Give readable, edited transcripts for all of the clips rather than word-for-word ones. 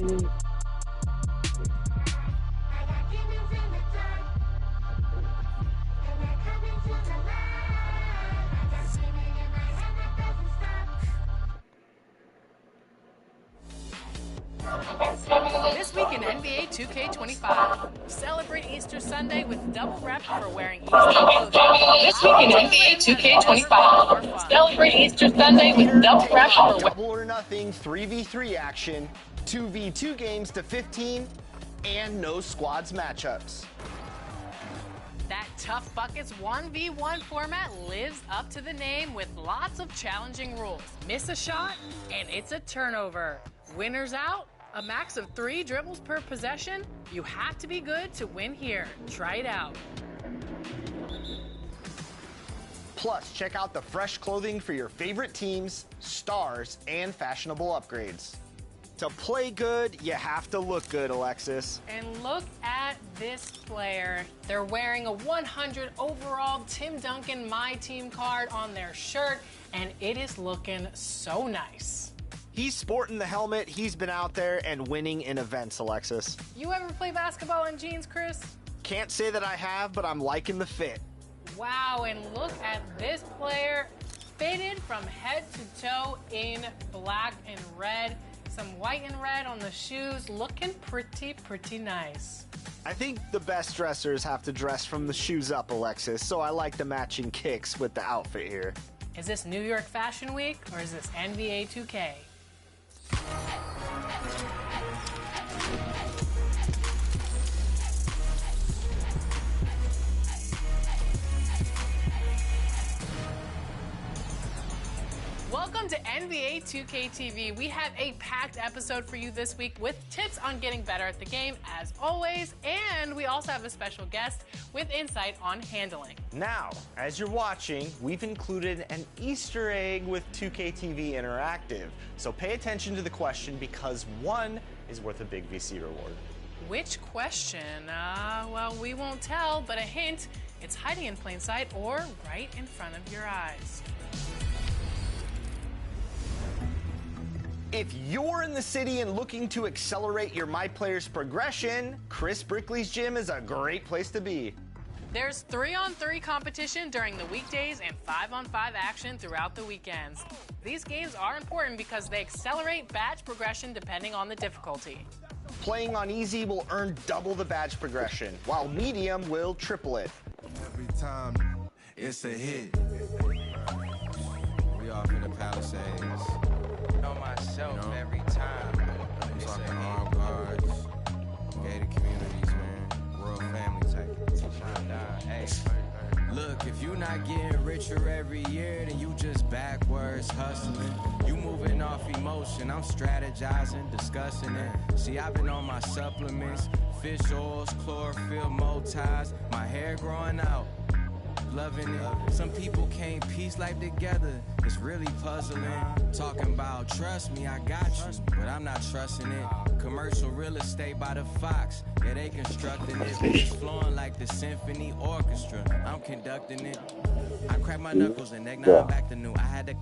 This week in NBA 2k25, celebrate Easter Sunday with double rep for wearing Easter clothing. This week in NBA 2k25, celebrate Easter Sunday with double rep for double or nothing 3v3 action, 2v2 games to 15, and no squads matchups. That Tough Buckets 1v1 format lives up to the name with lots of challenging rules. Miss a shot, and it's a turnover. Winners out, a max of 3 dribbles per possession. You have to be good to win here. Try it out. Plus, check out the fresh clothing for your favorite teams, stars, and fashionable upgrades. To play good, you have to look good, Alexis. And look at this player. They're wearing a 100 overall Tim Duncan My Team card on their shirt, and it is looking so nice. He's sporting the helmet. He's been out there and winning in events, Alexis. You ever play basketball in jeans, Chris? Can't say that I have, but I'm liking the fit. Wow, and look at this player, fitted from head to toe in black and red. Some white and red on the shoes, looking pretty nice. I think the best dressers have to dress from the shoes up, Alexis, so I like the matching kicks with the outfit here. Is this New York Fashion Week, or is this NBA 2K? Welcome to NBA 2K TV. We have a packed episode for you this week with tips on getting better at the game, as always, and we also have a special guest with insight on handling. Now, as you're watching, we've included an Easter egg with 2K TV Interactive. So pay attention to the question because one is worth a big VC reward. Which question? Well, we won't tell, but a hint, it's hiding in plain sight or right in front of your eyes. If you're in the city and looking to accelerate your My Players progression, Chris Brickley's gym is a great place to be. There's 3-on-3 competition during the weekdays and 5-on-5 action throughout the weekends. These games are important because they accelerate badge progression depending on the difficulty. Playing on easy will earn double the badge progression, while medium will triple it. Every time it's a hit. We off in the Palisades. Know myself, you know, every time. I'm talking armed guards, gated communities, man. World family type. Hey. Look, if you not getting richer every year, then you just backwards hustling. You moving off emotion, I'm strategizing, discussing it. See, I've been on my supplements, fish oils, chlorophyll, motives, my hair growing out. Loving it. Some people can't piece life together. It's really puzzling. Talking about trust me, I got you, but I'm not trusting it. Commercial real estate by the Fox. Yeah, they constructing it. It's flowing like the symphony orchestra. I'm conducting it. I crack my knuckles and egg, now I'm back to new. I had to.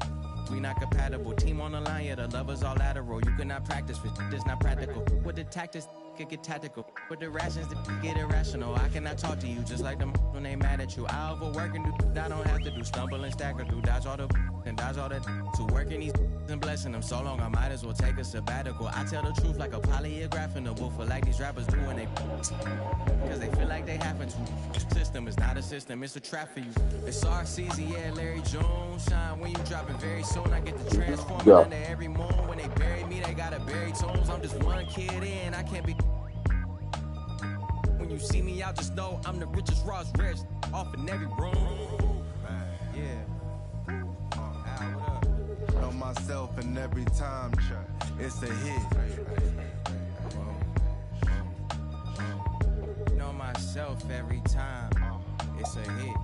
We not compatible. Team on the line, yeah, the lovers all lateral. You cannot practice for this not practical. With the tactics, get tactical. With the rations, get irrational. I cannot talk to you just like them when they mad at you. I overwork and do I don't have to do. Stumble and stagger through. Dodge all the and dodge all the to working these and blessing them so long I might as well take a sabbatical. I tell the truth like a polygraph in the woofer, like these rappers do when they cause they feel like they happen to. System is not a system, it's a trap for you. It's RCZ, yeah, Larry Jones. Shine when you dropping very soon. I get the transforming under every moon. When they bury me, they gotta bury tones. I'm just one kid in, I can't be. When you see me out, just know I'm the richest Ross rich off in every room. Yeah. What up? Know myself and every time it's a hit. Know myself every time it's a hit.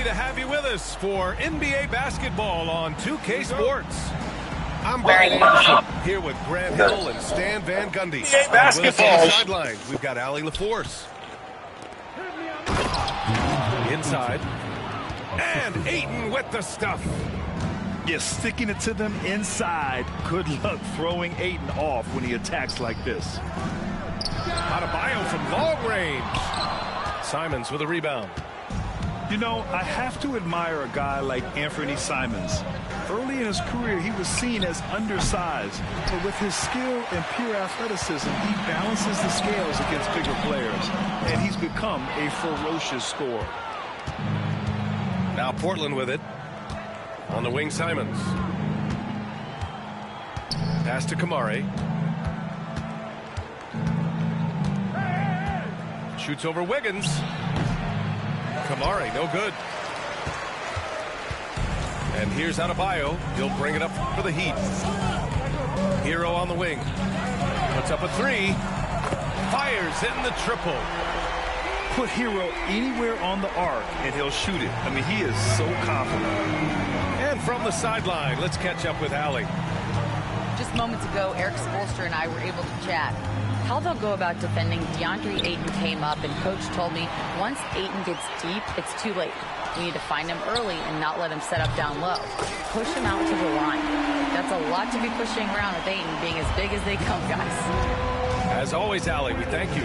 to have you with us for NBA basketball on 2K Sports. I'm Very Brian good. Anderson, here with Grant Hill and Stan Van Gundy. NBA And basketball. with us on the sidelines, we've got Allie LaForce. Inside. And Ayton with the stuff. You're sticking it to them inside. Good luck throwing Ayton off when he attacks like this. Adebayo from long range. Simons with a rebound. You know, I have to admire a guy like Anthony Simons. Early in his career, he was seen as undersized, but with his skill and pure athleticism, he balances the scales against bigger players, and he's become a ferocious scorer. Now Portland with it. On the wing, Simons. Pass to Kamari. Shoots over Wiggins. Kamari, no good. And here's Adebayo. He'll bring it up for the Heat. Hero on the wing. Puts up a three. Fires in the triple. Put Hero anywhere on the arc, and he'll shoot it. I mean, he is so confident. And from the sideline, let's catch up with Allie. Just moments ago, Eric Spoelstra and I were able to chat. How they'll go about defending DeAndre Ayton came up, and Coach told me once Ayton gets deep, it's too late. We need to find him early and not let him set up down low. Push him out to the line. That's a lot to be pushing around with Ayton being as big as they come, guys. As always, Allie, we thank you.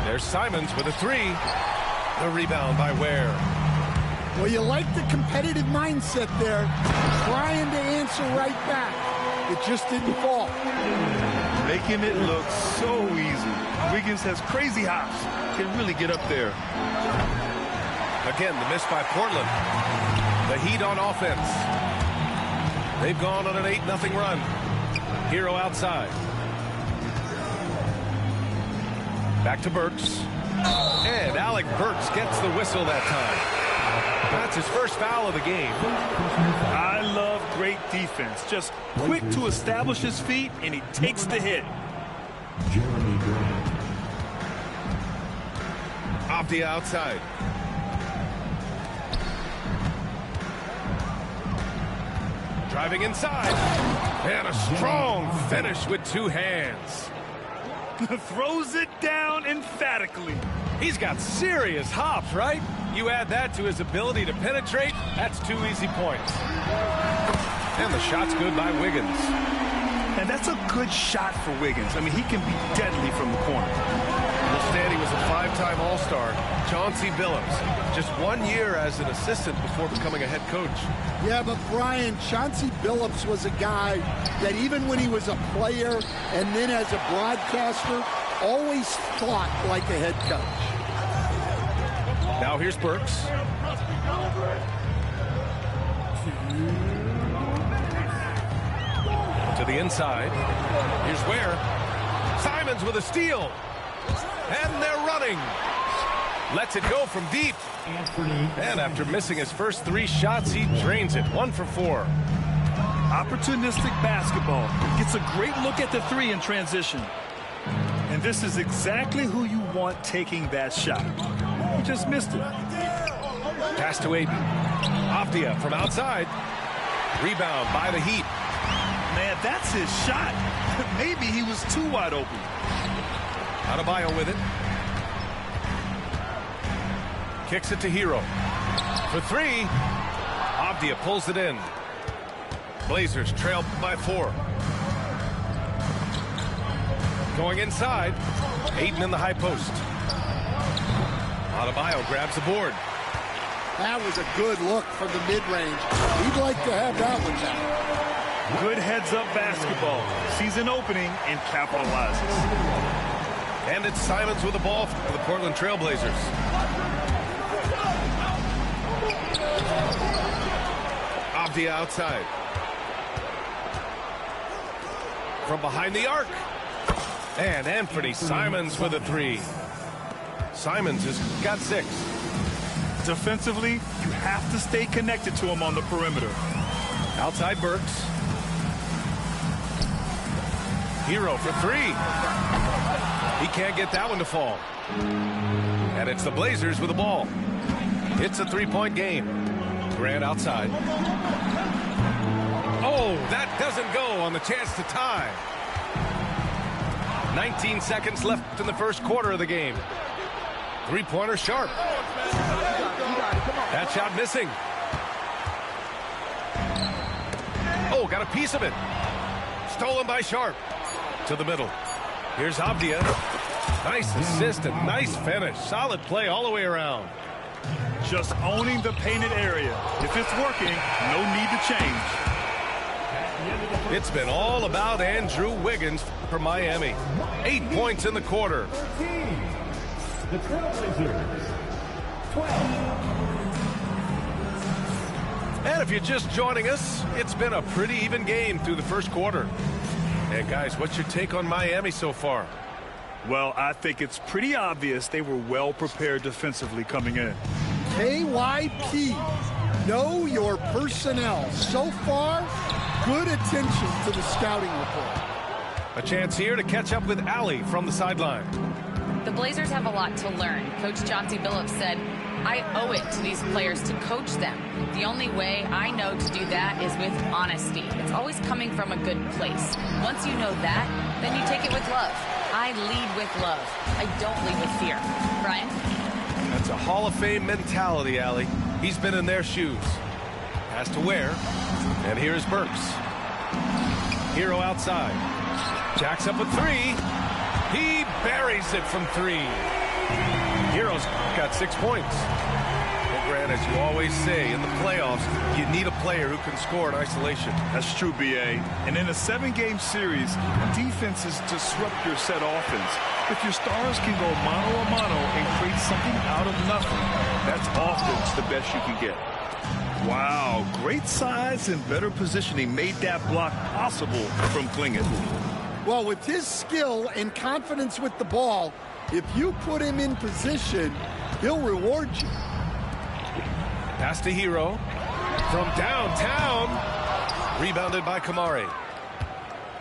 There's Simons with a three. The rebound by Ware. Well, you like the competitive mindset there, trying to answer right back. It just didn't fall. Making it look so easy. Wiggins has crazy hops. Can really get up there. Again, the miss by Portland. The Heat on offense. They've gone on an 8-0 run. Hero outside. Back to Burks. And Alec Burks gets the whistle that time. That's his first foul of the game. I love great defense. Just quick to establish his feet, and he takes the hit. Off the outside. Driving inside. And a strong finish with two hands. Throws it down emphatically. He's got serious hops, right? You add that to his ability to penetrate, that's 2 easy points. And the shot's good by Wiggins. And that's a good shot for Wiggins. I mean, he can be deadly from the corner. Stan was a 5-time All-Star. Chauncey Billups, just 1 year as an assistant before becoming a head coach. Yeah, but Brian, Chauncey Billups was a guy that even when he was a player and then as a broadcaster, always thought like a head coach. Now here's Burks. To the inside. Here's Ware. Simons with a steal. And they're running. Lets it go from deep. And after missing his first 3 shots, he drains it. 1 for 4. Opportunistic basketball. Gets a great look at the three in transition. And this is exactly who you want taking that shot. He just missed it. Pass to Ayton. Avdia from outside. Rebound by the Heat. Man, that's his shot. Maybe he was too wide open. Adebayo with it. Kicks it to Hero. For 3. Avdia pulls it in. Blazers trail by 4. Going inside. Ayton in the high post. Adebayo grabs the board. That was a good look from the mid-range. He'd like to have that one back. Good heads-up basketball. Sees an opening and capitalizes. And it's Simons with the ball for the Portland Trail Blazers. Avdia outside. From behind the arc. And Anthony Simons with a 3. Simons has got 6. Defensively, you have to stay connected to him on the perimeter. Outside Burks. Hero for 3. He can't get that one to fall. And it's the Blazers with the ball. It's a three-point game. Grant outside. Oh, that doesn't go on the chance to tie. 19 seconds left in the first quarter of the game. Three-pointer Sharp. That shot missing. Oh, got a piece of it. Stolen by Sharp. To the middle. Here's Avdia. Nice assist and nice finish. Solid play all the way around. Just owning the painted area. If it's working, no need to change. It's been all about Andrew Wiggins for Miami. 8 points in the quarter. The Trailblazers, 12. And if you're just joining us, it's been a pretty even game through the first quarter. And guys, what's your take on Miami so far? Well, I think it's pretty obvious they were well prepared defensively coming in. KYP, know your personnel. So far, good attention to the scouting report. A chance here to catch up with Allie from the sideline. The Blazers have a lot to learn. Coach Chauncey Billups said, I owe it to these players to coach them. The only way I know to do that is with honesty. It's always coming from a good place. Once you know that, then you take it with love. I lead with love. I don't lead with fear. Brian? That's a Hall of Fame mentality, Allie. He's been in their shoes. Has to wear. And here's Burks. Hero outside. Jacks up a three. He buries it from three. Hero's got 6 points. Well, Grant, as you always say, in the playoffs, you need a player who can score in isolation. That's true, B.A. And in a 7-game series, defenses disrupt your set offense. If your stars can go mano-a-mano and create something out of nothing, that's offense the best you can get. Wow, great size and better positioning made that block possible from Klingin. Well, with his skill and confidence with the ball, if you put him in position, he'll reward you. Pass to Hero. From downtown. Rebounded by Kamari.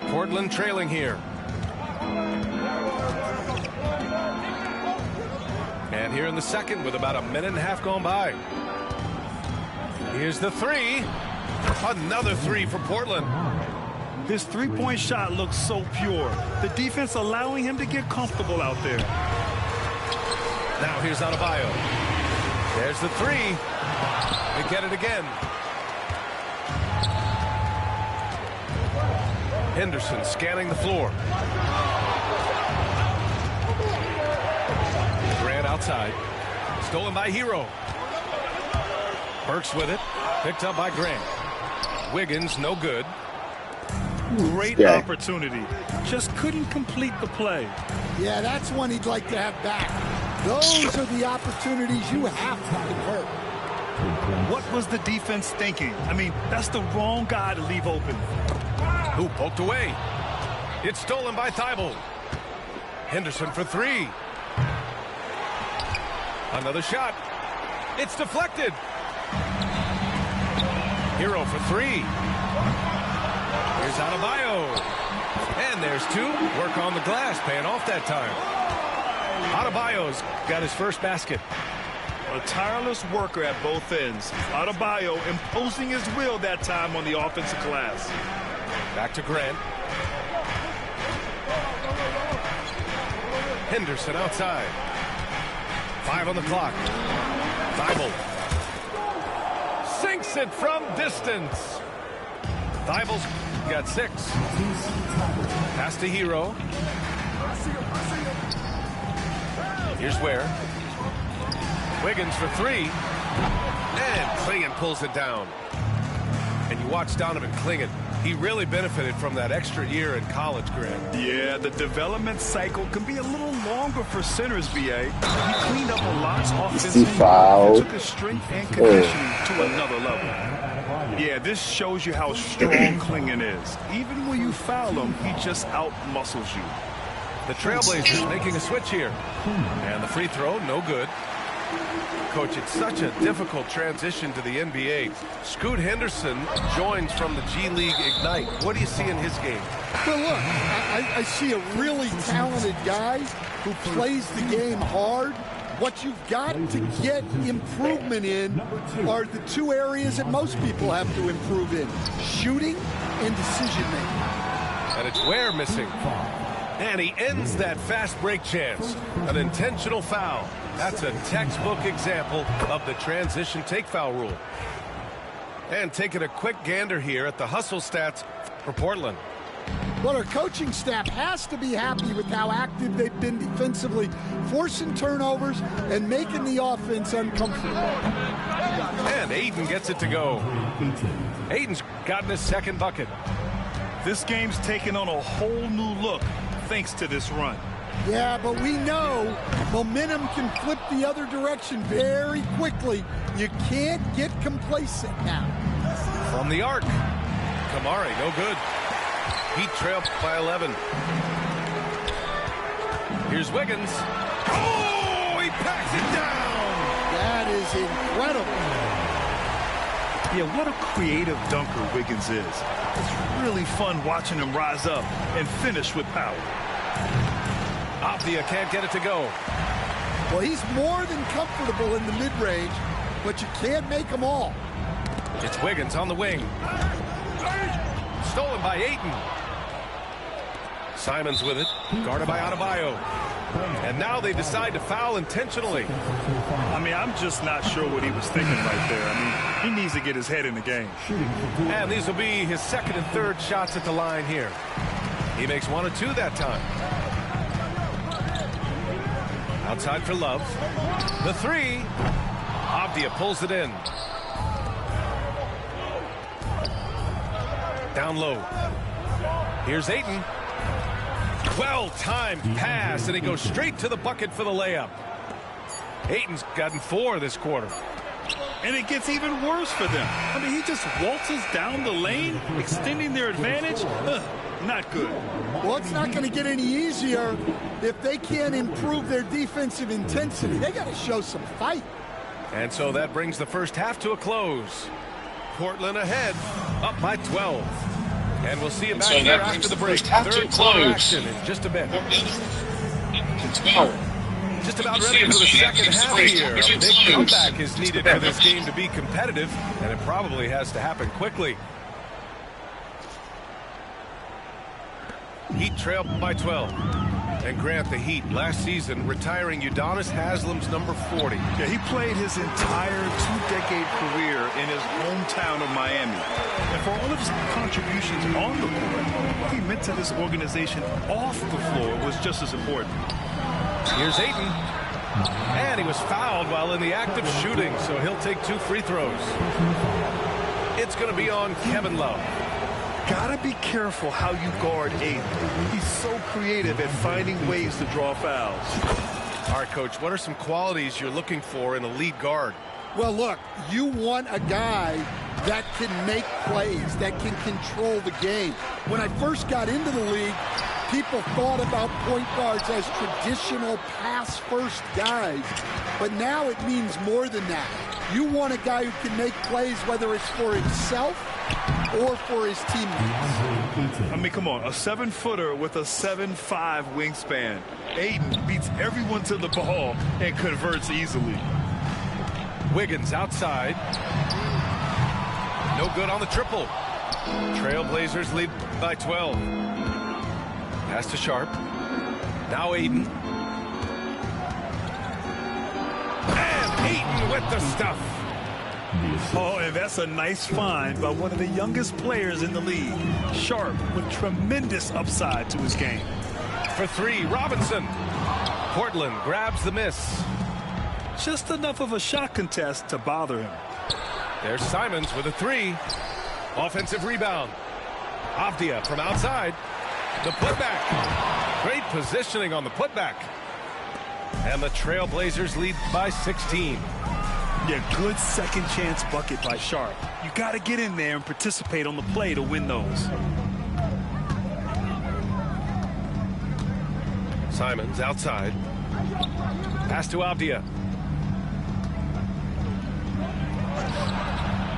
Portland trailing here. And here in the second with about a minute and a half gone by. Here's the three. Another three for Portland. His three-point shot looks so pure. The defense allowing him to get comfortable out there. Now here's Adebayo. There's the three. They get it again. Henderson scanning the floor. Grant outside. Stolen by Hero. Burks with it. Picked up by Grant. Wiggins, no good. Great opportunity. Just couldn't complete the play. Yeah, that's one he'd like to have back. Those are the opportunities you have to convert. What was the defense thinking? I mean, that's the wrong guy to leave open. Who poked away? It's stolen by Thibault. Henderson for three. Another shot. It's deflected. Hero for three. Here's Adebayo. And there's two. Work on the glass, paying off that time. Adebayo's got his first basket. A tireless worker at both ends. Adebayo imposing his will that time on the offensive glass. Back to Grant. Henderson outside. 5 on the clock. Thibault. Sinks it from distance. Thibault's got 6. Pass to Hero. Here's Ware. Wiggins for 3. And Klingin pulls it down. And you watch Donovan Klingin. He really benefited from that extra year in college, Grant. Yeah, the development cycle can be a little longer for centers, VA. He cleaned up a lot offensively and took his strength and conditioning to another level. Yeah, this shows you how strong Klingin is. Even when you foul him, he just out-muscles you. The Trailblazers making a switch here. And the free throw, no good. Coach, it's such a difficult transition to the NBA. Scoot Henderson joins from the G League Ignite. What do you see in his game? Well, look, I see a really talented guy who plays the game hard, What you've got to get improvement in are the two areas that most people have to improve in: shooting and decision-making. And it's Ware missing. And he ends that fast break chance. An intentional foul. That's a textbook example of the transition take foul rule. And taking a quick gander here at the hustle stats for Portland. Well, our coaching staff has to be happy with how active they've been defensively, forcing turnovers and making the offense uncomfortable. And Ayton gets it to go. Ayton's gotten his second bucket. This game's taken on a whole new look thanks to this run. Yeah, but we know momentum can flip the other direction very quickly. You can't get complacent now. From the arc. Kamari, no good. Heat trail by 11. Here's Wiggins. Oh, he packs it down. That is incredible. Yeah, what a creative dunker Wiggins is. It's really fun watching him rise up and finish with power. Avdia can't get it to go. Well, he's more than comfortable in the mid-range, but you can't make them all. It's Wiggins on the wing. Stolen by Ayton. Simons with it, guarded by Adebayo. And now they decide to foul intentionally. I mean, I'm just not sure what he was thinking right there. I mean, he needs to get his head in the game. And these will be his second and third shots at the line here. He makes 1 of 2 that time. Outside for Love. The three. Avdia pulls it in. Down low. Here's Ayton. Well-timed pass, and he goes straight to the bucket for the layup. Ayton's gotten 4 this quarter. And it gets even worse for them. I mean, he just waltzes down the lane, extending their advantage. Not good. Well, it's not going to get any easier if they can't improve their defensive intensity. They got to show some fight. And so that brings the first half to a close. Portland ahead, up by 12. And we'll see you back here after the break. Third quarter action in just a bit. Just about ready for the second half here. A big comeback is needed for this game to be competitive, and it probably has to happen quickly. Heat trail by 12. And Grant, the Heat, last season retiring Udonis Haslam's number 40. Yeah, he played his entire 2-decade career in his hometown of Miami. And for all of his contributions on the court, what he meant to this organization off the floor was just as important. Here's Ayton. And he was fouled while in the act of shooting, so he'll take 2 free throws. It's going to be on Kevin Love. Gotta be careful how you guard Ayton. He's so creative at finding ways to draw fouls. All right, Coach, what are some qualities you're looking for in a lead guard? Well, look, you want a guy that can make plays, that can control the game. When I first got into the league, people thought about point guards as traditional pass-first guys, but now it means more than that. You want a guy who can make plays, whether it's for himself or for his teammates. I mean, come on, a 7-footer with a 7'5" wingspan. Ayton beats everyone to the ball and converts easily. Wiggins outside. No good on the triple. Trailblazers lead by 12. Pass to Sharp. Now Ayton. And Ayton with the stuff. Oh, and that's a nice find by one of the youngest players in the league. Sharp with tremendous upside to his game. For 3, Robinson. Portland grabs the miss. Just enough of a shot contest to bother him. There's Simons with a 3. Offensive rebound. Avdia from outside. The putback. Great positioning on the putback. And the Trailblazers lead by 16. Yeah, good second chance bucket by Sharp. You got to get in there and participate on the play to win those. Simons outside. Pass to Avdia.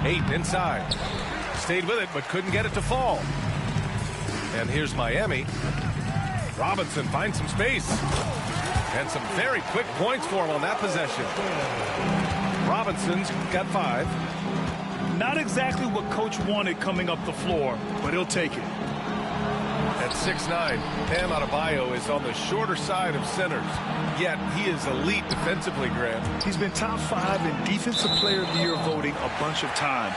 Ayton inside. Stayed with it, but couldn't get it to fall. And here's Miami. Robinson finds some space. And some very quick points for him on that possession. Robinson's got 5. Not exactly what Coach wanted coming up the floor, but he'll take it. At 6'9", Bam Adebayo is on the shorter side of centers, yet he is elite defensively, Grant. He's been top 5 in Defensive Player of the Year voting a bunch of times.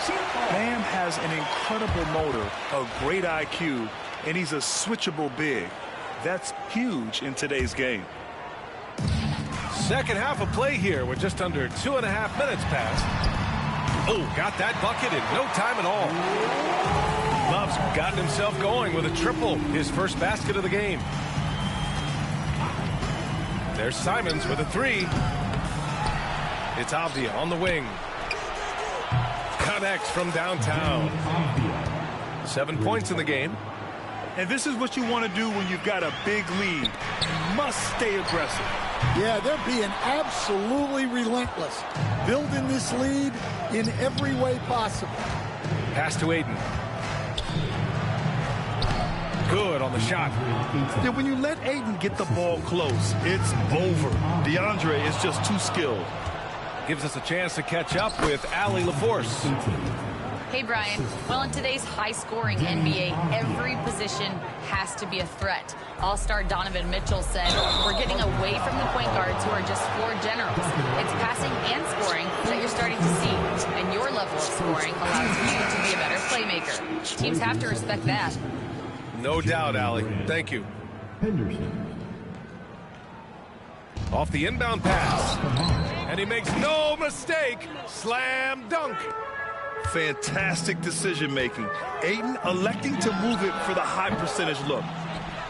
Bam has an incredible motor, a great IQ, and he's a switchable big. That's huge in today's game. Second half of play here with just under 2.5 minutes passed. Oh, got that bucket in no time at all. Love's gotten himself going with a triple, his first basket of the game. There's Simons with a 3. It's Avdia on the wing. Connects from downtown. 7 points in the game. And this is what you want to do when you've got a big lead. You must stay aggressive. Yeah, they're being absolutely relentless, building this lead in every way possible. Pass to Aiden. Good on the shot. Yeah, when you let Aiden get the ball close, it's over. DeAndre is just too skilled. Gives us a chance to catch up with Allie LaForce. Hey, Brian. Well, in today's high-scoring NBA, every position has to be a threat. All-star Donovan Mitchell said, we're getting away from the point guards who are just floor generals. It's passing and scoring that you're starting to see, and your level of scoring allows you to be a better playmaker. Teams have to respect that. No doubt, Allie. Thank you. Off the inbound pass. And he makes no mistake. Slam dunk. Fantastic decision-making. Aiden electing to move it for the high percentage look.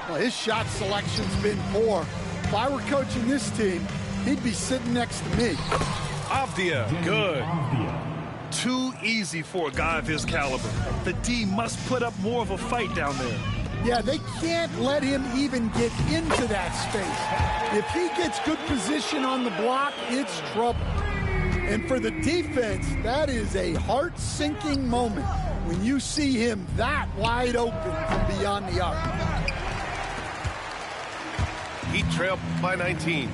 Well, his shot selection's been poor. If I were coaching this team, he'd be sitting next to me. Avdia, good. Too easy for a guy of his caliber. The D must put up more of a fight down there. Yeah, they can't let him even get into that space. If he gets good position on the block, it's trouble. And for the defense, that is a heart-sinking moment when you see him that wide open from beyond the arc. Heat trail by 19.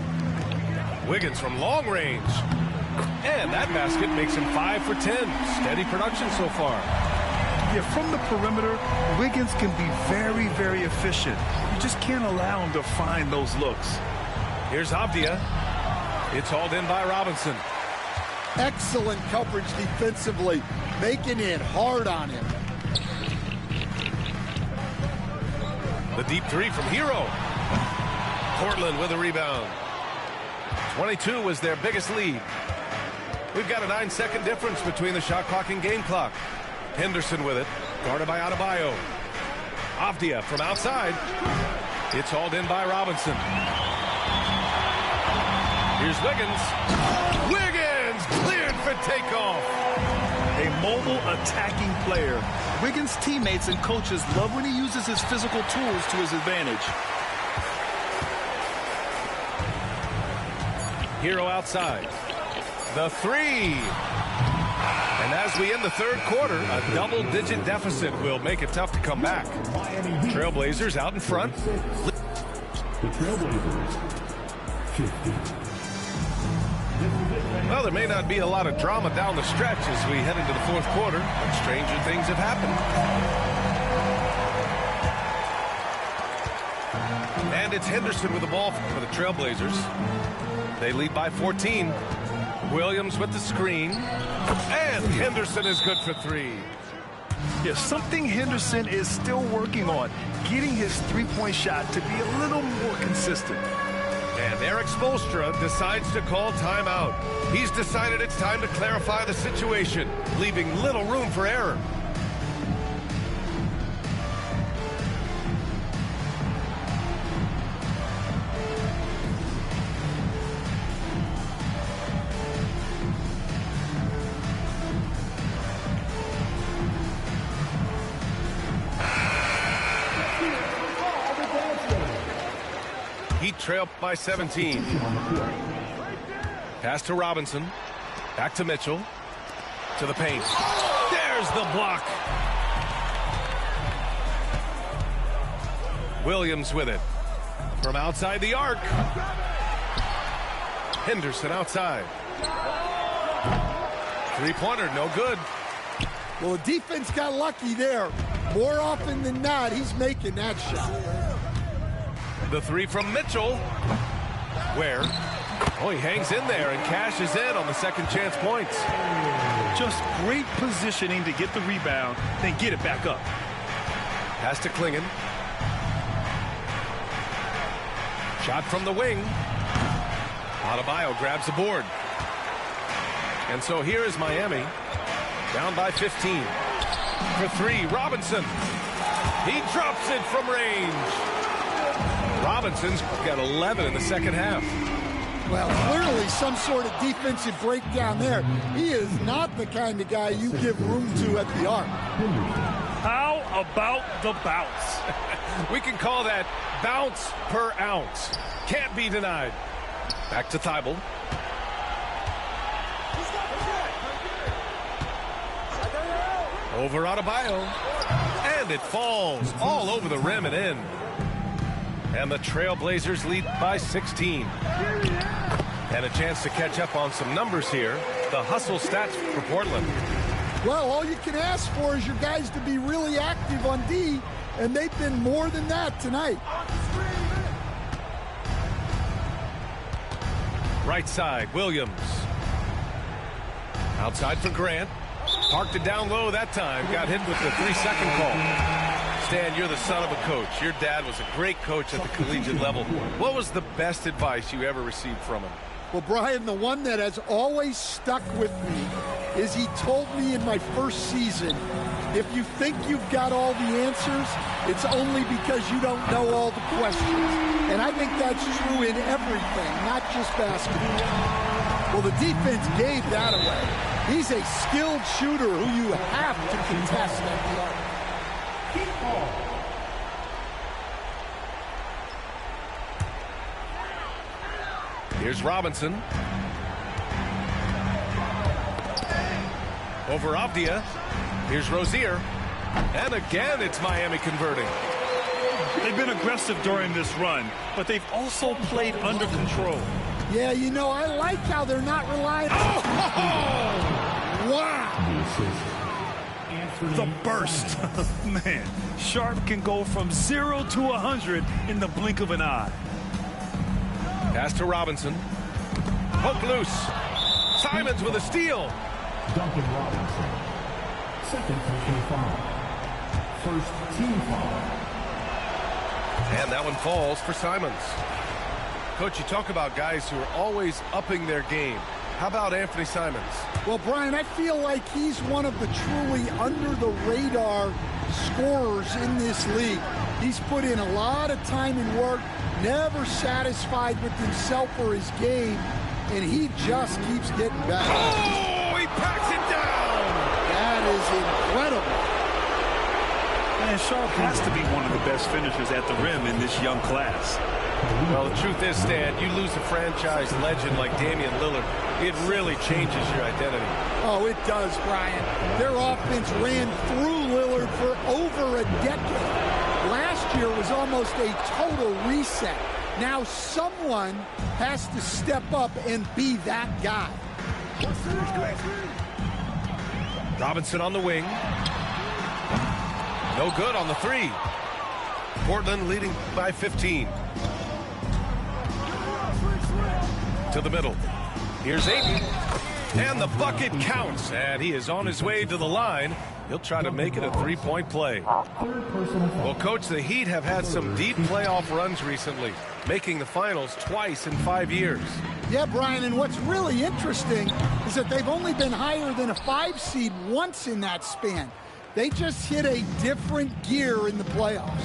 Wiggins from long range. And that basket makes him 5 for 10. Steady production so far. Yeah, from the perimeter, Wiggins can be very, very efficient. You just can't allow him to find those looks. Here's Avdia. It's hauled in by Robinson. Excellent coverage defensively, making it hard on him. The deep 3 from Hero. Portland with a rebound. 22 was their biggest lead. We've got a 9-second difference between the shot clock and game clock. Henderson with it, guarded by Adebayo. Avdia from outside. It's hauled in by Robinson. Here's Wiggins. Wiggins cleared for takeoff. A mobile attacking player. Wiggins' teammates and coaches love when he uses his physical tools to his advantage. Hero outside. The 3. And as we end the third quarter, a double-digit deficit will make it tough to come back. Trailblazers out in front. The Trailblazers, 50. Well, there may not be a lot of drama down the stretch as we head into the fourth quarter, but stranger things have happened. And it's Henderson with the ball for the Trailblazers. They lead by 14. Williams with the screen. And Henderson is good for 3. Yeah, something Henderson is still working on, getting his three-point shot to be a little more consistent. And Eric Spoelstra decides to call timeout. He's decided it's time to clarify the situation, leaving little room for error. Heat trail by 17. Pass to Robinson. Back to Mitchell. To the paint. There's the block. Williams with it. From outside the arc. Henderson outside. Three-pointer, no good. Well, the defense got lucky there. More often than not, he's making that shot. The three from Mitchell. Where? Oh, he hangs in there and cashes in on the second chance points. Just great positioning to get the rebound, then get it back up. Pass to Klingen. Shot from the wing. Adebayo grabs the board. And so here is Miami, down by 15. For three, Robinson. He drops it from range. Robinson's got 11 in the second half. Well, clearly some sort of defensive breakdown there. He is not the kind of guy you give room to at the arc. How about the bounce? We can call that bounce per ounce. Can't be denied. Back to Thibault. Over Adebayo. And it falls all over the rim and in. And the Trailblazers lead by 16. And a chance to catch up on some numbers here. The hustle stats for Portland. Well, all you can ask for is your guys to be really active on D, and they've been more than that tonight. Right side, Williams. Outside for Grant. Parked it down low that time. Got hit with the 3-second call. Stan, you're the son of a coach. Your dad was a great coach at the collegiate level. What was the best advice you ever received from him? Well, Brian, the one that has always stuck with me is he told me in my first season, if you think you've got all the answers, it's only because you don't know all the questions. And I think that's true in everything, not just basketball. Well, the defense gave that away. He's a skilled shooter who you have to contest at the arc. Here's Robinson. Over Avdia. Here's Rozier. And again, it's Miami converting. They've been aggressive during this run, but they've also played under control. Yeah, you know, I like how they're not relying on... Oh! Wow! The burst. Man, Sharp can go from 0 to 100 in the blink of an eye. Pass to Robinson. Poke loose. Simons with a steal. Duncan Robinson. Second personal foul. First team foul. And that one falls for Simons. Coach, you talk about guys who are always upping their game. How about Anthony Simons? Well, Brian, I feel like he's one of the truly under-the-radar scorers in this league. He's put in a lot of time and work, never satisfied with himself or his game, and he just keeps getting better. Oh, he packs it down! That is incredible. And Sharp has to be one of the best finishers at the rim in this young class. Well, the truth is, Stan, you lose a franchise legend like Damian Lillard, it really changes your identity. Oh, it does, Brian. Their offense ran through Lillard for over a decade. Last year was almost a total reset. Now someone has to step up and be that guy. Robinson on the wing. No good on the three. Portland leading by 15. To the middle. Here's Ayton. And the bucket counts. And he is on his way to the line. He'll try to make it a three-point play. Well, Coach, the Heat have had some deep playoff runs recently, making the finals twice in 5 years. Yeah, Brian, and what's really interesting is that they've only been higher than a 5 seed once in that span. They just hit a different gear in the playoffs.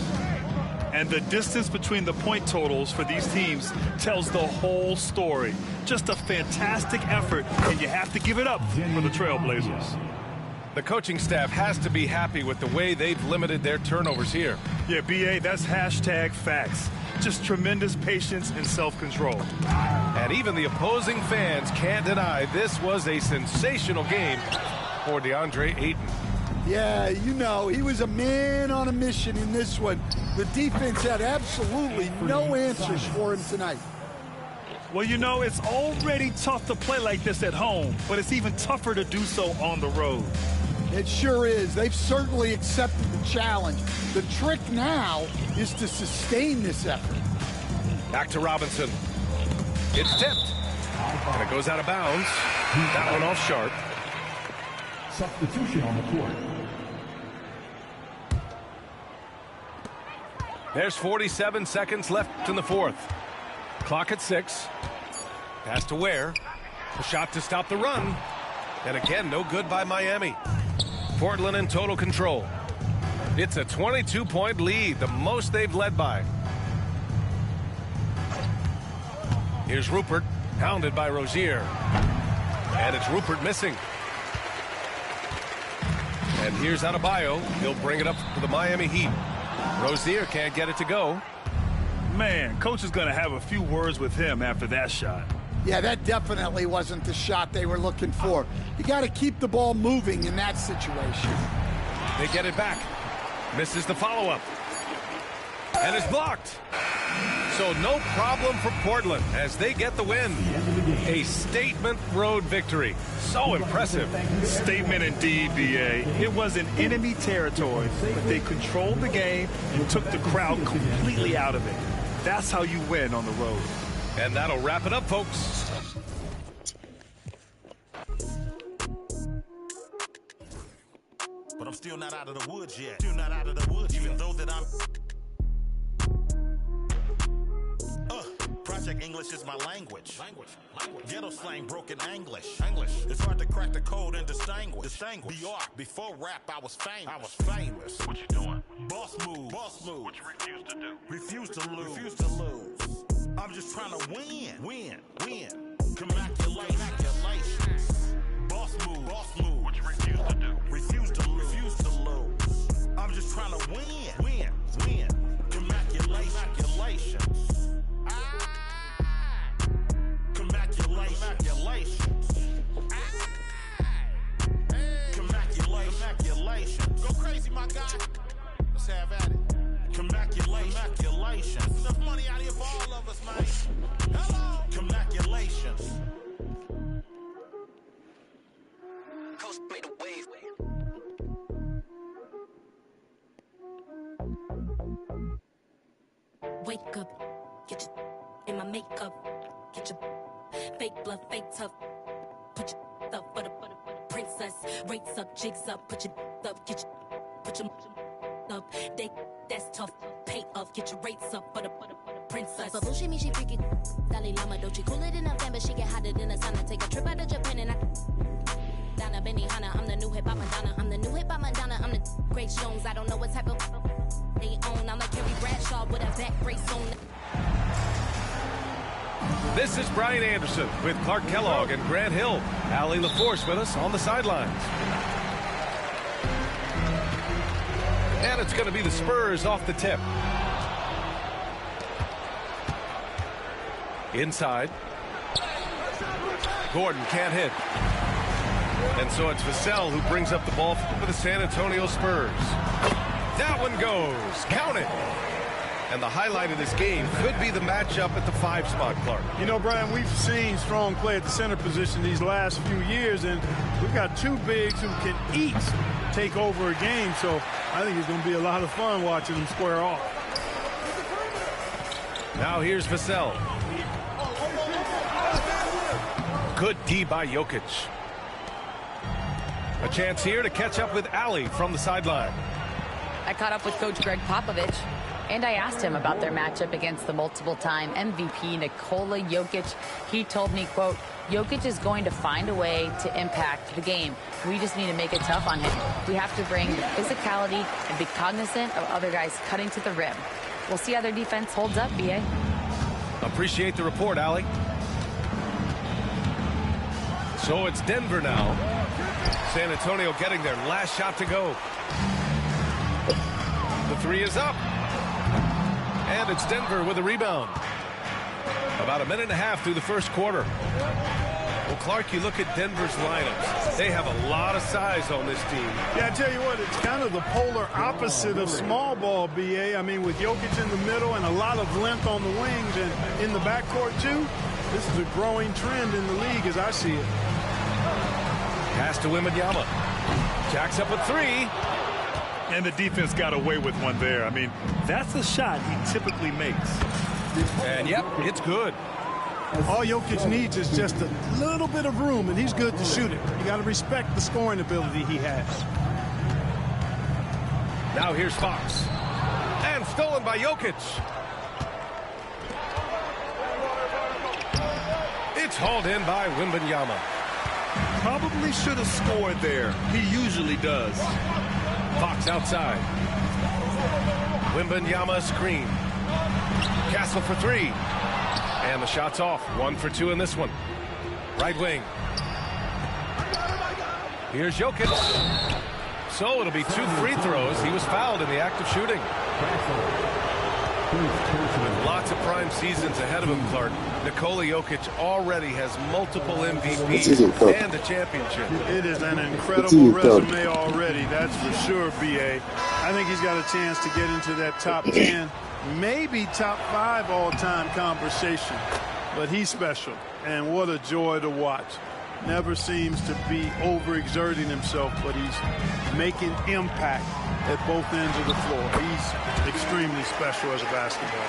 And the distance between the point totals for these teams tells the whole story. Just a fantastic effort, and you have to give it up for the Trailblazers. The coaching staff has to be happy with the way they've limited their turnovers here. Yeah, B.A., that's hashtag facts. Just tremendous patience and self-control. And even the opposing fans can't deny this was a sensational game for DeAndre Ayton. Yeah, you know, he was a man on a mission in this one. The defense had absolutely no answers for him tonight. Well, you know, it's already tough to play like this at home, but it's even tougher to do so on the road. It sure is. They've certainly accepted the challenge. The trick now is to sustain this effort. Back to Robinson. It's tipped. And it goes out of bounds. That one off sharp. Substitution on the court. There's 47 seconds left in the fourth. Clock at 6. Pass to Ware. A shot to stop the run. And again, no good by Miami. Portland in total control. It's a 22-point lead, the most they've led by. Here's Rupert, hounded by Rozier. And it's Rupert missing. And here's Adebayo. He'll bring it up for the Miami Heat. Rozier can't get it to go. Man, coach is going to have a few words with him after that shot. Yeah, that definitely wasn't the shot they were looking for. You got to keep the ball moving in that situation. They get it back. Misses the follow-up. And it's blocked. So no problem for Portland as they get the win. A statement road victory. So impressive. Statement indeed, B.A. It was in enemy territory, but they controlled the game and took the crowd completely out of it. That's how you win on the road. And that'll wrap it up, folks. But I'm still not out of the woods yet. Still not out of the woods, even though that I'm... Project English is my language. Ghetto slang, broken English. It's hard to crack the code and distinguish. Before rap, I was famous. What you doing? Boss move. What you refuse to do? Refuse to lose. I'm just trying to win. Congratulations. Boss move. What you refuse to do? Refuse to lose. I'm just trying to win. Congratulations. Congratulations. Go crazy, my guy. Let's have at it. Congratulations. Enough money out here for all of us, man. Hello. Congratulations. Coast made a wave. Wake up, get your in my makeup, get your fake blood, fake tough. Put your up for the princess. Rates up, jigs up, put your up, put your up. That's tough. Pay up, get your rates up for the princess. But bullshit me, she freaky. Dalai Lama, don't you cool it in November? She get hotter than a sauna. Take a trip out of Japan and I. Donna Benihana, I'm the new hip hop Madonna. I'm the new hip hop Madonna. I'm the Grace Jones. I don't know what type of they own. I'm like Carrie Bradshaw with a back brace on. This is Brian Anderson with Clark Kellogg and Grant Hill. Allie LaForce with us on the sidelines. And it's going to be the Spurs off the tip. Inside. Gordon can't hit. And so it's Vassell who brings up the ball for the San Antonio Spurs. That one goes. Count it. And the highlight of this game could be the matchup at the 5 spot, Clark. You know, Brian, we've seen strong play at the center position these last few years, and we've got two bigs who can each take over a game, so I think it's going to be a lot of fun watching them square off. Now here's Vassell. Good D by Jokic. A chance here to catch up with Allie from the sideline. I caught up with Coach Greg Popovich, and I asked him about their matchup against the multiple-time MVP Nikola Jokic. He told me, quote, Jokic is going to find a way to impact the game. We just need to make it tough on him. We have to bring the physicality and be cognizant of other guys cutting to the rim. We'll see how their defense holds up, B.A. Appreciate the report, Allie. So it's Denver now. San Antonio getting their last shot to go. The three is up. And it's Denver with a rebound. About a minute and a half through the first quarter. Well, Clark, you look at Denver's lineups. They have a lot of size on this team. Yeah, I tell you what, it's kind of the polar opposite of small ball, B.A. I mean, with Jokic in the middle and a lot of length on the wings and in the backcourt, too, This is a growing trend in the league as I see it. Pass to Wembanyama. Jacks up with 3. And the defense got away with one there. I mean, that's the shot he typically makes. And yep, it's good. All Jokic needs is just a little bit of room, and he's good to shoot it. You got to respect the scoring ability he has. Now here's Fox. And stolen by Jokic. It's hauled in by Wembanyama. Probably should have scored there. He usually does. Fox outside. Wembanyama screen. Castle for 3. And the shot's off. 1 for 2 in this one. Right wing. Here's Jokic. So it'll be 2 free throws. He was fouled in the act of shooting. With lots of prime seasons ahead of him, Clark, Nikola Jokic already has multiple MVPs and a championship. It is an incredible resume already, that's for sure, B.A. I think he's got a chance to get into that top 10, maybe top 5 all-time conversation. But he's special, and what a joy to watch. Never seems to be overexerting himself, but he's making impact at both ends of the floor. He's extremely special as a basketball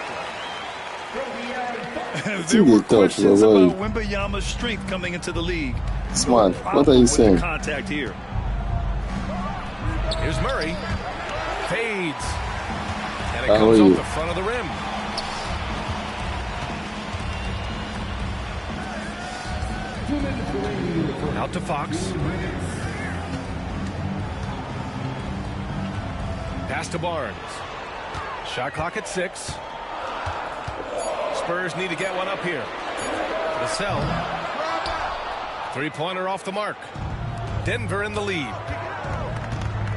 player. There were questions about Wembanyama's strength coming into the league. Smart. What are you saying? Contact here. Here's Murray. Fades. And it comes off the front of the rim. Out to Fox. Pass to Barnes. Shot clock at 6. Spurs need to get one up here. Vassell. 3-pointer off the mark. Denver in the lead.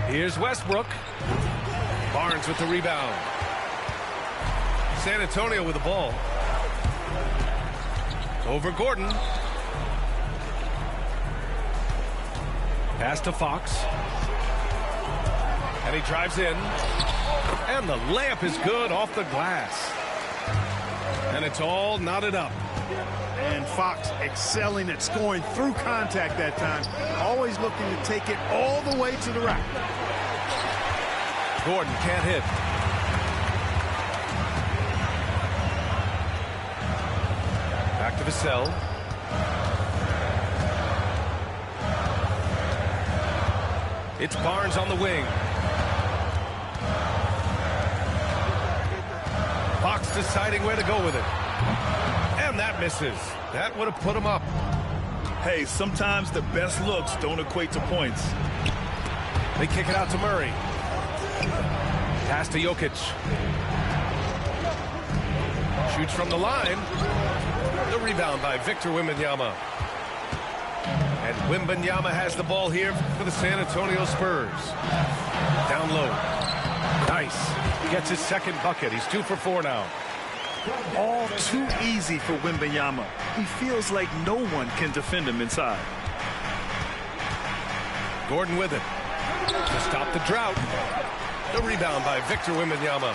Here's Westbrook. Barnes with the rebound. San Antonio with the ball. Over Gordon. Pass to Fox. And he drives in. And the layup is good off the glass. And it's all knotted up. And Fox excelling at scoring through contact that time. Always looking to take it all the way to the rack. Gordon can't hit. Back to Vassell. It's Barnes on the wing. Fox deciding where to go with it. And that misses. That would have put him up. Hey, sometimes the best looks don't equate to points. They kick it out to Murray. Pass to Jokic. Shoots from the line. The rebound by Victor Wembanyama. And Wembanyama has the ball here for the San Antonio Spurs. Down low. Nice. Gets his second bucket. He's 2 for 4 now. All too easy for Wembanyama. He feels like no one can defend him inside. Gordon with it. To stop the drought. The rebound by Victor Wembanyama.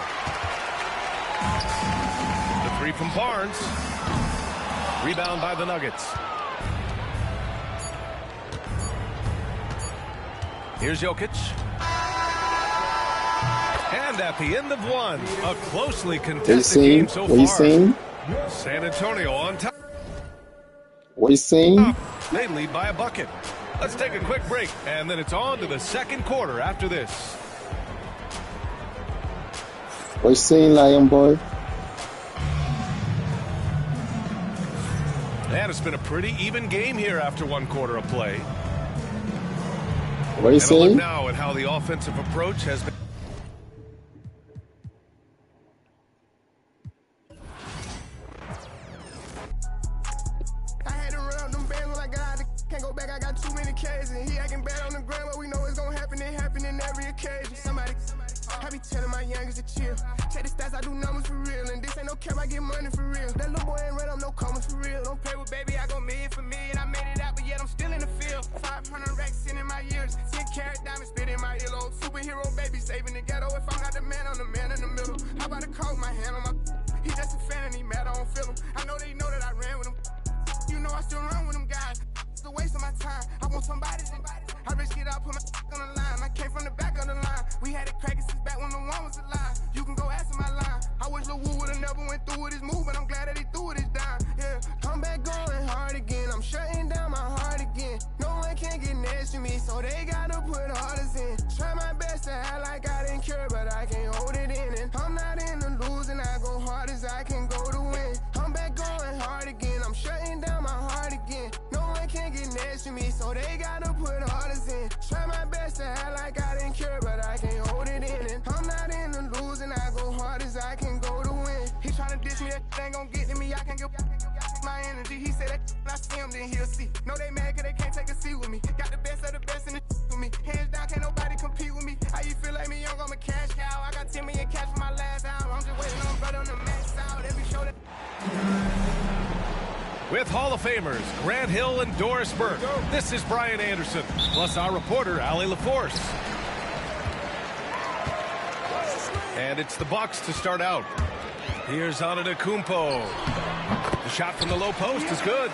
The 3 from Barnes. Rebound by the Nuggets. Here's Jokic. And at the end of one, a closely contested game so far. What are you saying? San Antonio on top. What are you saying? They lead by a bucket. Let's take a quick break, and then it's on to the second quarter after this. What are you saying, Lion Boy? And it's been a pretty even game here after 1 quarter of play. What are you saying? Look now at how the offensive approach has been. I had to run up them bands when I got out. Can't go back. I got too many K's and he acting bad on the ground, but we know it's gonna happen. It happening every occasion. Somebody, I be telling my youngest to chill. Check the stats, I do numbers for real, and this ain't no cap. I get money for real. That little boy ain't run up no commas for real. Don't play with baby. I go million for million. I made it out, but yet I'm still in the field. 500 racks in my years. 10 carat diamonds spit in my earlobe. Superhero baby saving the ghetto. If I'm not the man, I'm the man in the middle. How about a coat, my hand on my. He just a fan and he mad I don't feel him. I know they know that I ran with him. with his move, but I'm glad that he threw it down. Yeah, I'm back going hard again. I'm shutting down my heart again. No one can get next to me, so they gotta put orders in. Try my best to act like I didn't care, but I can't hold it in. And I'm not in the losing, I go hard as I can go to win. I'm back going hard again. I'm shutting down my heart again. No one can get next to me, so they gotta put orders in. Try my best to act like I didn't care, but I can't hold it in. And I'm not in the losing, I go hard as I can go to win. He tryna diss me, that ain't gon' get to me. I can't get my energy. He said that when I see him, then he'll see. No, they mad cause they can't take a seat with me. Got the best of the best in the with me. Hands down, can't nobody compete with me. How you feel like me young, I'm a cash cow. I got 10 million cash for my last album. I'm just waiting on brother on the max out. Every show that... With Hall of Famers Grant Hill and Doris Burke, this is Brian Anderson, plus our reporter, Allie LaForce. And it's the Bucks to start out. Here's Antetokounmpo. The shot from the low post is good.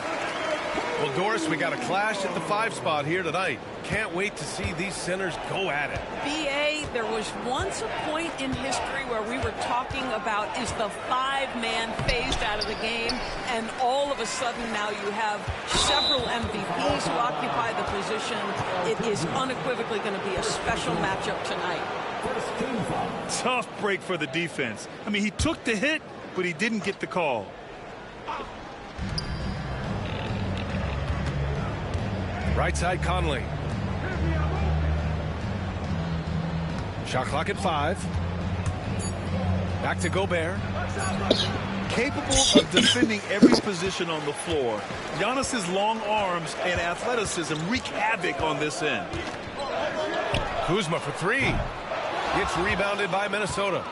Well, Doris, we got a clash at the 5 spot here tonight. Can't wait to see these centers go at it. B.A., there was once a point in history where we were talking about, is the 5-man phased out of the game? And all of a sudden now you have several MVPs who occupy the position. It is unequivocally going to be a special matchup tonight. Tough break for the defense. I mean, he took the hit, but he didn't get the call. Right side, Conley. Shot clock at 5. Back to Gobert. Capable of defending every position on the floor. Giannis's long arms and athleticism wreak havoc on this end. Kuzma for 3. It's rebounded by Minnesota.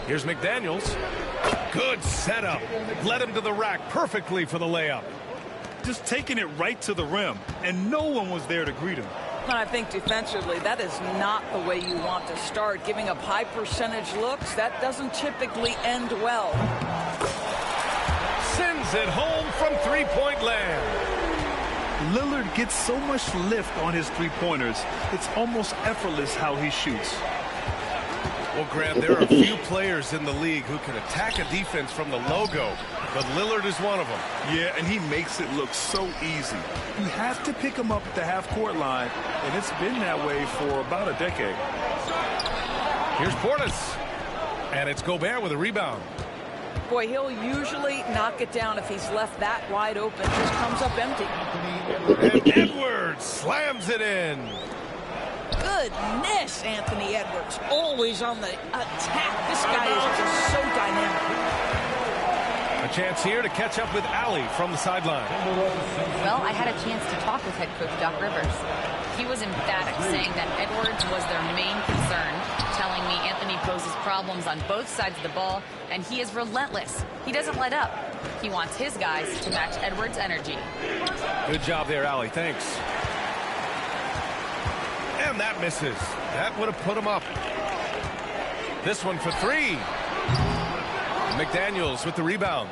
Here's McDaniels. Good setup. Led him to the rack perfectly for the layup. Just taking it right to the rim, and no one was there to greet him. And I think defensively, that is not the way you want to start. Giving up high percentage looks, that doesn't typically end well. Sends it home from three-point land. Lillard gets so much lift on his three-pointers, it's almost effortless how he shoots. Well, Grant, there are a few players in the league who can attack a defense from the logo, but Lillard is one of them. Yeah, and he makes it look so easy. You have to pick him up at the half-court line, and it's been that way for about a decade. Here's Portis, and it's Gobert with a rebound. Boy, he'll usually knock it down if he's left that wide open. Just comes up empty. And Edwards slams it in. Goodness, Anthony Edwards, always on the attack. This guy is just so dynamic. A chance here to catch up with Allie from the sideline. Well, I had a chance to talk with head coach Doc Rivers. He was emphatic, saying that Edwards was their main concern, telling me Anthony poses problems on both sides of the ball, and he is relentless. He doesn't let up. He wants his guys to match Edwards' energy. Good job there, Allie. Thanks. And that misses. That would have put him up. This one for 3. McDaniels with the rebound.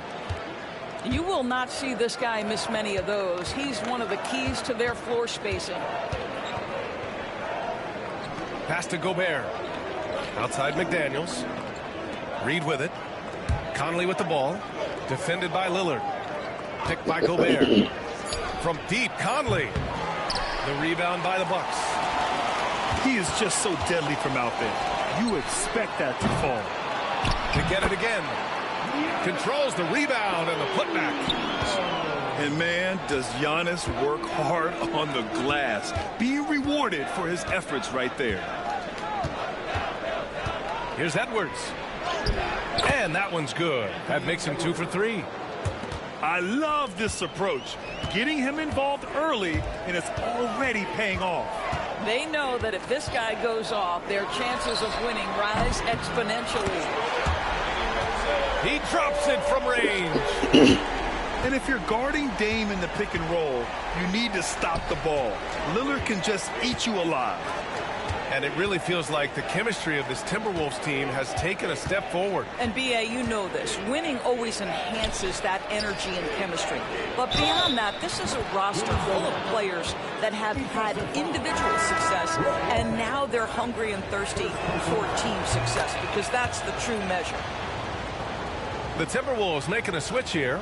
You will not see this guy miss many of those. He's one of the keys to their floor spacing. Pass to Gobert. Outside McDaniels. Reed with it. Conley with the ball. Defended by Lillard. Picked by Gobert. From deep, Conley. The rebound by the Bucks. He is just so deadly from out there. You expect that to fall. To get it again. Controls the rebound and the putback. And man, does Giannis work hard on the glass. Being rewarded for his efforts right there. Here's Edwards. And that one's good. That makes him 2 for 3. I love this approach. Getting him involved early, and it's already paying off. They know that if this guy goes off, their chances of winning rise exponentially. He drops it from range. And if you're guarding Dame in the pick and roll, you need to stop the ball. Lillard can just eat you alive. And it really feels like the chemistry of this Timberwolves team has taken a step forward. And B.A., you know this. Winning always enhances that energy and chemistry. But beyond that, this is a roster full of players that have had individual success, and now they're hungry and thirsty for team success, because that's the true measure. The Timberwolves making a switch here.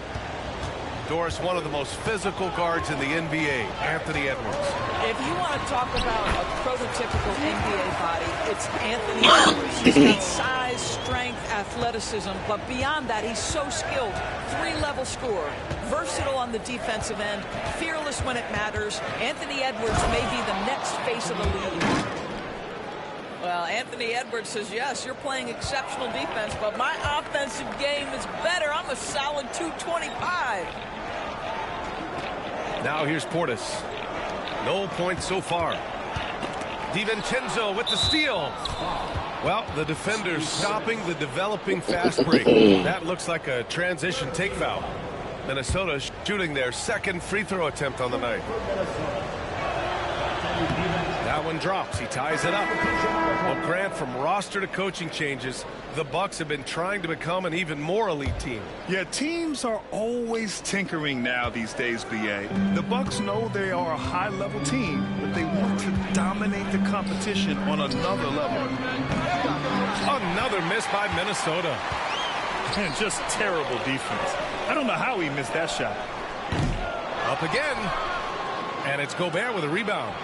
Doris, one of the most physical guards in the NBA, Anthony Edwards. If you want to talk about a prototypical NBA body, it's Anthony Edwards. He's got size, strength, athleticism, but beyond that, he's so skilled. 3-level scorer, versatile on the defensive end, fearless when it matters. Anthony Edwards may be the next face of the league. Well, Anthony Edwards says, yes, you're playing exceptional defense, but my offensive game is better. I'm a solid 225. Now here's Portis. No points so far. DiVincenzo with the steal. Well, the defender's stopping the developing fast break. That looks like a transition take foul. Minnesota shooting their second free throw attempt on the night. That one drops. He ties it up. Well, Grant, from roster to coaching changes, the Bucks have been trying to become an even more elite team. Yeah, teams are always tinkering now these days, BA. The Bucks know they are a high-level team, but they want to dominate the competition on another level. Another miss by Minnesota. And just terrible defense. I don't know how he missed that shot. Up again. And it's Gobert with a rebound.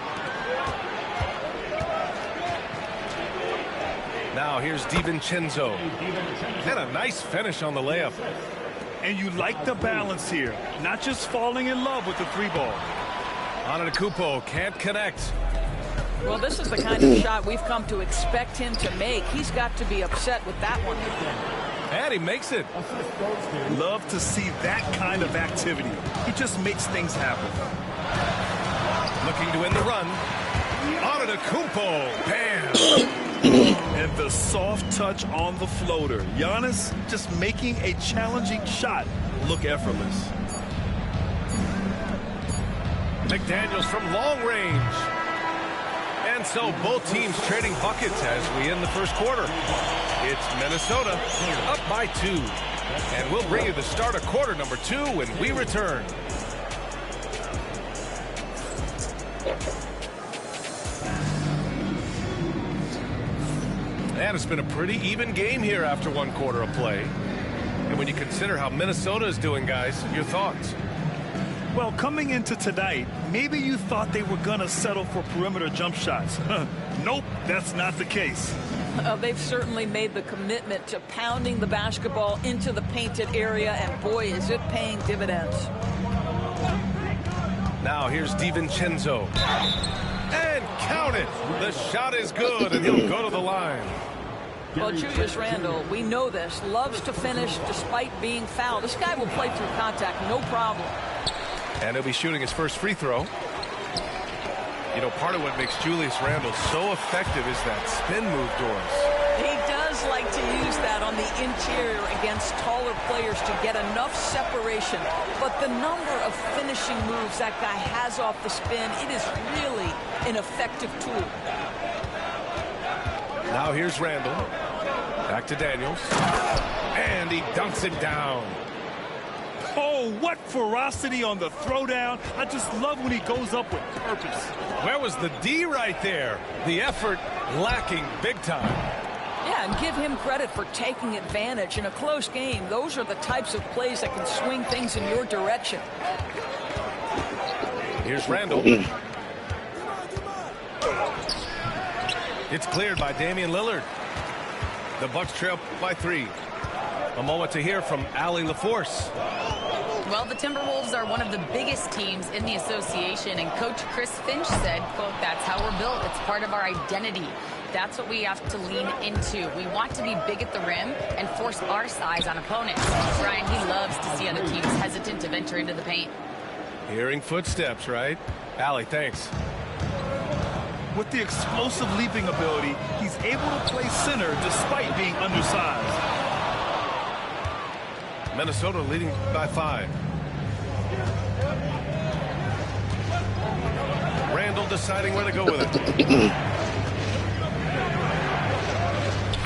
Now here's DiVincenzo. And a nice finish on the layup. And you like the balance here. Not just falling in love with the 3-ball. Antetokounmpo can't connect. Well, this is the kind of shot we've come to expect him to make. He's got to be upset with that one. And he makes it. Love to see that kind of activity. He just makes things happen. Looking to win the run. Antetokounmpo. Bam. And the soft touch on the floater. Giannis just making a challenging shot look effortless. McDaniels from long range. And so both teams trading buckets as we end the first quarter. It's Minnesota up by 2. And we'll bring you the start of quarter number 2 when we return. And it's been a pretty even game here after 1 quarter of play. And when you consider how Minnesota is doing, guys, your thoughts? Well, coming into tonight, maybe you thought they were going to settle for perimeter jump shots. Nope, that's not the case. They've certainly made the commitment to pounding the basketball into the painted area, and boy, is it paying dividends. Now here's DiVincenzo. And count it. The shot is good, and he'll go to the line. Well, Julius Randle, we know this, loves to finish despite being fouled. This guy will play through contact, no problem. And he'll be shooting his first free throw. You know, part of what makes Julius Randle so effective is that spin move, Doris. He does like to use that on the interior against taller players to get enough separation. But the number of finishing moves that guy has off the spin, it is really an effective tool. Now here's Randle. Back to Daniels. And he dunks it down. Oh, what ferocity on the throwdown. I just love when he goes up with purpose. Where was the D right there? The effort lacking big time. Yeah, and give him credit for taking advantage in a close game. Those are the types of plays that can swing things in your direction. Here's Randle. It's cleared by Damian Lillard. The Bucks trail by 3. A moment to hear from Allie LaForce. Well, the Timberwolves are one of the biggest teams in the association, and Coach Chris Finch said, quote, that's how we're built. It's part of our identity. That's what we have to lean into. We want to be big at the rim and force our size on opponents. Brian, he loves to see other teams hesitant to venture into the paint. Hearing footsteps, right? Allie, thanks. With the explosive leaping ability, he's able to play center despite being undersized. Minnesota leading by 5. Randle deciding where to go with it.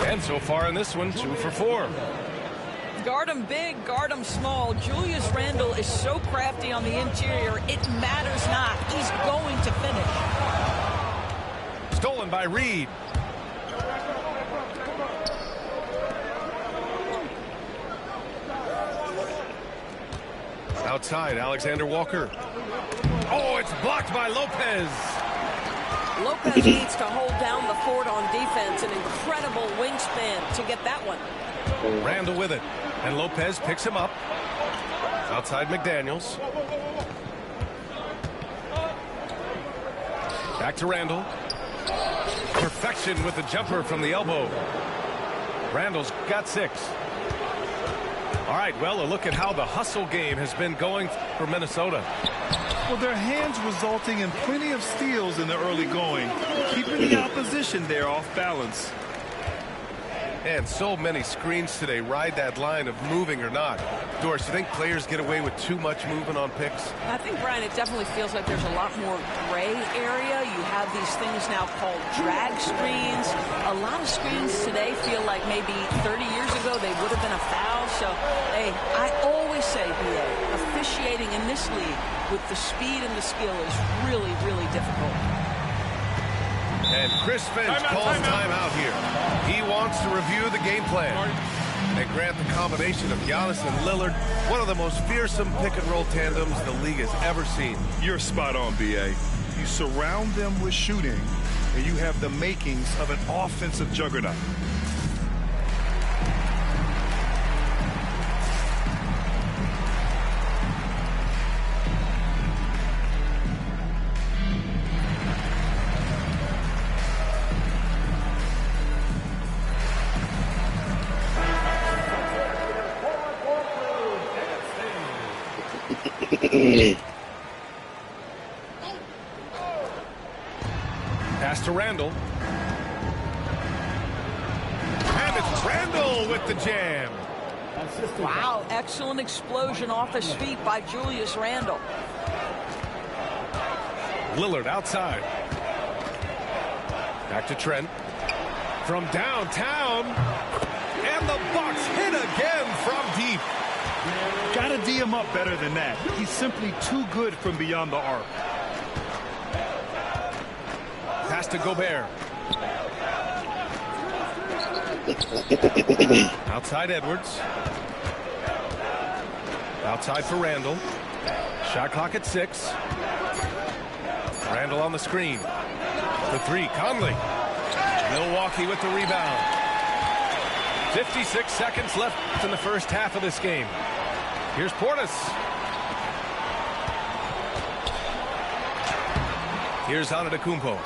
And so far in this one, 2 for 4. Guard him big, guard him small. Julius Randle is so crafty on the interior, it matters not. He's going to finish. Stolen by Reed. outside, Alexander Walker. Oh, it's blocked by Lopez. Lopez needs to hold down the fort on defense. An incredible wingspan to get that one. Randall with it. And Lopez picks him up. Outside McDaniels. Back to Randall. Perfection with the jumper from the elbow. Randall's got 6. All right, well, a look at how the hustle game has been going for Minnesota. Well, their hands resulting in plenty of steals in the early going, keeping the opposition there off balance. And so many screens today ride that line of moving or not. Doris, you think players get away with too much movement on picks? I think, Brian, it definitely feels like there's a lot more gray area. You have these things now called drag screens. A lot of screens today feel like maybe 30 years ago they would have been a foul. So, hey, I always say, BA, officiating in this league with the speed and the skill is really, really difficult. And Chris Finch calls timeout here. He wants to review the game plan and grant the combination of Giannis and Lillard one of the most fearsome pick-and-roll tandems the league has ever seen. You're spot on, BA. You surround them with shooting, and you have the makings of an offensive juggernaut. Pass to Randall. And it's Randall with the jam. Wow, excellent explosion off his feet by Julius Randle. Lillard outside. Back to Trent. From downtown. And the Bucks hit again from deep. Gotta D him up better than that. He's simply too good from beyond the arc. Pass to Gobert. Outside Edwards. Outside for Randall. Shot clock at 6. Randall on the screen. The 3, Conley. Milwaukee with the rebound. 56 seconds left in the first half of this game. Here's Portis. Here's Antetokounmpo.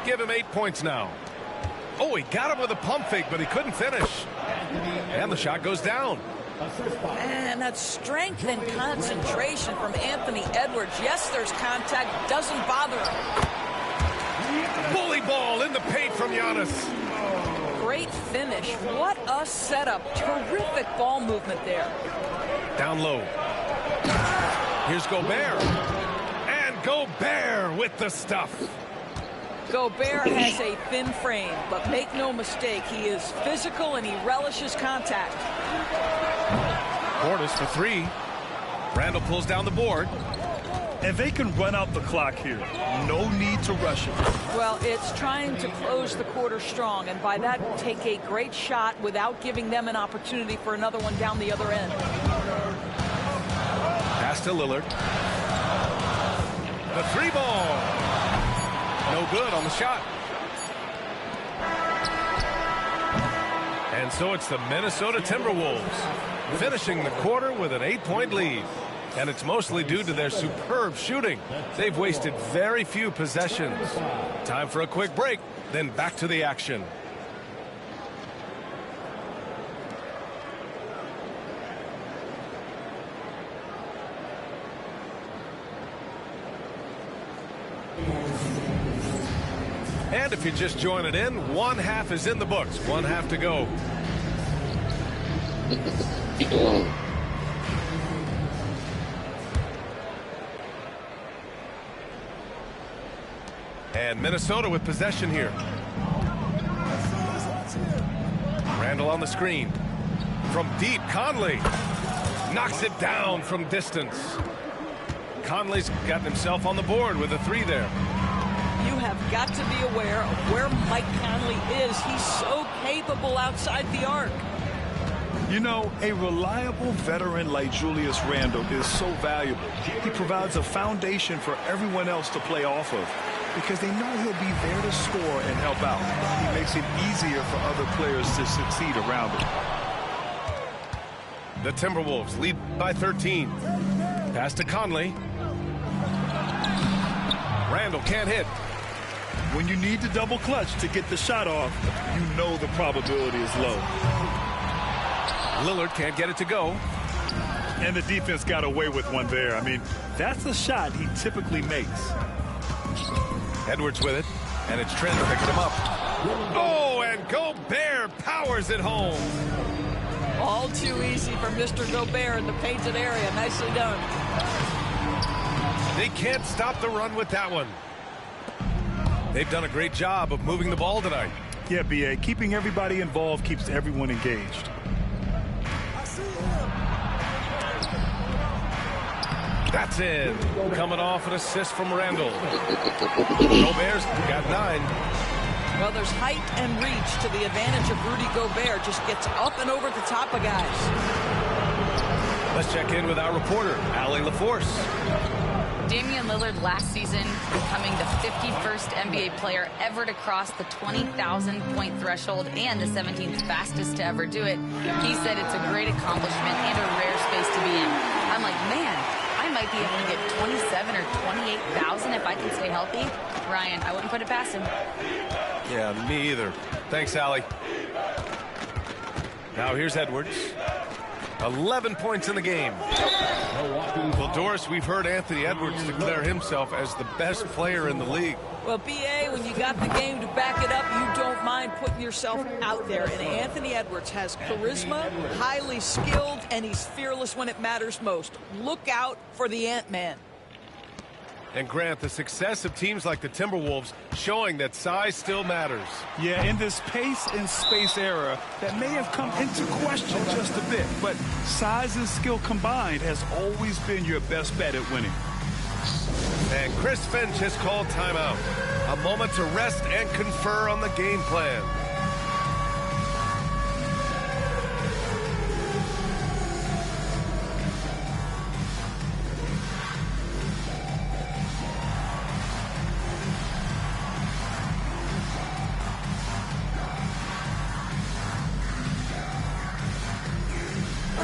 Give him 8 points now. Oh, he got him with a pump fake, but he couldn't finish. And the shot goes down. And that strength and concentration from Anthony Edwards. Yes, there's contact. Doesn't bother him. Bully ball in the paint from Giannis. Great finish. What a setup. Terrific ball movement there. Down low. Here's Gobert. And Gobert with the stuff. Gobert has a thin frame, but make no mistake, he is physical and he relishes contact. Portis for 3. Randall pulls down the board. And they can run out the clock here. No need to rush it. Well, it's trying to close the quarter strong, and by that, take a great shot without giving them an opportunity for another one down the other end. Pass to Lillard. The 3 ball. No good on the shot. And so it's the Minnesota Timberwolves finishing the quarter with an 8-point lead. And it's mostly due to their superb shooting. They've wasted very few possessions. Time for a quick break, then back to the action. And if you're just joining in, one half is in the books. One half to go. And Minnesota with possession here. Randall on the screen. From deep, Conley knocks it down from distance. Conley's gotten himself on the board with a 3 there. You have got to be aware of where Mike Conley is. He's so capable outside the arc. You know, a reliable veteran like Julius Randle is so valuable. He provides a foundation for everyone else to play off of because they know he'll be there to score and help out. He makes it easier for other players to succeed around him. The Timberwolves lead by 13. Pass to Conley. Randle can't hit. When you need to double clutch to get the shot off, you know the probability is low. Lillard can't get it to go. And the defense got away with one there. I mean, that's a shot he typically makes. Edwards with it, and it's Trent picking him up. Oh, and Gobert powers it home. All too easy for Mr. Gobert in the painted area. Nicely done. They can't stop the run with that one. They've done a great job of moving the ball tonight. Yeah, B.A. Keeping everybody involved keeps everyone engaged. That's in. Coming off an assist from Randle. Gobert's got 9. Well, there's height and reach to the advantage of Rudy Gobert. Just gets up and over the top of guys. Let's check in with our reporter, Allie LaForce. Damian Lillard last season becoming the 51st NBA player ever to cross the 20,000-point threshold and the 17th fastest to ever do it. He said it's a great accomplishment and a rare space to be in. I'm like, man, I might be able to get 27 or 28,000 if I can stay healthy. Ryan, I wouldn't put it past him. Yeah, me either. Thanks, Allie. Now here's Edwards. 11 points in the game. Well, Doris, we've heard Anthony Edwards declare himself as the best player in the league. Well, B.A., when you got the game to back it up, you don't mind putting yourself out there. And Anthony Edwards has charisma, highly skilled, and he's fearless when it matters most. Look out for the Ant-Man. And Grant, the success of teams like the Timberwolves showing that size still matters. Yeah, in this pace and space era, that may have come into question just a bit, but size and skill combined has always been your best bet at winning. And Chris Finch has called timeout. A moment to rest and confer on the game plan.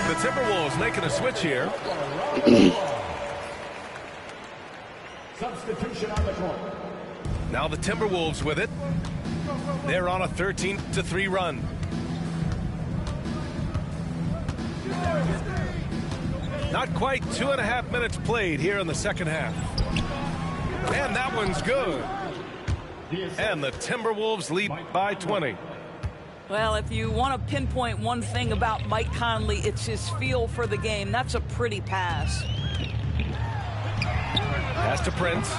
The Timberwolves making a switch here. Substitution on the court. Now the Timberwolves with it. They're on a 13-3 run. Not quite 2.5 minutes played here in the second half. And that one's good. And the Timberwolves lead by 20. Well, if you want to pinpoint one thing about Mike Conley, it's his feel for the game. That's a pretty pass. Pass to Prince.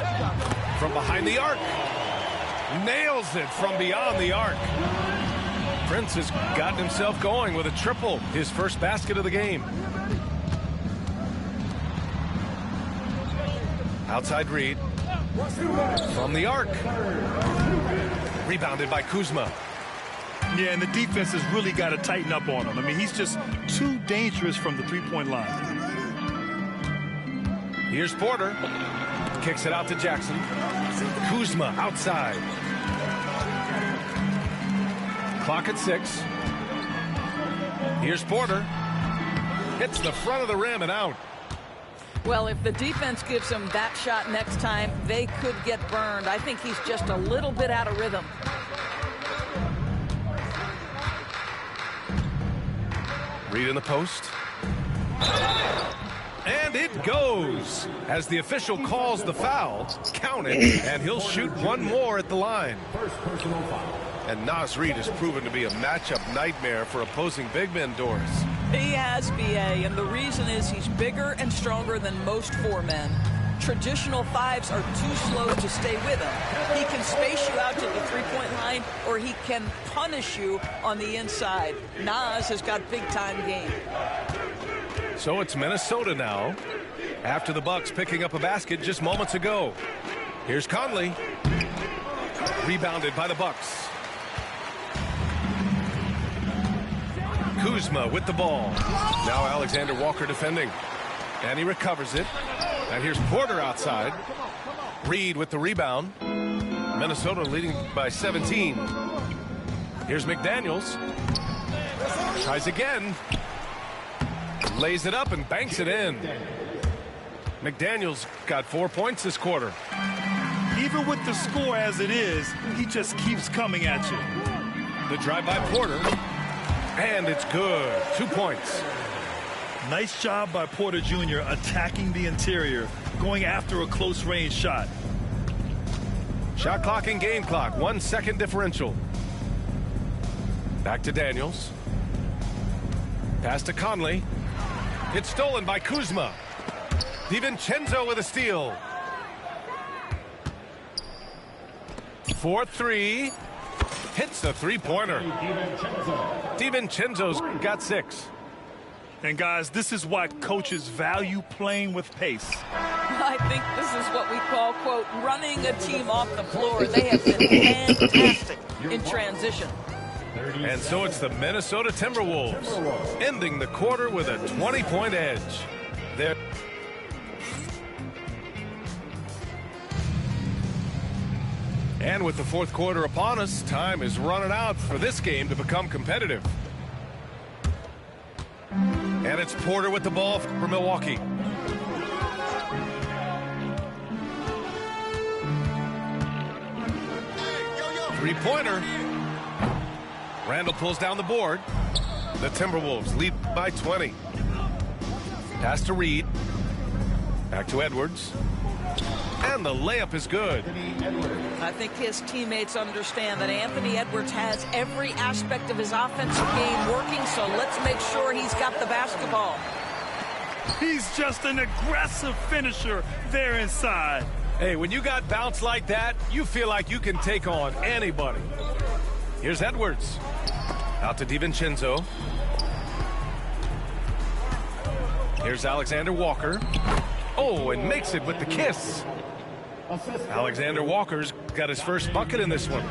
From behind the arc. Nails it from beyond the arc. Prince has gotten himself going with a triple. His first basket of the game. Outside Reed. From the arc. Rebounded by Kuzma. Yeah, and the defense has really got to tighten up on him. I mean, he's just too dangerous from the three-point line. Here's Porter. Kicks it out to Jackson. Kuzma outside. Clock at 6. Here's Porter. Hits the front of the rim and out. Well, if the defense gives him that shot next time, they could get burned. I think he's just a little bit out of rhythm. Reed in the post. And it goes. As the official calls the foul, count it, and he'll shoot one more at the line. And Naz Reid has proven to be a matchup nightmare for opposing big men, Doris. He has, B.A., and the reason is he's bigger and stronger than most 4 men. Traditional 5s are too slow to stay with him. He can space you out to the three-point line, or he can punish you on the inside. Naz has got big-time game. So it's Minnesota now, after the Bucks picking up a basket just moments ago. Here's Conley. Rebounded by the Bucks. Kuzma with the ball. Now Alexander Walker defending. And he recovers it. And here's Porter outside. Reed with the rebound. Minnesota leading by 17. Here's McDaniels. Tries again. Lays it up and banks it in. McDaniels got 4 points this quarter. Even with the score as it is, he just keeps coming at you. The drive by Porter. And it's good. 2 points. Nice job by Porter Jr. attacking the interior, going after a close-range shot. Shot clock and game clock. 1 second differential. Back to Daniels. Pass to Conley. It's stolen by Kuzma. DiVincenzo with a steal. 4-3. Hits the three-pointer. DiVincenzo's got 6. And guys, this is why coaches value playing with pace. I think this is what we call, quote, running a team off the floor. They have been fantastic in transition. And so it's the Minnesota Timberwolves ending the quarter with a 20-point edge. There. And with the fourth quarter upon us, time is running out for this game to become competitive. And it's Porter with the ball for Milwaukee. Three-pointer. Randall pulls down the board. The Timberwolves lead by 20. Pass to Reed. Back to Edwards. And the layup is good. I think his teammates understand that Anthony Edwards has every aspect of his offensive game working, so let's make sure he's got the basketball. He's just an aggressive finisher there inside. Hey, when you got bounce like that, you feel like you can take on anybody. Here's Edwards. Out to DiVincenzo. Here's Alexander Walker. Oh, and makes it with the kiss. Alexander Walker's got his first bucket in this one.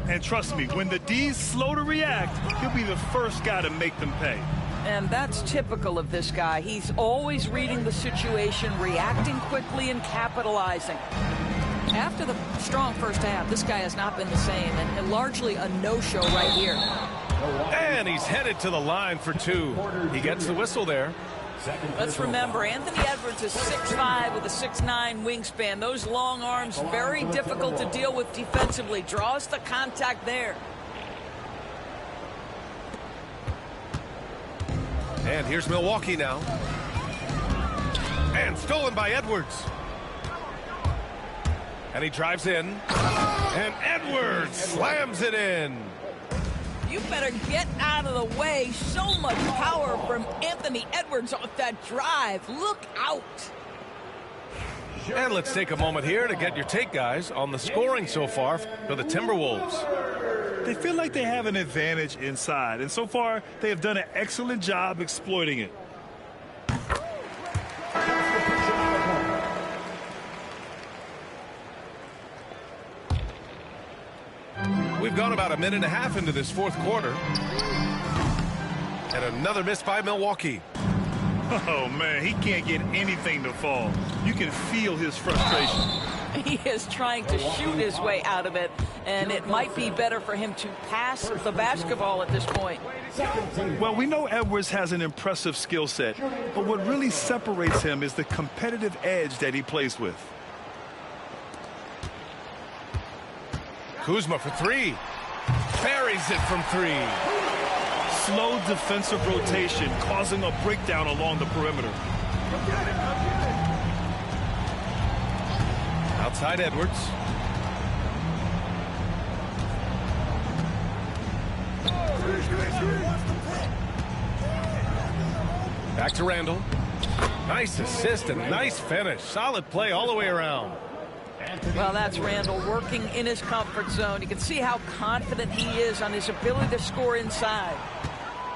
And trust me, when the D's slow to react, he'll be the first guy to make them pay. And that's typical of this guy. He's always reading the situation, reacting quickly, and capitalizing. After the strong first half, this guy has not been the same, and largely a no-show right here. And he's headed to the line for 2. He gets the whistle there. Let's remember, Anthony Edwards is 6'5" with a 6'9" wingspan. Those long arms, very difficult to deal with defensively. Draws the contact there. And here's Milwaukee now. And stolen by Edwards. And he drives in. And Edwards slams it in. You better get out of the way. So much power from Anthony Edwards off that drive. Look out. And let's take a moment here to get your take, guys, on the scoring so far for the Timberwolves. They feel like they have an advantage inside, and so far they have done an excellent job exploiting it. We've gone about a minute and a half into this fourth quarter. And another miss by Milwaukee. Oh, man, he can't get anything to fall. You can feel his frustration. He is trying to shoot his way out of it, and it might be better for him to pass the basketball at this point. Well, we know Edwards has an impressive skill set, but what really separates him is the competitive edge that he plays with. Kuzma for 3. Buries it from 3. Slow defensive rotation causing a breakdown along the perimeter. Outside Edwards. Back to Randall. Nice assist and nice finish. Solid play all the way around. Well, that's Randall working in his comfort zone. You can see how confident he is on his ability to score inside.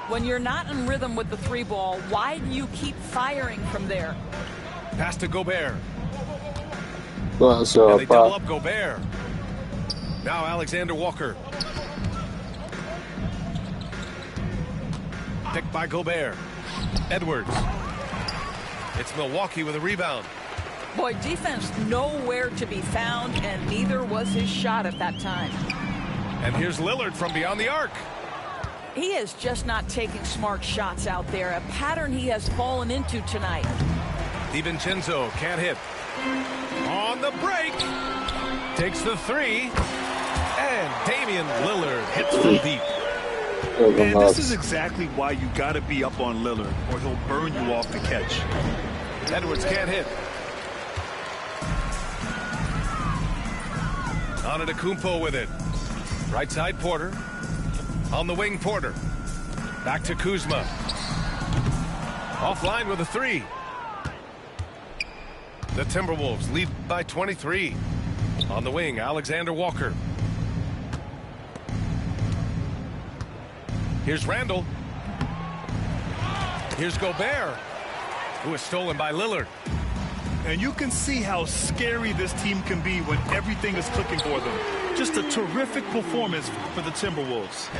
When you're not in rhythm with the 3-ball, why do you keep firing from there? Pass to Gobert. Well, so and they double up Gobert. Now Alexander Walker. Picked by Gobert. Edwards. It's Milwaukee with a rebound. Boy, defense nowhere to be found, and neither was his shot at that time. And here's Lillard from beyond the arc. He is just not taking smart shots out there, a pattern he has fallen into tonight. DiVincenzo can't hit. On the break. Takes the three. And Damian Lillard hits from deep. And this is exactly why you got to be up on Lillard, or he'll burn you off the catch. Edwards can't hit. Antetokounmpo with it. Right side, Porter. On the wing, Porter. Back to Kuzma. Offline with a three. The Timberwolves lead by 23. On the wing, Alexander Walker. Here's Randall. Here's Gobert, who is stolen by Lillard. And you can see how scary this team can be when everything is clicking for them. Just a terrific performance for the Timberwolves.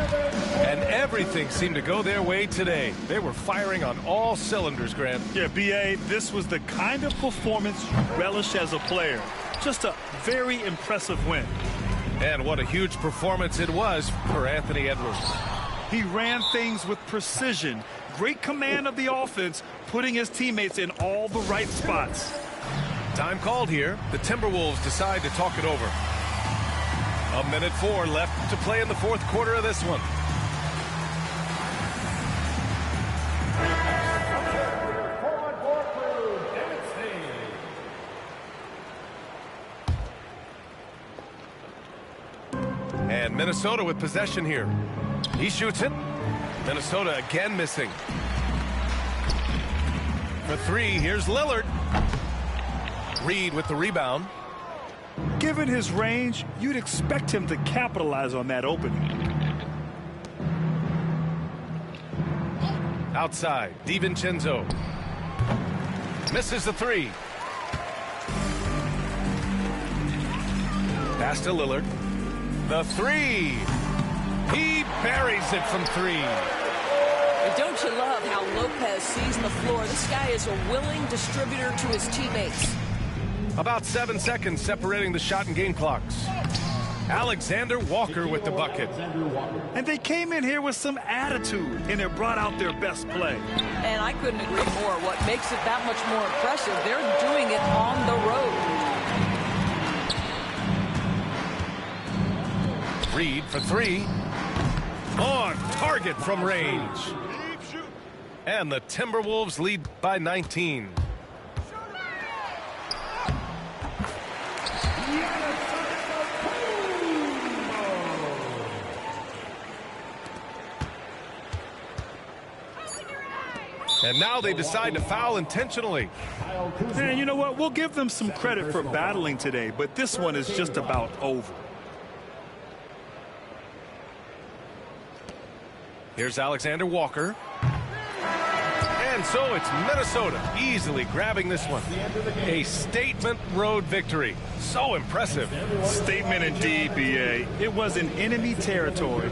And everything seemed to go their way today. They were firing on all cylinders, Grant. Yeah, B.A., this was the kind of performance you relish as a player. Just a very impressive win. And what a huge performance it was for Anthony Edwards. He ran things with precision. Great command of the offense, putting his teammates in all the right spots. Time called here. The Timberwolves decide to talk it over. 1:04 left to play in the fourth quarter of this one. And Minnesota with possession here. He shoots it. Minnesota again missing. For three, here's Lillard. Reed with the rebound. Given his range, you'd expect him to capitalize on that opening. Outside, DiVincenzo. Misses the three. Pass to Lillard. The three. He buries it from three. Don't you love how Lopez sees the floor? This guy is a willing distributor to his teammates. About 7 seconds separating the shot and game clocks. Alexander Walker with the bucket. And they came in here with some attitude, and it brought out their best play. And I couldn't agree more. What makes it that much more impressive, they're doing it on the road. Reed for three. On target from range. And the Timberwolves lead by 19. And now they decide to foul intentionally. And you know what? We'll give them some credit for battling today, but this one is just about over. Here's Alexander Walker. And so it's Minnesota easily grabbing this one. A statement road victory. So impressive. Statement indeed, B.A. It was in enemy territory.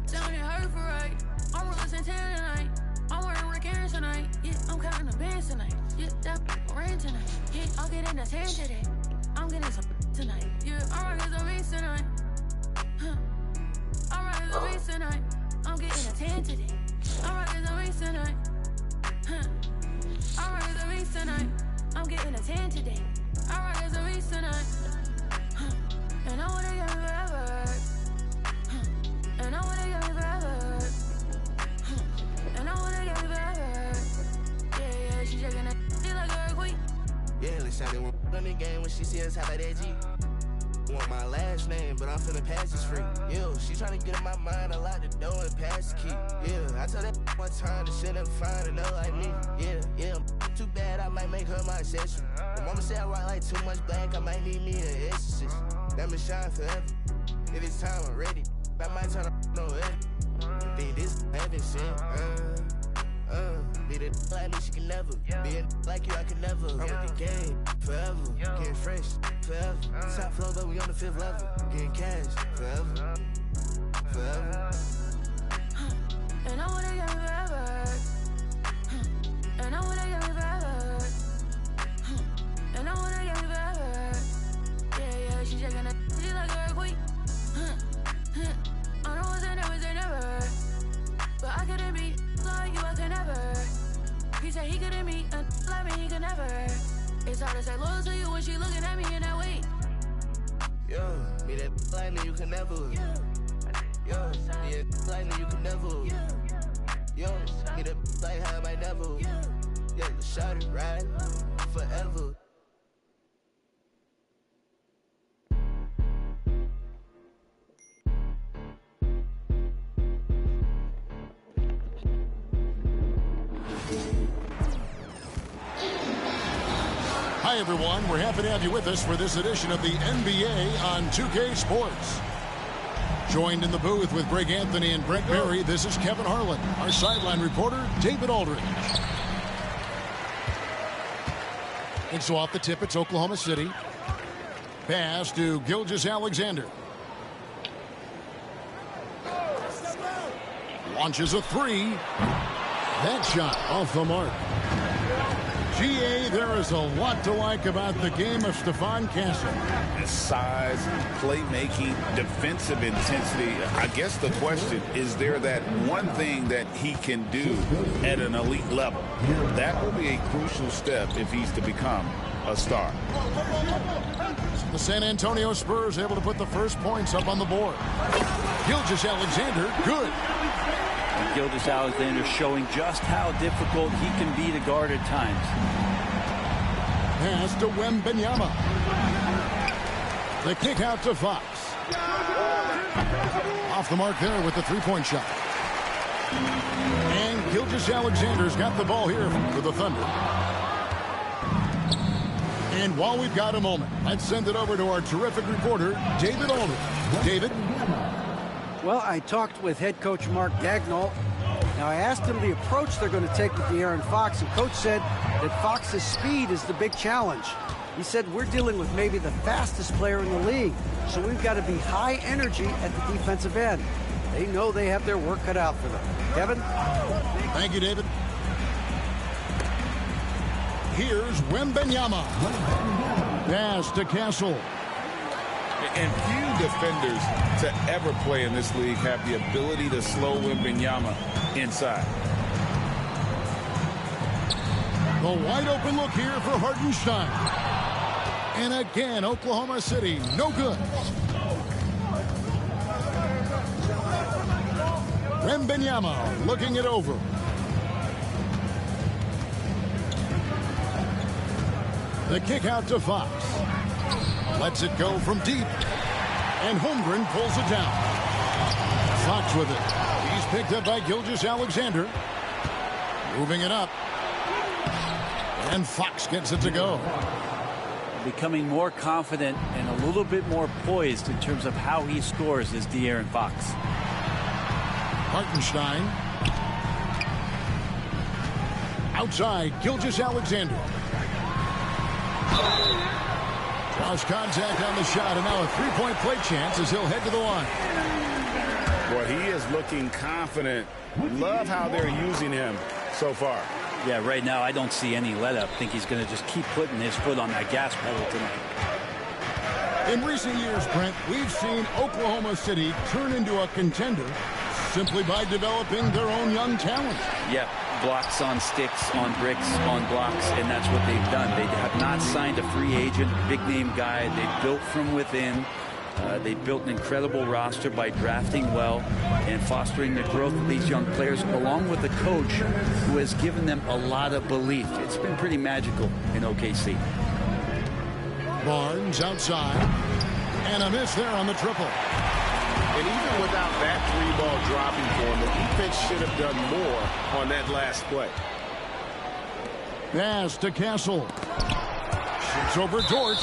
Down it hurt for right. I'm rolling Santana tonight. I'm wearing Rick Aaron tonight. Yeah, I'm counting the bands tonight. Yeah, that rain tonight. Yeah, I'll get in the tan today. I'm getting some tonight. Yeah, I'm rocking some beats tonight. 10 today. I'm rocking the rings tonight. I'm rocking the rings tonight. I'm getting a 10 today. I'm rocking the rings tonight. And I wanna get me forever. And I wanna get me forever. And I wanna get me forever. Yeah, she shaking that shit like a earthquake. Yeah, let's shout it on the game when she see us top of that G. Want my last name, but I'm finna pass this free. Yo, she tryna get in my mind, I lock the door and pass the key. Yeah, I tell that one time the shit never find another like me. Yeah, I'm too bad, I might make her my accessory. My mama said I rock like too much black, I might need me an exorcist. That me shine forever. If it's time, I'm ready. I might turn up no heavy. Think this heaven sent. Be the like me, she can never. Be a like you, I can never. I'm with the game forever. Getting fresh forever. Top floor, but we on the 5th level. Getting cash forever. Forever. And I wanna get me forever. And I wanna get me forever. And I wanna get me forever. Yeah, she shaking that shit like a earthquake. I know it's never. But I couldn't be like you, I could never. He said he couldn't meet like me, he could never. It's hard to say loyal to you when she looking at me in that way. Yo, be that like me, you can never. Yo, be that like me, you can never. Yo, be that like how I might never. Yeah, the shot it right forever. Hi, everyone. We're happy to have you with us for this edition of the NBA on 2K Sports. Joined in the booth with Greg Anthony and Brent Berry, this is Kevin Harlan. Our sideline reporter, David Aldridge. And so off the tip, it's Oklahoma City. Pass to Gilgeous-Alexander. Launches a three. That shot off the mark. GA, there is a lot to like about the game of Stephon Castle. His size, playmaking, defensive intensity. I guess the question, is there that one thing that he can do at an elite level? That will be a crucial step if he's to become a star. The San Antonio Spurs able to put the first points up on the board. Gilgeous-Alexander, good. And Gilgeous-Alexander showing just how difficult he can be to guard at times. Pass to Wembanyama. The kick out to Fox. Off the mark there with the three-point shot. And Gilgeous-Alexander's got the ball here for the Thunder. And while we've got a moment, let's send it over to our terrific reporter, David Aldridge. David? Well, I talked with head coach Mark Dagnall. Now, I asked him the approach they're going to take with De'Aaron Fox, and coach said that Fox's speed is the big challenge. He said, we're dealing with maybe the fastest player in the league, so we've got to be high energy at the defensive end. They know they have their work cut out for them. Kevin? Thank you, David. Here's Wembanyama. Pass to Castle. And few defenders to ever play in this league have the ability to slow Wembanyama inside. The wide open look here for Hartenstein. And again, Oklahoma City, no good. Wembanyama looking it over. The kick out to Fox. Lets it go from deep. And Holmgren pulls it down. Fox with it. He's picked up by Gilgeous-Alexander. Moving it up. And Fox gets it to go. Becoming more confident and a little bit more poised in terms of how he scores is De'Aaron Fox. Hartenstein. Outside, Gilgeous-Alexander. Cross contact on the shot, and now a three-point play chance as he'll head to the line. Boy, he is looking confident. Love how they're using him so far. Yeah, right now I don't see any let-up. I think he's going to just keep putting his foot on that gas pedal tonight. In recent years, Brent, we've seen Oklahoma City turn into a contender simply by developing their own young talent. Yeah, blocks on sticks, on bricks, on blocks, and that's what they've done. They have not signed a free agent, big-name guy. They built from within. They built an incredible roster by drafting well and fostering the growth of these young players, along with a coach who has given them a lot of belief. It's been pretty magical in OKC. Barnes outside, and a miss there on the triple. And even without that three-ball dropping for him, the defense should have done more on that last play. Pass to Castle. Shoots over Dort.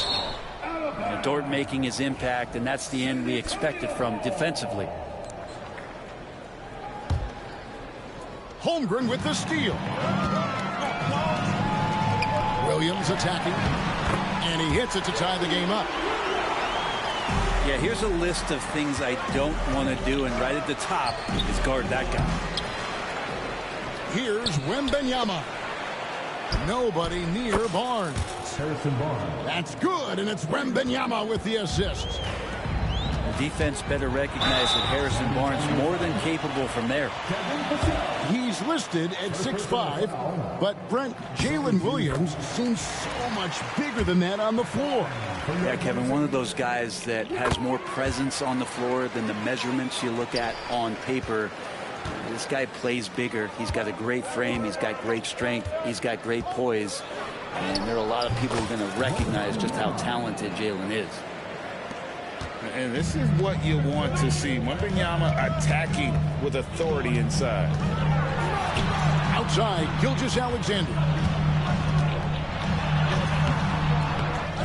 Dort making his impact, and that's the end we expected from defensively. Holmgren with the steal. Williams attacking, and he hits it to tie the game up. Yeah, here's a list of things I don't want to do, and right at the top is guard that guy. Here's Wembanyama. Nobody near Barnes. Harrison Barnes. That's good, and it's Wembanyama with the assist. The defense better recognize that Harrison Barnes more than capable from there. He's listed at 6'5", but Brent, Jalen Williams seems so much bigger than that on the floor. Yeah, Kevin, one of those guys that has more presence on the floor than the measurements you look at on paper. This guy plays bigger. He's got a great frame. He's got great strength. He's got great poise. And there are a lot of people who are going to recognize just how talented Jalen is. And this is what you want to see. Wembanyama attacking with authority inside. Outside, Gilgeous-Alexander.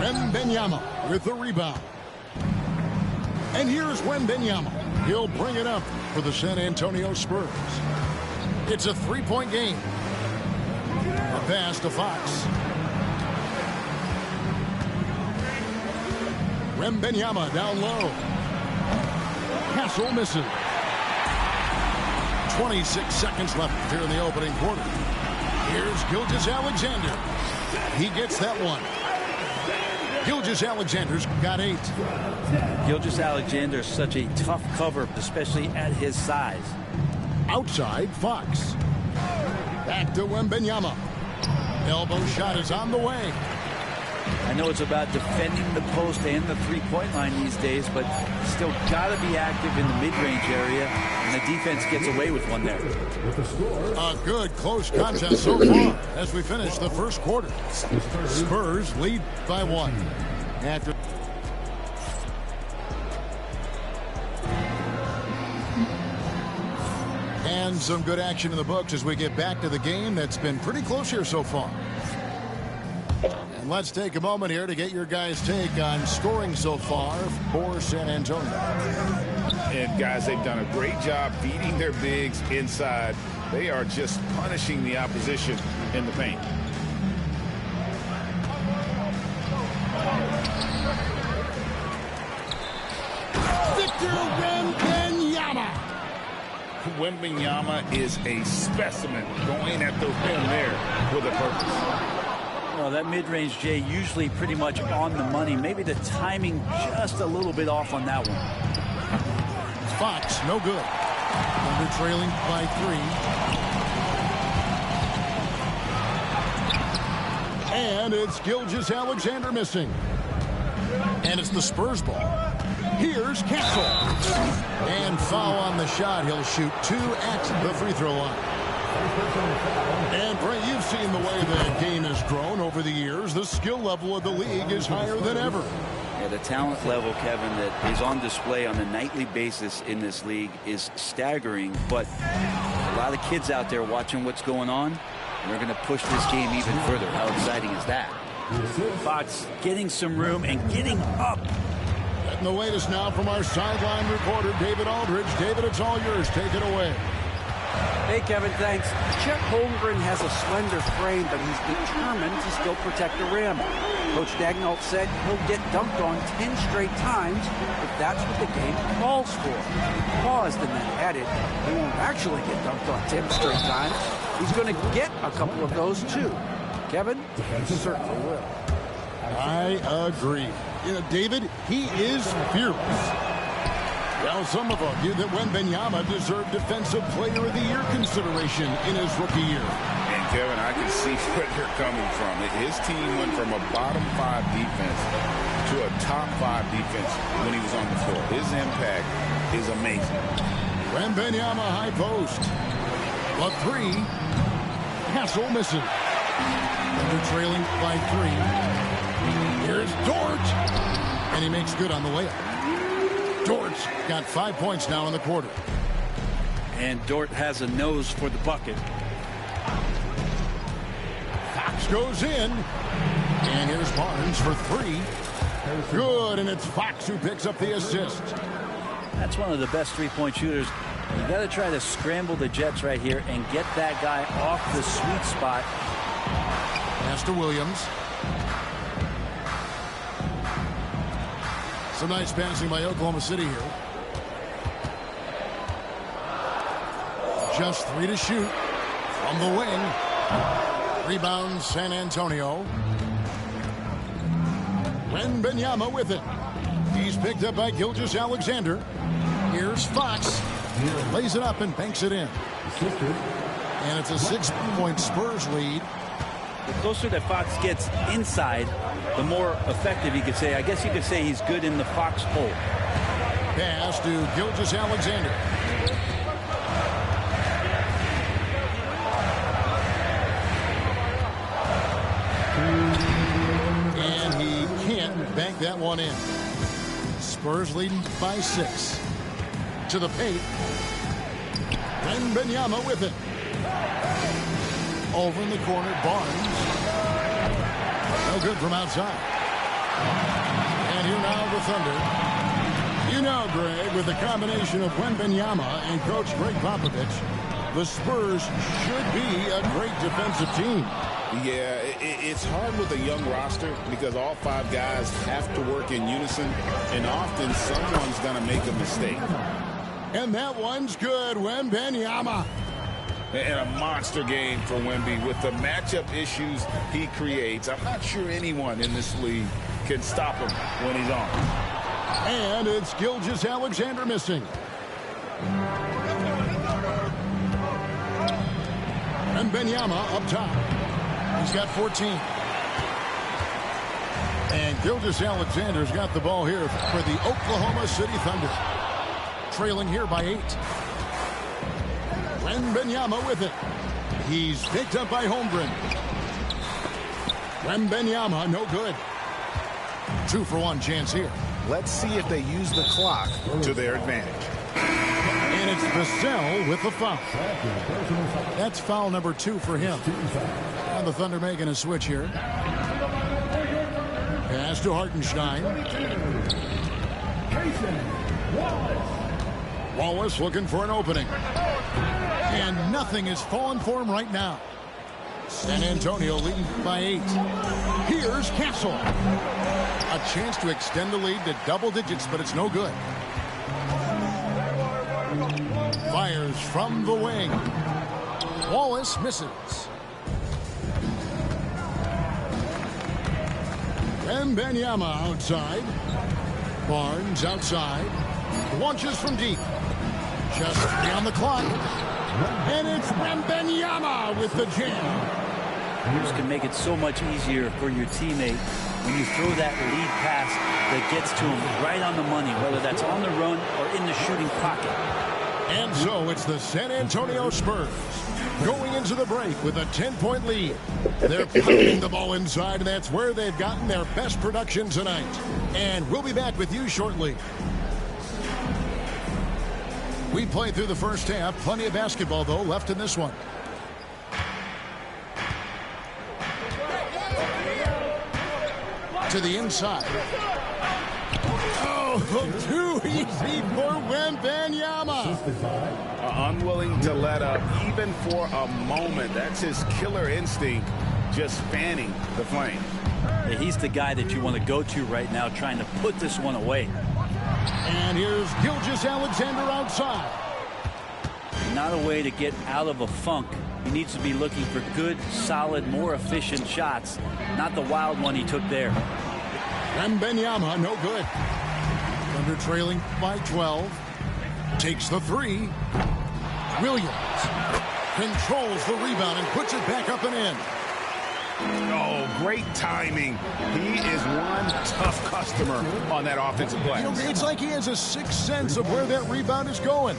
Wembanyama with the rebound. And here's Wembanyama. He'll bring it up for the San Antonio Spurs. It's a three-point game. A pass to Fox. Wembanyama down low. Castle misses. 26 seconds left here in the opening quarter. Here's Gilgeous-Alexander. He gets that one. Gilgeous-Alexander's got 8. Gilgeous-Alexander is such a tough cover, especially at his size. Outside, Fox. Back to Wembanyama. Elbow shot is on the way. I know it's about defending the post and the three-point line these days, but still got to be active in the mid-range area, and the defense gets away with one there. A good close contest so far as we finish the first quarter. Spurs lead by 1. After and some good action in the books as we get back to the game that's been pretty close here so far. And let's take a moment here to get your guys' take on scoring so far for San Antonio. And guys, they've done a great job beating their bigs inside. They are just punishing the opposition in the paint. Victor Wembanyama. Wembanyama is a specimen going at the rim there with a purpose. Well, that mid-range, Jay, usually pretty much on the money. Maybe the timing just a little bit off on that one. Fox, no good. Under trailing by 3. And it's Gilgeous-Alexander missing. And it's the Spurs ball. Here's Castle. And foul on the shot. He'll shoot 2 at the free throw line. And Brent, you've seen the way the game has grown over the years. The skill level of the league is higher than ever. Yeah, the talent level, Kevin, that is on display on a nightly basis in this league is staggering. But a lot of kids out there watching what's going on, and they're going to push this game even further. How exciting is that? Fox getting some room and getting up. And the latest now from our sideline reporter, David Aldridge. David, it's all yours. Take it away. Hey, Kevin, thanks. Chet Holmgren has a slender frame, but he's determined to still protect the rim. Coach Daigneault said he'll get dunked on 10 straight times if that's what the game calls for. He paused and then added, he won't actually get dunked on 10 straight times. He's going to get a couple of those, too. Kevin, he certainly will. I agree. You know, David, he is fearless. Well, some have argued that Wembanyama deserved Defensive Player of the Year consideration in his rookie year. And Kevin, I can see where they're coming from. His team went from a bottom 5 defense to a top 5 defense when he was on the floor. His impact is amazing. Wembanyama high post. A 3. Castle misses. And they're trailing by 3. Here's Dort. And he makes good on the layup. Dort's got 5 points now in the quarter. And Dort has a nose for the bucket. Fox goes in. And here's Barnes for 3. Good, and it's Fox who picks up the assist. That's one of the best three-point shooters. You got to try to scramble the Jets right here and get that guy off the sweet spot. Pass to Williams. Some nice passing by Oklahoma City here. Just 3 to shoot from the wing. Rebound San Antonio. Wembanyama with it. He's picked up by Gilgeous-Alexander. Here's Fox. Lays it up and banks it in. And it's a 6-point Spurs lead. The closer that Fox gets inside, the more effective he could say. I guess you could say he's good in the Fox hole. Pass to Gilgeous-Alexander. And he can't bank that one in. Spurs leading by 6. To the paint. Wembanyama with it. Over in the corner, Barnes. No good from outside. And here now the Thunder. You know, Greg, with the combination of Wembanyama and Coach Greg Popovich, the Spurs should be a great defensive team. Yeah, it's hard with a young roster because all 5 guys have to work in unison, and often someone's going to make a mistake. And that one's good, Wembanyama. And a monster game for Wemby with the matchup issues he creates. I'm not sure anyone in this league can stop him when he's on. And it's Gilgeous-Alexander missing. Wembanyama up top. He's got 14. And Gilgeous-Alexander's got the ball here for the Oklahoma City Thunder. Trailing here by 8. Wembanyama with it. He's picked up by Holmgren. Wembanyama, no good. 2-for-1 chance here. Let's see if they use the clock to their advantage. And it's Vassell with the foul. That's foul number 2 for him. And the Thunder making a switch here. Pass to Hartenstein. Wallace looking for an opening. And nothing is falling for him right now. San Antonio leading by 8. Here's Castle. A chance to extend the lead to double digits, but it's no good. Fires from the wing. Wallace misses. Wembanyama outside. Barnes outside. Launches from deep. Just 3 on the clock. And it's Wembanyama with the jam. This can make it so much easier for your teammate when you throw that lead pass that gets to him right on the money, whether that's on the run or in the shooting pocket. And so it's the San Antonio Spurs going into the break with a 10-point lead. They're pounding the ball inside, and that's where they've gotten their best production tonight. And we'll be back with you shortly. We played through the first half. Plenty of basketball, though, left in this one. To the inside. Oh, too easy for Wembanyama. Unwilling to let up even for a moment. That's his killer instinct, just fanning the flame. Yeah, he's the guy that you want to go to right now, trying to put this one away. And here's Gilgeous-Alexander outside. Not a way to get out of a funk. He needs to be looking for good, solid, more efficient shots. Not the wild one he took there. Wembanyama, no good. Thunder trailing by 12. Takes the three. Williams controls the rebound and puts it back up and in. Oh, great timing. He is one tough customer on that offensive play. You know, it's like he has a sixth sense of where that rebound is going.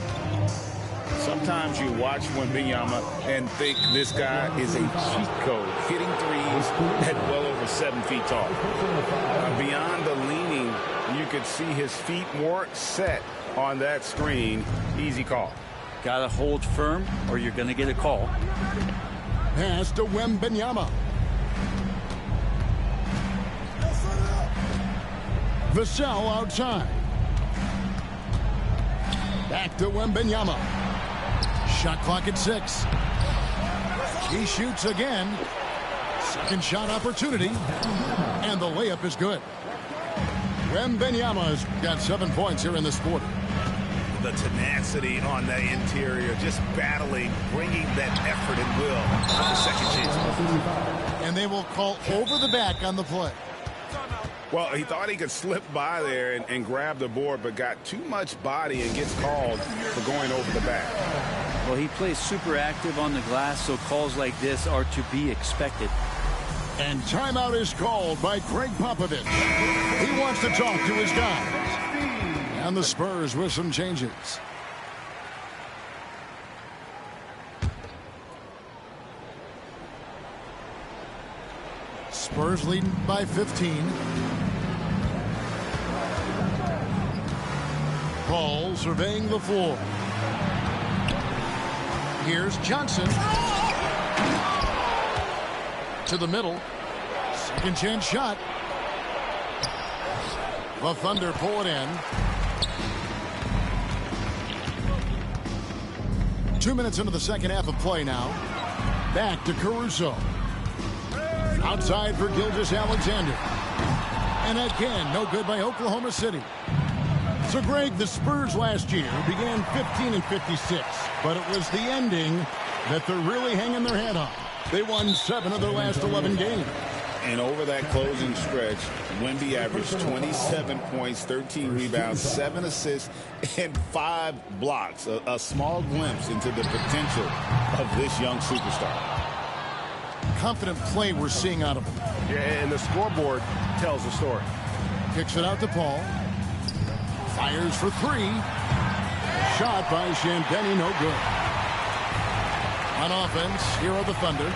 Sometimes you watch Wembanyama and think this guy is a cheat code, hitting threes at well over 7 feet tall. Beyond the leaning, you could see his feet more set on that screen. Easy call. Got to hold firm or you're going to get a call. Pass to Wembanyama. Vassell outside. Back to Wembanyama. Shot clock at 6. He shoots again. Second shot opportunity. And the layup is good. Wembanyama's got 7 points here in this quarter. The tenacity on the interior, just battling, bringing that effort and will on the second chance. And they will call over the back on the play. Well, he thought he could slip by there and grab the board, but got too much body and gets called for going over the back. Well, he plays super active on the glass, so calls like this are to be expected. And timeout is called by Greg Popovich. He wants to talk to his guys. And the Spurs with some changes. Spurs leading by 15. Paul surveying the floor. Here's Johnson. To the middle. Second chance shot. The Thunder pull it in. 2 minutes into the second half of play now. Back to Caruso. Outside for Gilgeous-Alexander. And again, no good by Oklahoma City. So, Greg, the Spurs last year began 15-56, but it was the ending that they're really hanging their head on. They won 7 of their last 11 games. And over that closing stretch, Wemby averaged 27 points, 13 rebounds, 7 assists, and 5 blocks. A small glimpse into the potential of this young superstar. Confident play we're seeing out of him. Yeah, and the scoreboard tells the story. Kicks it out to Paul. Fires for 3. Shot by Champagnie, no good. On offense, here are the Thunder.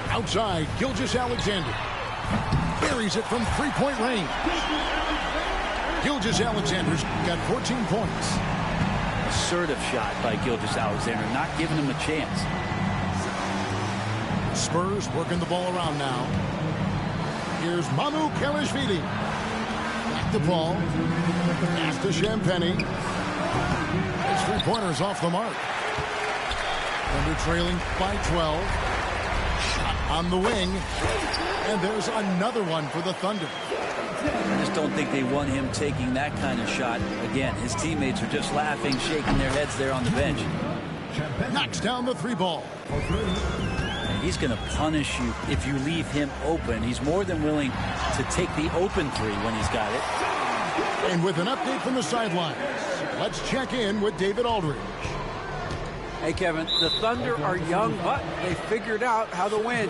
Outside, Gilgeous-Alexander. Buries it from 3-point range. Gilgeous-Alexander's got 14 points. Assertive shot by Gilgeous-Alexander, not giving him a chance. Spurs working the ball around now. Here's Mamu Kelishvili. Back to Paul. Pass to Champagnie. His three-pointer's off the mark. Thunder trailing by 12. Shot on the wing. And there's another one for the Thunder. I just don't think they want him taking that kind of shot. Again, his teammates are just laughing, shaking their heads there on the bench. Knocks down the 3 ball. He's going to punish you if you leave him open. He's more than willing to take the open 3 when he's got it. And with an update from the sidelines, let's check in with David Aldridge. Hey, Kevin, the Thunder are young, but they figured out how to win.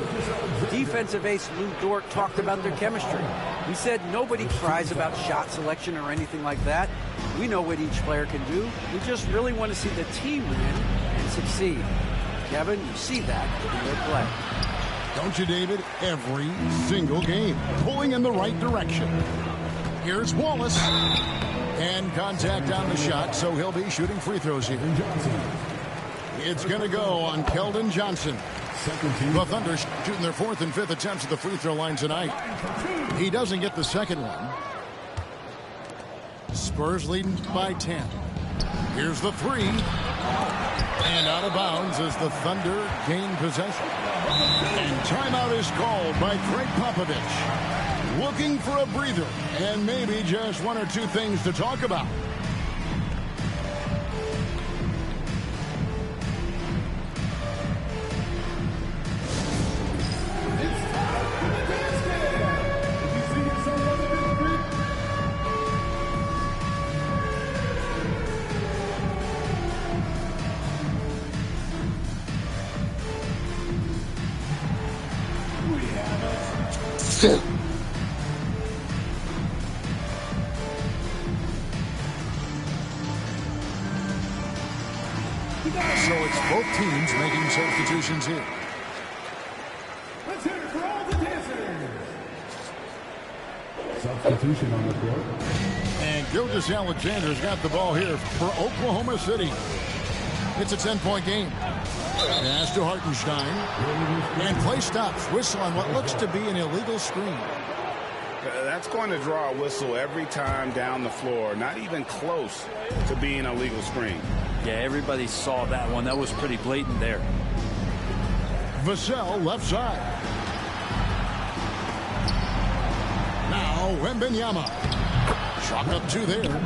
Defensive ace Lou Dort talked about their chemistry. He said nobody cries about shot selection or anything like that. We know what each player can do. We just really want to see the team win and succeed. Kevin, you see that in their play. Don't you, David? Every single game, pulling in the right direction. Here's Wallace. And contact on the shot, so he'll be shooting free throws here. It's going to go on Keldon Johnson. The Thunder shooting their 4th and 5th attempts at the free throw line tonight. He doesn't get the second one. Spurs leading by 10. Here's the 3. And out of bounds as the Thunder gain possession. And timeout is called by Greg Popovich. Looking for a breather and maybe just 1 or 2 things to talk about. So it's both teams making substitutions here. Let's hear it for all the dancers. Substitution on the court. And Gilgeous Alexander's got the ball here for Oklahoma City. It's a 10-point game. Pass to Hartenstein. And play stops. Whistle on what looks to be an illegal screen. That's going to draw a whistle every time down the floor. Not even close to being a legal screen. Yeah, everybody saw that one. That was pretty blatant there. Vassell left side. Now Wembanyama. Chalk up 2 there.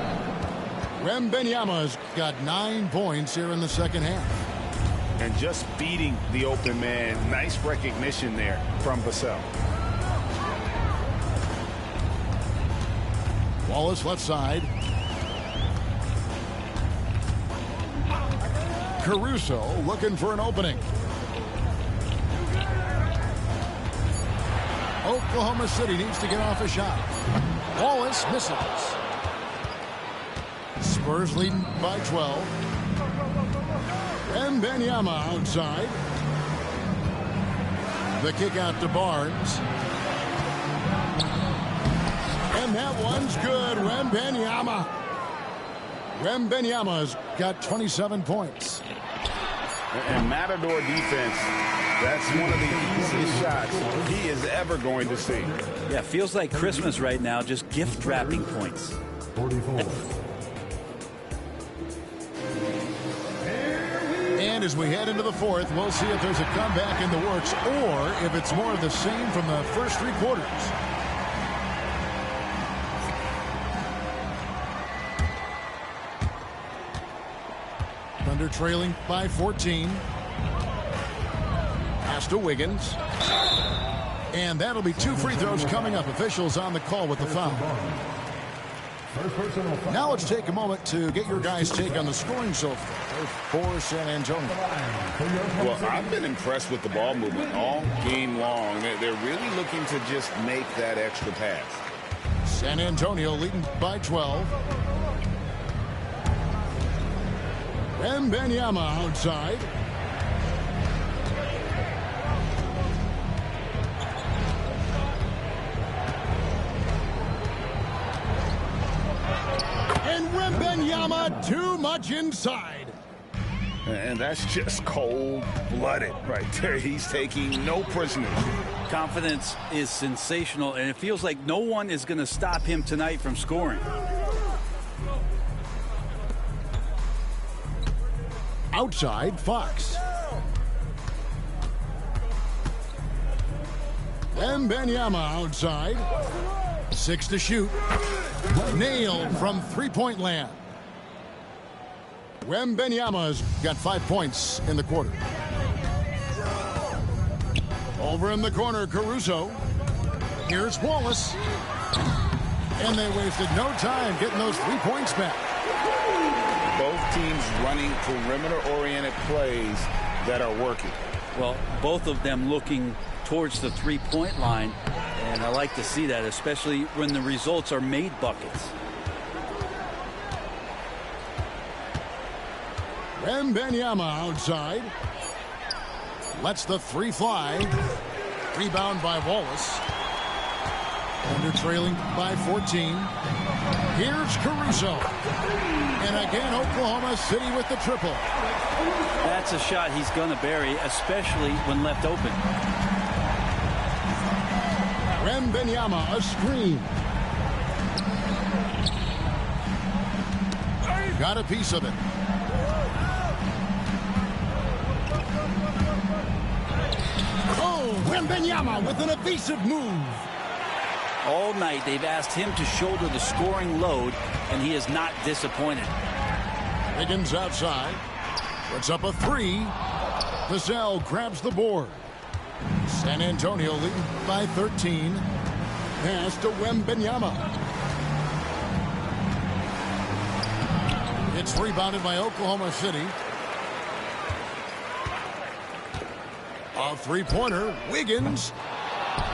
Wembanyama's got 9 points here in the second half. And just beating the open man. Nice recognition there from Vassell. Wallace left side. Caruso looking for an opening. Oklahoma City needs to get off a shot. Wallace misses. Spurs leading by 12. Wembanyama outside. The kick out to Barnes. And that one's good. Wembanyama. Wembanyama's got 27 points. And Matador defense, that's one of the easiest shots he is ever going to see. Yeah, feels like Christmas right now, just gift wrapping points. 44. And as we head into the fourth, we'll see if there's a comeback in the works or if it's more of the same from the first 3 quarters. Thunder trailing by 14. Pass to Wiggins. And that'll be 2 free throws coming up. Officials on the call with the foul. Now let's take a moment to get your guys' take on the scoring so far for San Antonio. Well, I've been impressed with the ball movement all game long. They're really looking to just make that extra pass. San Antonio leading by 12. Wembanyama outside. And Wembanyama too much inside. And that's just cold-blooded right there. He's taking no prisoners. Confidence is sensational, and it feels like no one is going to stop him tonight from scoring. Outside, Fox. Wembanyama outside. 6 to shoot. Nailed from 3-point land. Wembanyama's got 5 points in the quarter. Over in the corner, Caruso. Here's Wallace. And they wasted no time getting those 3 points back. Both teams running perimeter-oriented plays that are working. Well, both of them looking towards the 3-point line, and I like to see that, especially when the results are made buckets. Wembanyama outside. Lets the 3 fly. Rebound by Wallace. Under trailing by 14. Here's Caruso. And again, Oklahoma City with the triple. That's a shot he's going to bury, especially when left open. Wembanyama, a screen. Got a piece of it. Oh, Wembanyama with an evasive move. All night they've asked him to shoulder the scoring load, and he is not disappointed. Wiggins outside. Puts up a 3. Vassell grabs the board. San Antonio leading by 13. Pass to Wembanyama. It's rebounded by Oklahoma City. A 3-pointer. Wiggins.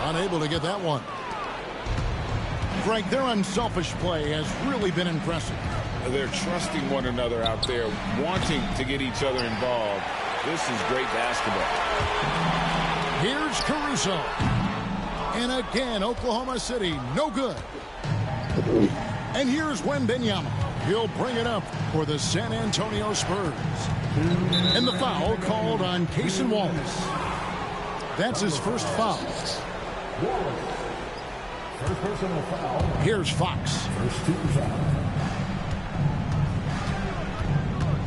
Unable to get that one. Greg, their unselfish play has really been impressive. They're trusting one another out there, wanting to get each other involved. This is great basketball. Here's Caruso. And again, Oklahoma City, no good. And here's Wembanyama. He'll bring it up for the San Antonio Spurs. And the foul called on Cason Wallace. That's his first foul. First personal foul. Here's Fox. First team foul.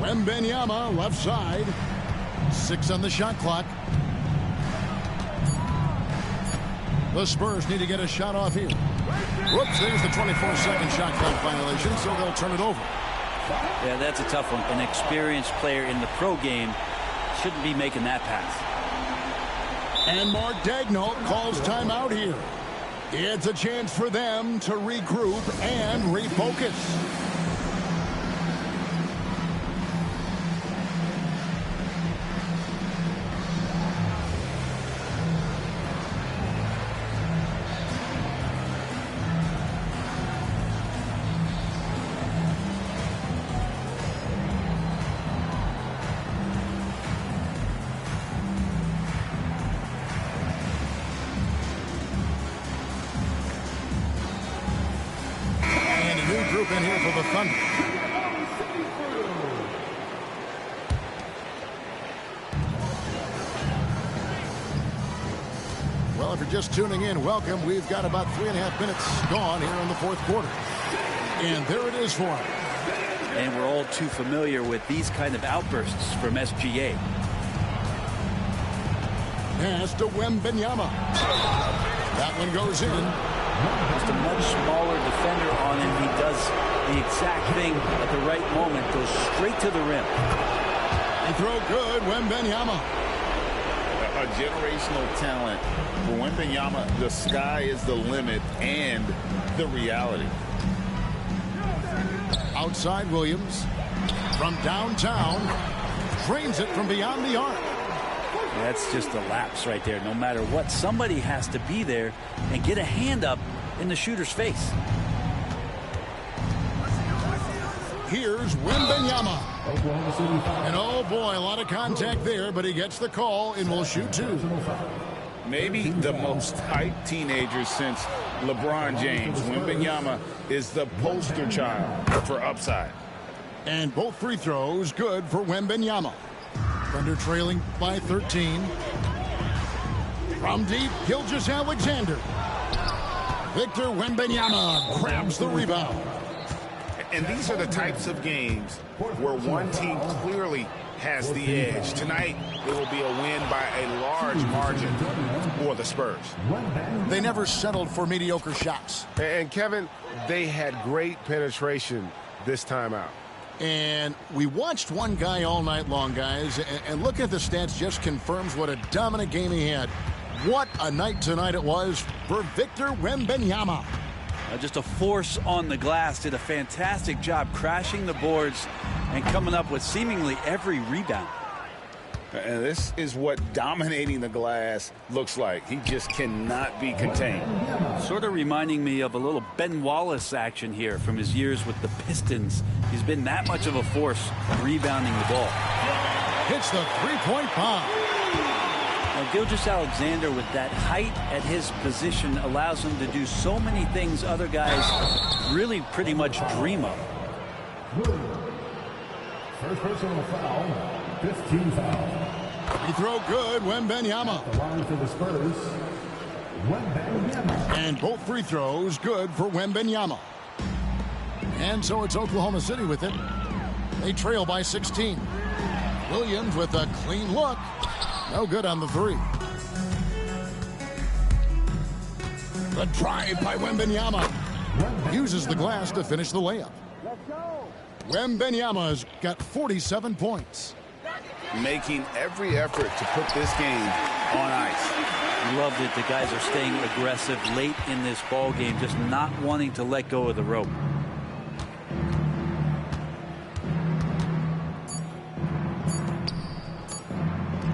Wembanyama, left side. 6 on the shot clock. The Spurs need to get a shot off here. Whoops, there's the 24-second shot clock violation, so they'll turn it over. Yeah, that's a tough one. An experienced player in the pro game shouldn't be making that pass. And Mark Daigneault calls timeout here. It's a chance for them to regroup and refocus. In here for the Thunder. Well, if you're just tuning in, welcome. We've got about 3.5 minutes gone here in the fourth quarter. And there it is for him. And we're all too familiar with these kind of outbursts from SGA. Pass to Wembanyama. That one goes in. Just a much smaller defender on him. He does the exact thing at the right moment. Goes straight to the rim. They throw good. Wembanyama. A generational talent. For Wembanyama, the sky is the limit and the reality. Outside Williams. From downtown. Drains it from beyond the arc. That's just a lapse right there. No matter what, somebody has to be there and get a hand up in the shooter's face. Here's Wembanyama. And oh boy, a lot of contact there, but he gets the call and will shoot 2. Maybe the most hyped teenager since LeBron James. Wembanyama is the poster child for upside. And both free throws good for Wembanyama. Thunder trailing by 13. From deep, Gilgeous-Alexander. Victor Wembanyama grabs the rebound. And these are the types of games where one team clearly has the edge. Tonight, it will be a win by a large margin for the Spurs. They never settled for mediocre shots. And Kevin, they had great penetration this time out. And we watched one guy all night long, guys, and look at the stats just confirms what a dominant game he had. What a night tonight it was for Victor Wembanyama. Just a force on the glass. Did a fantastic job crashing the boards and coming up with seemingly every rebound. And this is what dominating the glass looks like. He just cannot be contained. Sort of reminding me of a little Ben Wallace action here from his years with the Pistons. He's been that much of a force rebounding the ball. Hits the three-point bomb. Now, Gilgeous-Alexander, with that height at his position, allows him to do so many things other guys really pretty much dream of. First personal foul. 15 foul. He throw good, Wembanyama. The line for the Spurs. Wembanyama. And both free throws good for Wembanyama. And so it's Oklahoma City with it. They trail by 16. Williams with a clean look. No good on the 3. The drive by Wembanyama. Uses the glass to finish the layup. Wembanyama's got 47 points. Making every effort to put this game on ice. Loved it. The guys are staying aggressive late in this ball game, just not wanting to let go of the rope.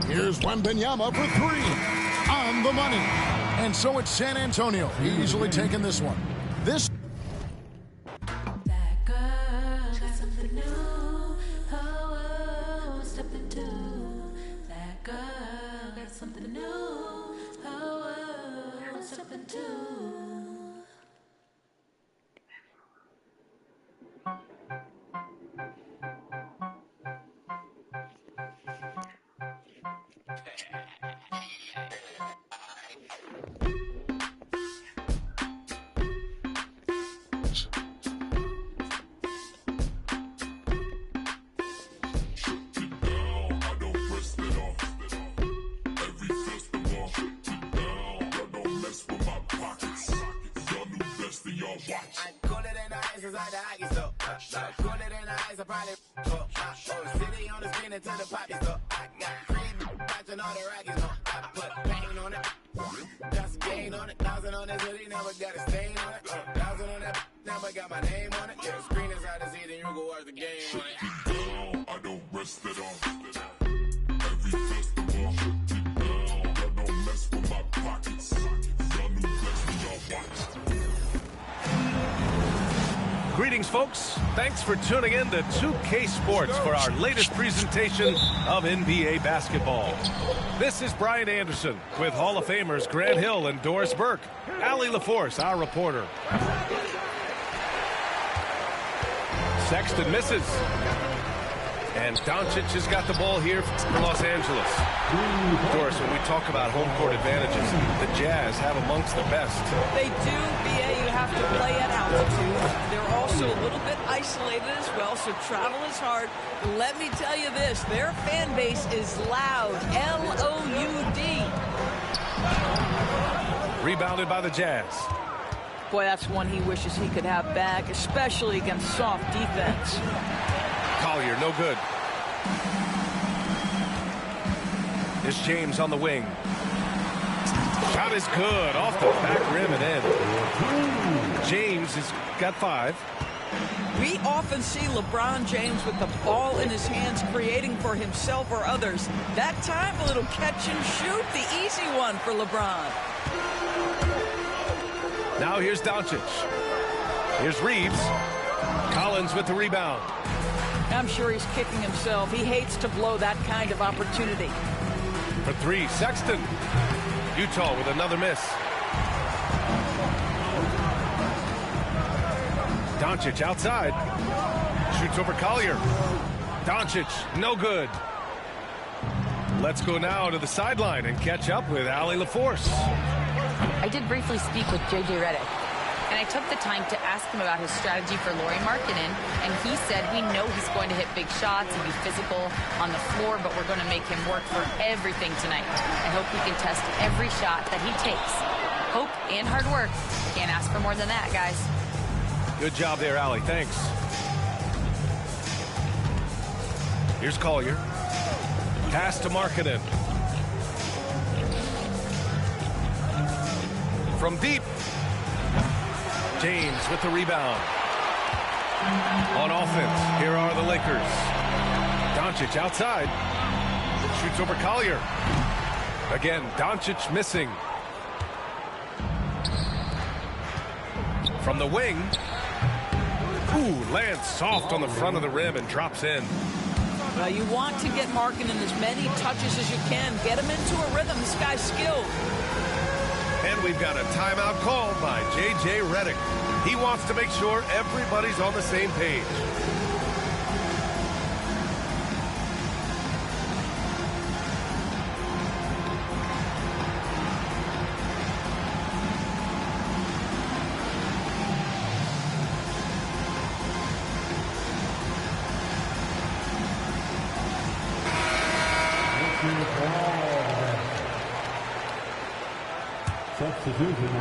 Here's Wembanyama for 3. On the money. And so it's San Antonio easily taking this one. This That girl got something new. Oh, step into. That girl got something new. Oh, step into. Cooler than the ice inside the hockey store. Cooler than the ice, I probably city on the screen into the poppy store. I got cream, watching all the Rockies on. I put paint on it, just gain on it. 1,000 on this hoodie, never got a stain on it. 1,000 on that, never got my name on it. Yeah, screen inside the seat, and you go watch the game on it. I don't rest it off. Every festival, I don't mess with my pockets. Y'all new best in y'all watch. Greetings, folks. Thanks for tuning in to 2K Sports for our latest presentation of NBA basketball. This is Brian Anderson with Hall of Famers Grant Hill and Doris Burke. Allie LaForce, our reporter. Sexton misses. And Doncic has got the ball here for Los Angeles. Doris, when we talk about home court advantages, the Jazz have amongst the best. They do, BA. You have to play at altitude. They're also a little bit isolated as well, so travel is hard. Let me tell you this, their fan base is loud. L-O-U-D. Rebounded by the Jazz. Boy, that's one he wishes he could have back, especially against soft defense. Collier, no good. Here's James on the wing. Shot is good, off the back rim and in. James has got 5. We often see LeBron James with the ball in his hands, creating for himself or others. That time, a little catch and shoot, the easy one for LeBron. Now here's Doncic. Here's Reeves. Collins with the rebound. I'm sure he's kicking himself. He hates to blow that kind of opportunity. For 3, Sexton. Utah with another miss. Doncic outside. Shoots over Collier. Doncic, no good. Let's go now to the sideline and catch up with Allie LaForce. I did briefly speak with J.J. Redick, and I took the time to ask him about his strategy for Lauri Markkanen, and he said we know he's going to hit big shots and be physical on the floor, but we're going to make him work for everything tonight. I hope he can test every shot that he takes. Hope and hard work. Can't ask for more than that, guys. Good job there, Allie. Thanks. Here's Collier. Pass to Markkanen. From deep. James with the rebound. On offense, here are the Lakers. Doncic outside. Shoots over Collier. Again, Doncic missing. From the wing. Ooh, lands soft on the front of the rim and drops in. Well, you want to get Markkanen as many touches as you can. Get him into a rhythm. This guy's skilled. And we've got a timeout called by J.J. Redick. He wants to make sure everybody's on the same page.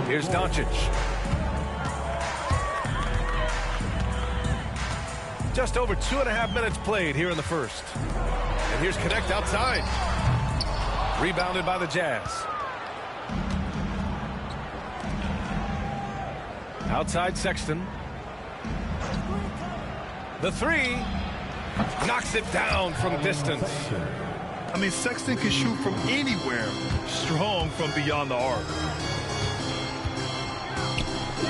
Here's Doncic. Just over 2.5 minutes played here in the first. And here's Connect outside. Rebounded by the Jazz. Outside Sexton. The 3. Knocks it down from distance. I mean, Sexton can shoot from anywhere, strong from beyond the arc.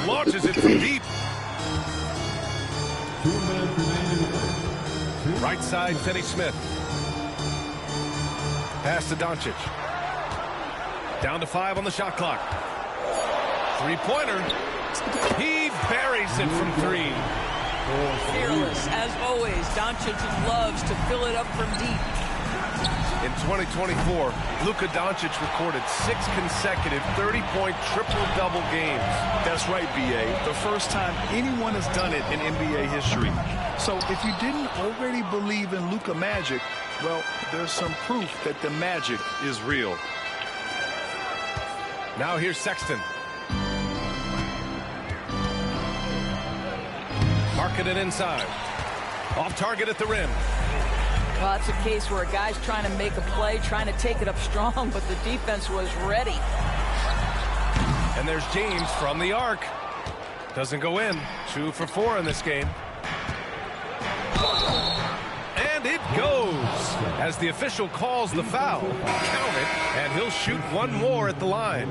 launches it from deep. Right side, Finney-Smith. Pass to Doncic. Down to 5 on the shot clock. Three-pointer. He buries it from 3. Fearless, as always. Doncic loves to fill it up from deep. In 2024, Luka Doncic recorded 6 consecutive 30-point triple-double games. That's right, B.A. The first time anyone has done it in NBA history. So if you didn't already believe in Luka magic, well, there's some proof that the magic is real. Now here's Sexton. Marking it inside. Off target at the rim. Well, it's a case where a guy's trying to make a play, trying to take it up strong, but the defense was ready. And there's James from the arc. Doesn't go in. 2 for 4 in this game. And it goes as the official calls the foul. Count it, and he'll shoot one more at the line.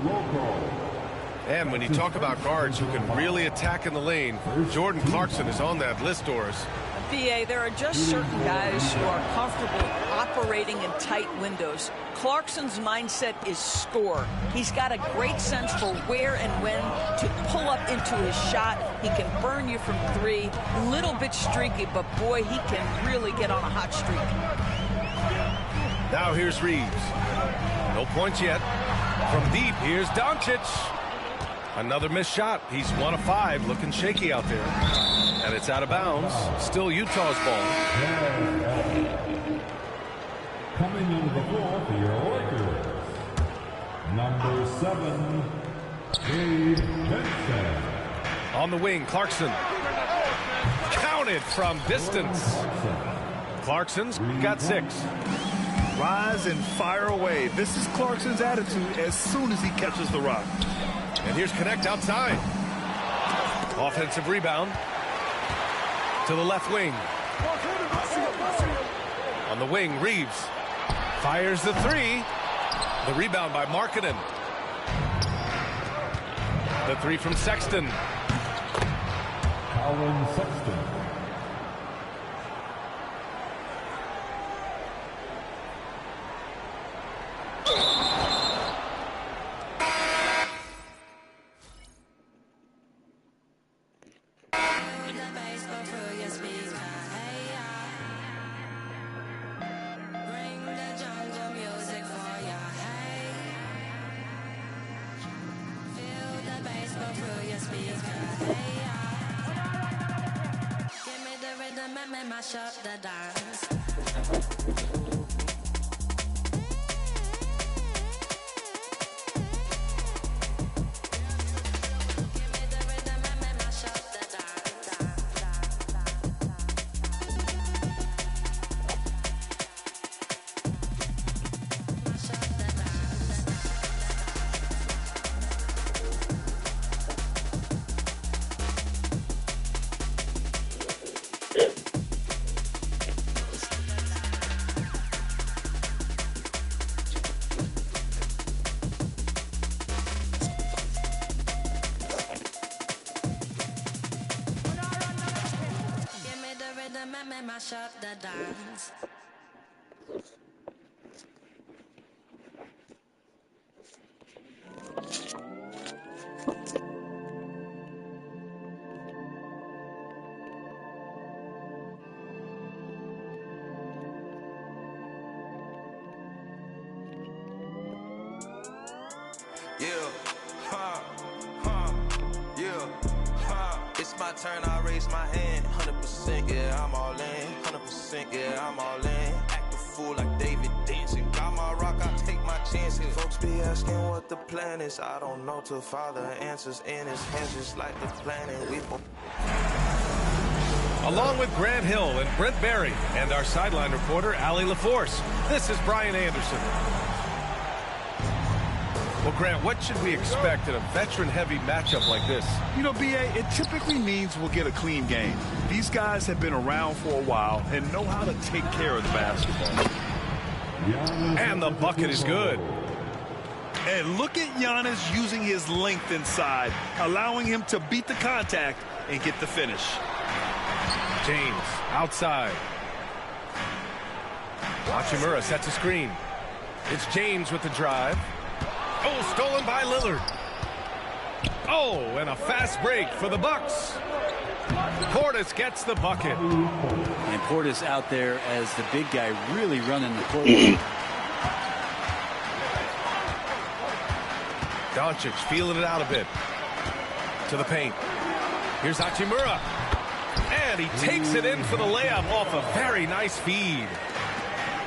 And when you talk about guards who can really attack in the lane, Jordan Clarkson is on that list, Doris. BA, there are just certain guys who are comfortable operating in tight windows. Clarkson's mindset is score. He's got a great sense for where and when to pull up into his shot. He can burn you from 3. Little bit streaky, but boy, he can really get on a hot streak. Now here's Reeves. No points yet. From deep, here's Doncic. Another missed shot. He's 1 of 5, looking shaky out there. And it's out of bounds. Still Utah's ball. Coming into the floor for your Lakers, number 7, Gabe Vincent. On the wing, Clarkson. Counted from distance. Clarkson's got 6. Rise and fire away. This is Clarkson's attitude as soon as he catches the rock. And here's Connect outside. Offensive rebound. To the left wing. On the wing, Reeves fires the 3. The rebound by Markkanen. The 3 from Sexton. Colin Sexton. Mash up the dance. It's my turn, I raise my hand. 100%, yeah, I'm all in. 100%, yeah, I'm all in. Act a fool like David dancing. Got my rock, I take my chances. Folks be asking what the plan is. I don't know till Father answers in his hands, just like the planet. Along with Grant Hill and Brent Barry and our sideline reporter, Allie LaForce, this is Brian Anderson. Well, Grant, what should we expect in a veteran-heavy matchup like this? You know, B.A., it typically means we'll get a clean game. These guys have been around for a while and know how to take care of the basketball. And the bucket is good. And look at Giannis using his length inside, allowing him to beat the contact and get the finish. James outside. Hachimura sets a screen. It's James with the drive. Oh, stolen by Lillard. Oh, and a fast break for the Bucks. Portis gets the bucket. And Portis out there as the big guy really running the court. Doncic feeling it out a bit. To the paint. Here's Hachimura. And he takes it in for the layup off a very nice feed.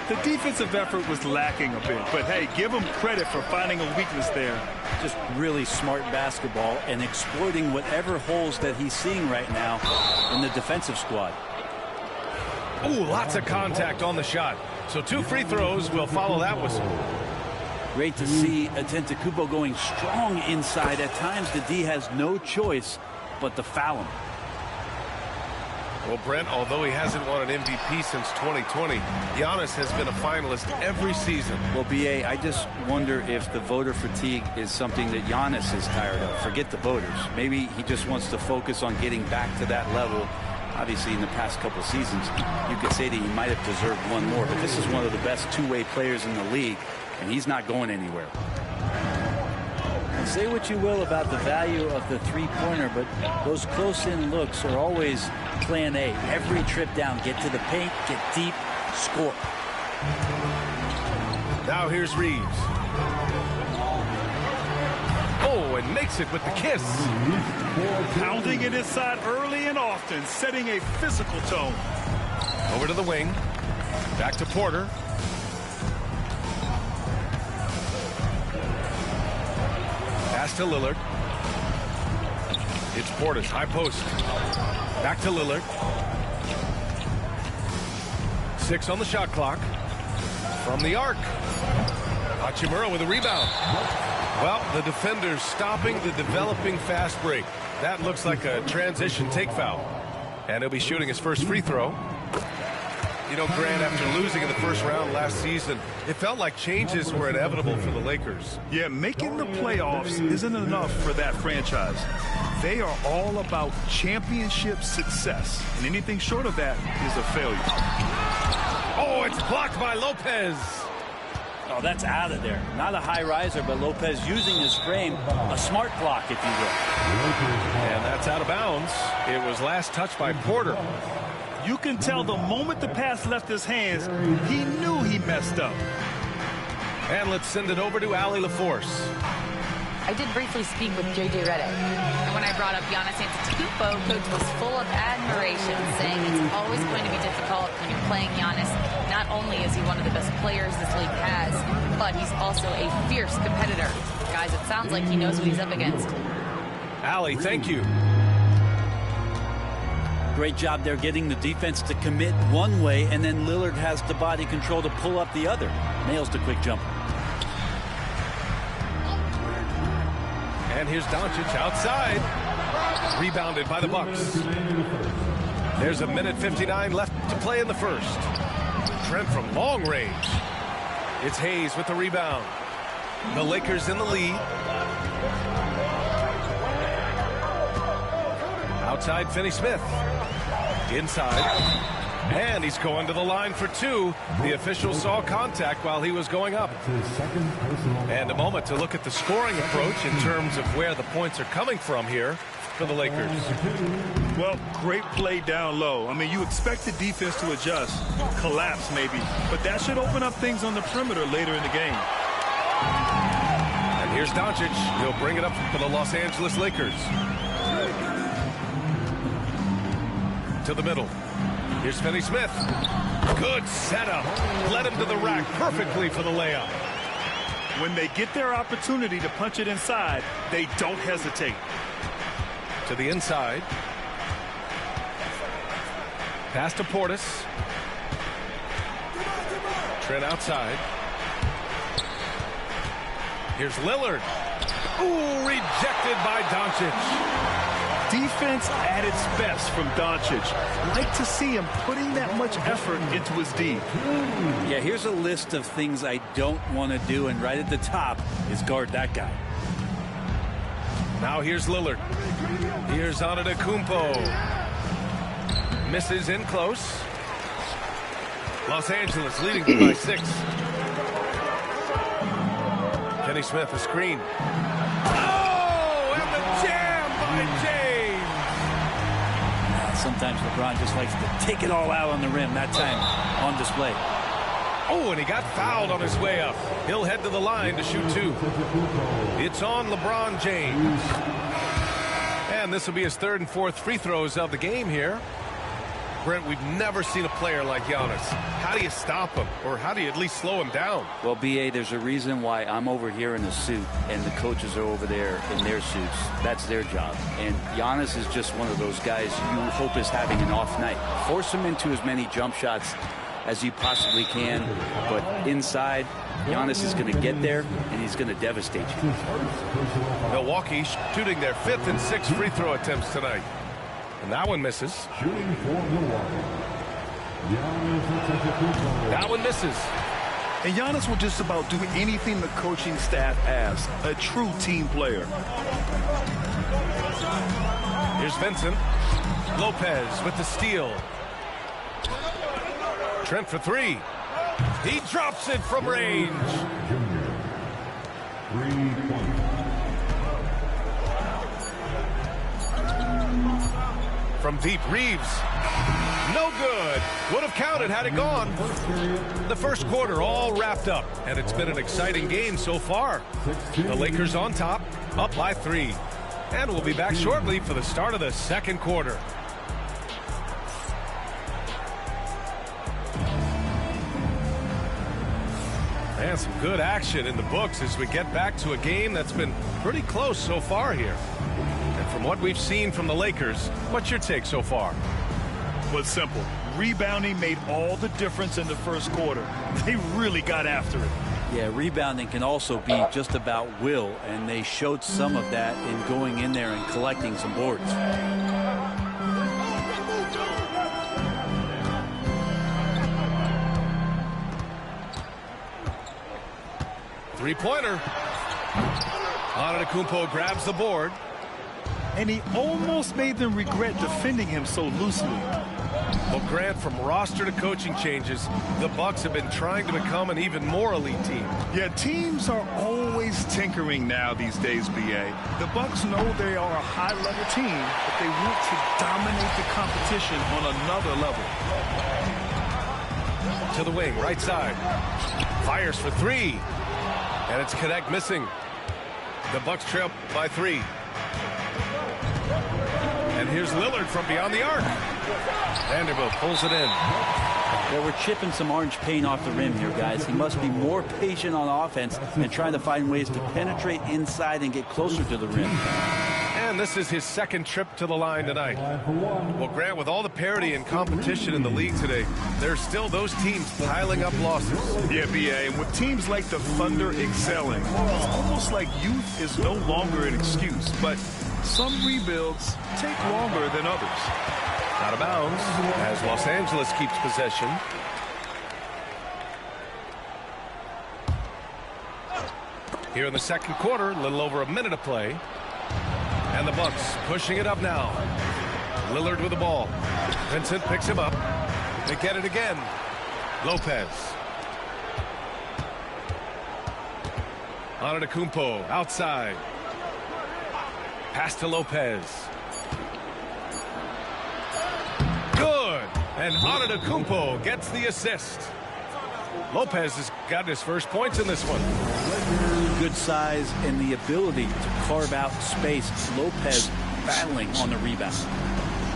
The defensive effort was lacking a bit, but hey, give him credit for finding a weakness there. Just really smart basketball and exploiting whatever holes that he's seeing right now in the defensive squad. Ooh, lots of contact on the shot. So 2 free throws will follow that whistle. Great to see Antetokounmpo going strong inside. At times the D has no choice but to foul him. Well, Brent, although he hasn't won an MVP since 2020, Giannis has been a finalist every season. Well, B.A., I just wonder if the voter fatigue is something that Giannis is tired of. Forget the voters. Maybe he just wants to focus on getting back to that level. Obviously, in the past couple seasons, you could say that he might have deserved one more, but this is one of the best two-way players in the league, and he's not going anywhere. Say what you will about the value of the three-pointer, but those close-in looks are always plan A. Every trip down, get to the paint, get deep, score. Now here's Reeves. Oh, and makes it with the kiss. Pounding it inside early and often, setting a physical tone. Over to the wing. Back to Porter. Pass to Lillard. It's Portis, high post. Back to Lillard. 6 on the shot clock. From the arc. Hachimura with a rebound. Well, the defender's stopping the developing fast break. That looks like a transition take foul. And he'll be shooting his first free throw. You know, Grant, after losing in the first round last season, it felt like changes were inevitable for the Lakers. Yeah, making the playoffs isn't enough for that franchise. They are all about championship success, and anything short of that is a failure. Oh, it's blocked by Lopez. Oh, that's out of there. Not a high riser, but Lopez using his frame, a smart block, if you will. And that's out of bounds. It was last touched by Porter. You can tell the moment the pass left his hands, he knew he messed up. And let's send it over to Allie LaForce. I did briefly speak with J.J. Redick, and when I brought up Giannis Antetokounmpo, Coach was full of admiration, saying it's always going to be difficult when you're playing Giannis. Not only is he one of the best players this league has, but he's also a fierce competitor. Guys, it sounds like he knows what he's up against. Allie, thank you. Great job there getting the defense to commit one way, and then Lillard has the body control to pull up the other. Nails the quick jumper. And here's Doncic outside. Rebounded by the Bucks. There's a minute 59 left to play in the first. Trent from long range. It's Hayes with the rebound. The Lakers in the lead. Outside, Finney-Smith. Inside. And he's going to the line for 2. The official saw contact while he was going up. And a moment to look at the scoring approach in terms of where the points are coming from here for the Lakers. Well, great play down low. I mean, you expect the defense to adjust, collapse maybe, but that should open up things on the perimeter later in the game. And here's Doncic. He'll bring it up for the Los Angeles Lakers. To the middle. Here's Finney-Smith. Good setup. Led him to the rack perfectly for the layup. When they get their opportunity to punch it inside, they don't hesitate. To the inside. Pass to Portis. Trent outside. Here's Lillard. Ooh, rejected by Doncic. Defense at its best from Doncic. Like to see him putting that much effort into his D. Yeah, here's a list of things I don't want to do, and right at the top is guard that guy. Now here's Lillard. Here's Antetokounmpo. Misses in close. Los Angeles leading by 6. Kenny Smith, a screen. Oh, and the jam by James. Sometimes LeBron just likes to take it all out on the rim. That time on display. Oh, and he got fouled on his way up. He'll head to the line to shoot 2. It's on LeBron James. And this will be his 3rd and 4th free throws of the game here. Brent, we've never seen a player like Giannis. How do you stop him? Or how do you at least slow him down? Well, B.A., there's a reason why I'm over here in a suit and the coaches are over there in their suits. That's their job. And Giannis is just one of those guys you hope is having an off night. Force him into as many jump shots as you possibly can. But inside, Giannis is going to get there, and he's going to devastate you. Milwaukee shooting their 5th and 6th free throw attempts tonight. And that one misses. Shooting for Milwaukee. That one misses. And Giannis will just about do anything the coaching staff asks. A true team player. Here's Vincent. Lopez with the steal. Trent for 3. He drops it from range. 3-point. From deep, Reeves. No good. Would have counted had it gone. The first quarter all wrapped up, and it's been an exciting game so far. The Lakers on top, up by 3. And we'll be back shortly for the start of the second quarter. And some good action in the books as we get back to a game that's been pretty close so far here. And from what we've seen from the Lakers, what's your take so far? Well, it's simple. Rebounding made all the difference in the first quarter. They really got after it. Yeah, rebounding can also be just about will, and they showed some of that in going in there and collecting some boards. Three-pointer. Antetokounmpo grabs the board. And he almost made them regret defending him so loosely. Well, Grant, from roster to coaching changes, the Bucks have been trying to become an even more elite team. Yeah, teams are always tinkering now these days, B.A. The Bucks know they are a high-level team, but they want to dominate the competition on another level. To the wing, right side. Fires for 3. And it's Connect missing. The Bucks trail by 3. And here's Lillard from beyond the arc. Vanderbilt pulls it in. Yeah, we're chipping some orange paint off the rim here, guys. He must be more patient on offense and trying to find ways to penetrate inside and get closer to the rim. And this is his second trip to the line tonight. Well, Grant, with all the parity and competition in the league today, there's still those teams piling up losses. Yeah, B.A., and with teams like the Thunder excelling, it's almost like youth is no longer an excuse, but some rebuilds take longer than others. Out of bounds as Los Angeles keeps possession. Here in the second quarter, a little over a minute to play. And the Bucks pushing it up now. Lillard with the ball. Vincent picks him up. They get it again. Lopez. Antetokounmpo outside. Pass to Lopez. Good. And Antetokounmpo gets the assist. Lopez has gotten his first points in this one. Good size and the ability to carve out space. Lopez battling on the rebound.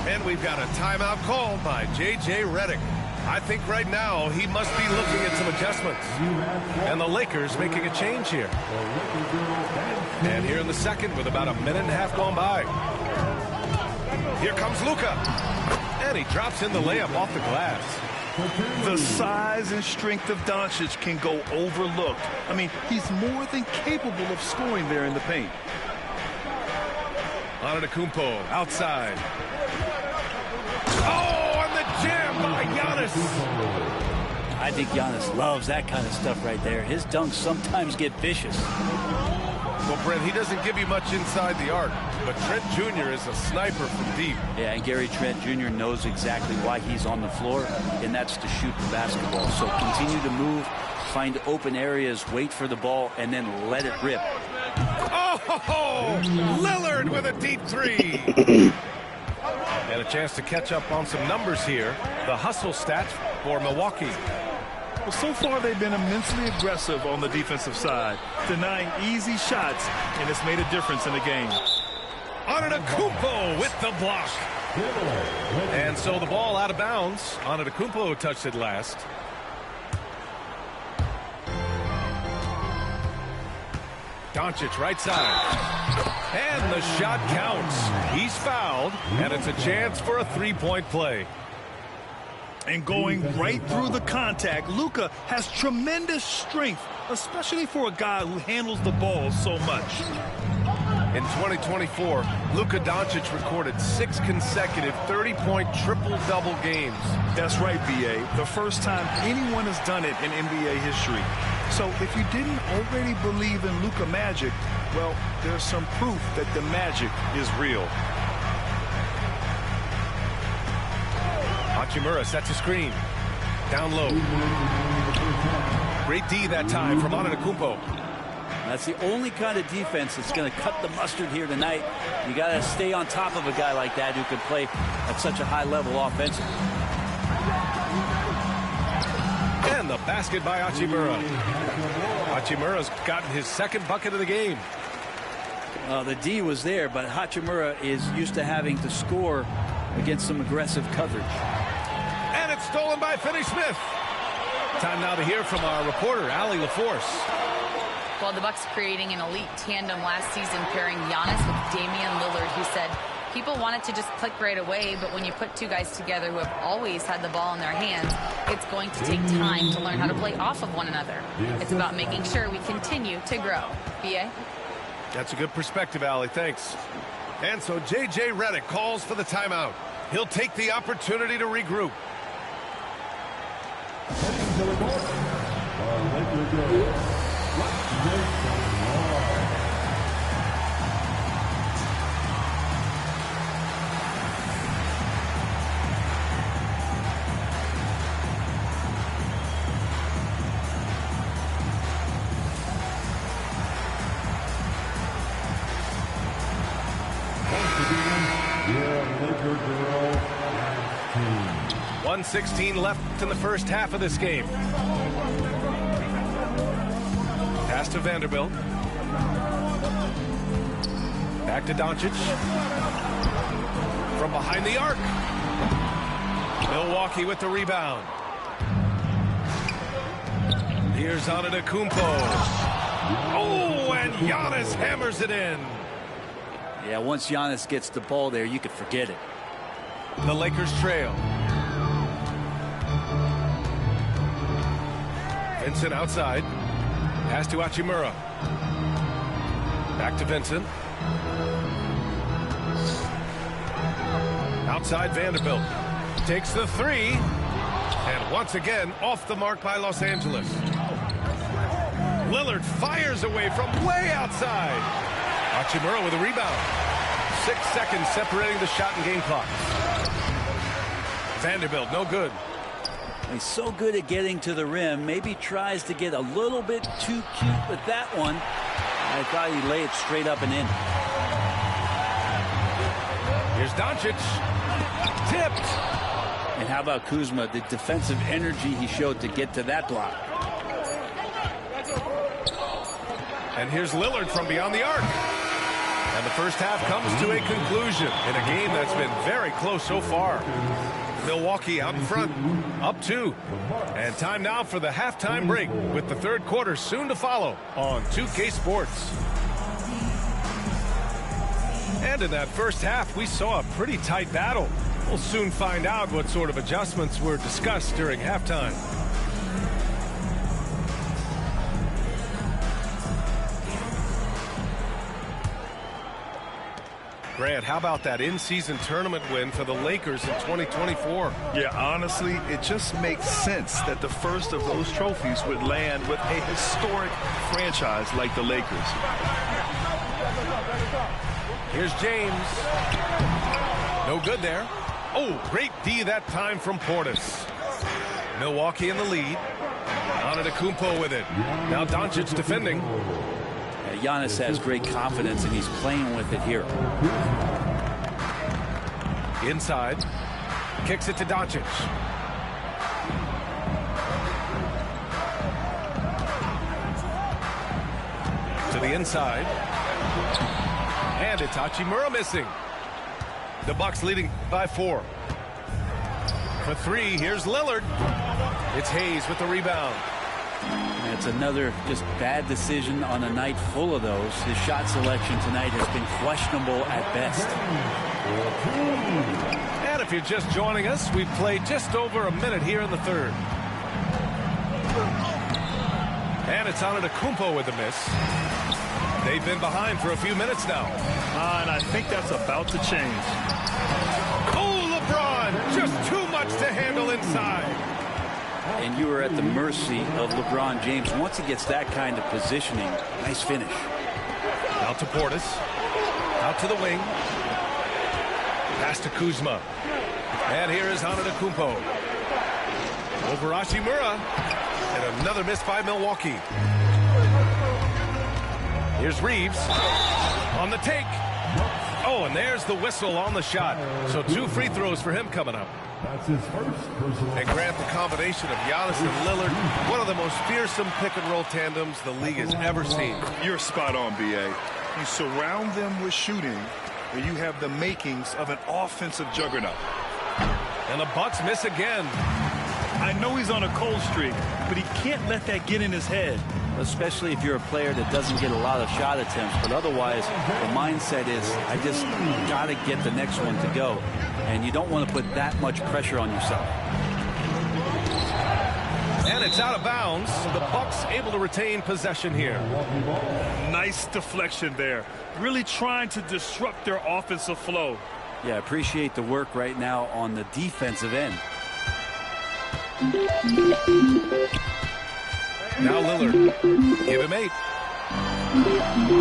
And we've got a timeout called by J.J. Redick. I think right now he must be looking at some adjustments. And the Lakers making a change here. And here in the second with about a minute and a half gone by. Here comes Luka. And he drops in the layup off the glass. The size and strength of Doncic can go overlooked. I mean, he's more than capable of scoring there in the paint. Antetokounmpo outside. Oh, and the jam by Giannis. I think Giannis loves that kind of stuff right there. His dunks sometimes get vicious. Well, Brent, he doesn't give you much inside the arc, but Trent Jr. is a sniper from deep. Yeah, and Gary Trent Jr. knows exactly why he's on the floor, and that's to shoot the basketball. So continue to move, find open areas, wait for the ball, and then let it rip. Oh, Lillard with a deep three. And a chance to catch up on some numbers here. The hustle stats for Milwaukee. Well, so far they've been immensely aggressive on the defensive side, denying easy shots, and it's made a difference in the game. Antetokounmpo with the block. And so the ball out of bounds. Antetokounmpo touched it last. Doncic right side. And the shot counts. He's fouled, and it's a chance for a three-point play. And going right through the contact, Luka has tremendous strength, especially for a guy who handles the ball so much. In 2024, Luka Doncic recorded 6 consecutive 30-point triple-double games. That's right, B.A. The first time anyone has done it in NBA history. So if you didn't already believe in Luka magic, well, there's some proof that the magic is real. Hachimura sets a screen. Down low. Great D that time from Antetokounmpo. That's the only kind of defense that's going to cut the mustard here tonight. You got to stay on top of a guy like that who can play at such a high level offensively. And the basket by Hachimura. Hachimura's gotten his second bucket of the game. The D was there, but Hachimura is used to having to score against some aggressive coverage. And it's stolen by Finney-Smith. Time now to hear from our reporter, Allie LaForce. Well, the Bucks creating an elite tandem last season, pairing Giannis with Damian Lillard, who said people wanted to just click right away, but when you put two guys together who have always had the ball in their hands, it's going to take time to learn how to play off of one another. It's about making sure we continue to grow. B.A.? That's a good perspective, Allie. Thanks. And so J.J. Redick calls for the timeout. He'll take the opportunity to regroup. Laker girl. 1:16 left in the first half of this game. Pass to Vanderbilt. Back to Doncic. From behind the arc. Milwaukee with the rebound. Here's Antetokounmpo. Oh, and Giannis hammers it in. Yeah, once Giannis gets the ball there, you could forget it. The Lakers trail. Vincent outside. Pass to Hachimura. Back to Vincent. Outside Vanderbilt. Takes the three. And once again, off the mark by Los Angeles. Lillard fires away from way outside. Hachimura with a rebound. 6 seconds separating the shot and game clock. Vanderbilt, no good. He's so good at getting to the rim. Maybe tries to get a little bit too cute with that one. I thought he'd lay it straight up and in. Here's Doncic. Tipped. And how about Kuzma, the defensive energy he showed to get to that block. And here's Lillard from beyond the arc. And the first half comes to a conclusion in a game that's been very close so far. Milwaukee out in front, up 2. And time now for the halftime break with the third quarter soon to follow on 2K Sports. And in that first half, we saw a pretty tight battle. We'll soon find out what sort of adjustments were discussed during halftime. Grant, how about that in-season tournament win for the Lakers in 2024? Yeah, honestly, it just makes sense that the first of those trophies would land with a historic franchise like the Lakers. Here's James. No good there. Oh, great D that time from Portis. Milwaukee in the lead. Antetokounmpo with it. Now Doncic defending. Giannis has great confidence, and he's playing with it here. Inside. Kicks it to Doncic. To the inside. And it's Hachimura missing. The Bucks leading by 4. For 3, here's Lillard. It's Hayes with the rebound. It's another just bad decision on a night full of those. His shot selection tonight has been questionable at best. And if you're just joining us, we've played just over a minute here in the third. And it's Antetokounmpo with the miss. They've been behind for a few minutes now. And I think that's about to change. Oh, LeBron! Just too much to handle inside. And you are at the mercy of LeBron James. Once he gets that kind of positioning, nice finish. Out to Portis. Out to the wing. Pass to Kuzma. And here is Antetokounmpo. Over Hachimura. And another miss by Milwaukee. Here's Reeves. On the take. Oh, and there's the whistle on the shot. So 2 free throws for him coming up. That's his first personal. And Grant, the combination of Giannis and Lillard, one of the most fearsome pick-and-roll tandems the league has ever seen. You're spot on, B.A. You surround them with shooting, and you have the makings of an offensive juggernaut. And the Bucks miss again. I know he's on a cold streak, but he can't let that get in his head. Especially if you're a player that doesn't get a lot of shot attempts. But otherwise, the mindset is, I just got to get the next one to go. And you don't want to put that much pressure on yourself. And it's out of bounds. The Bucks able to retain possession here. Nice deflection there. Really trying to disrupt their offensive flow. Yeah, appreciate the work right now on the defensive end. Now Lillard. Give him 8.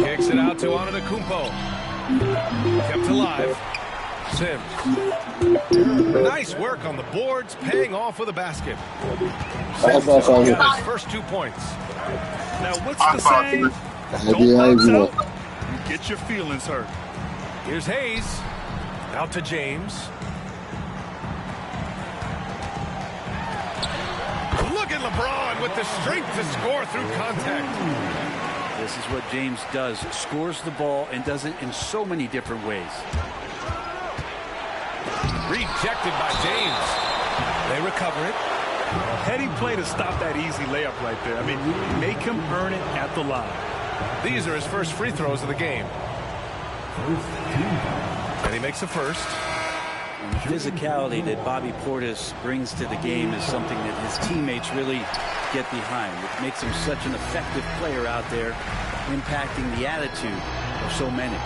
Kicks it out to Antetokounmpo. Kept alive. Sims. Nice work on the boards, paying off with a basket. Sims got his first 2 points. Now what's the saying? Don't box out, you get your feelings hurt. Here's Hayes. Out to James. Look at LeBron with the strength to score through contact. This is what James does. Scores the ball and does it in so many different ways. Rejected by James. They recover it. Heady play to stop that easy layup right there. I mean, make him earn it at the line. These are his first free throws of the game. And he makes the first. And the physicality that Bobby Portis brings to the game is something that his teammates really get behind. It makes him such an effective player out there, impacting the attitude of so many.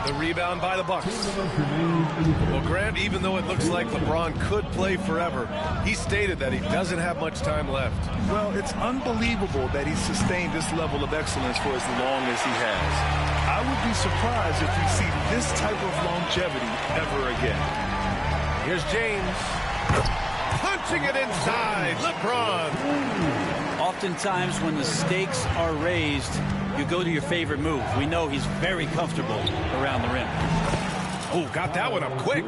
The rebound by the Bucks. Well, Grant, even though it looks like LeBron could play forever, he stated that he doesn't have much time left. Well, it's unbelievable that he sustained this level of excellence for as long as he has. I would be surprised if we see this type of longevity ever again. Here's James. Punching it inside. LeBron. Oftentimes when the stakes are raised, you go to your favorite move. We know he's very comfortable around the rim. Oh, got that one up quick.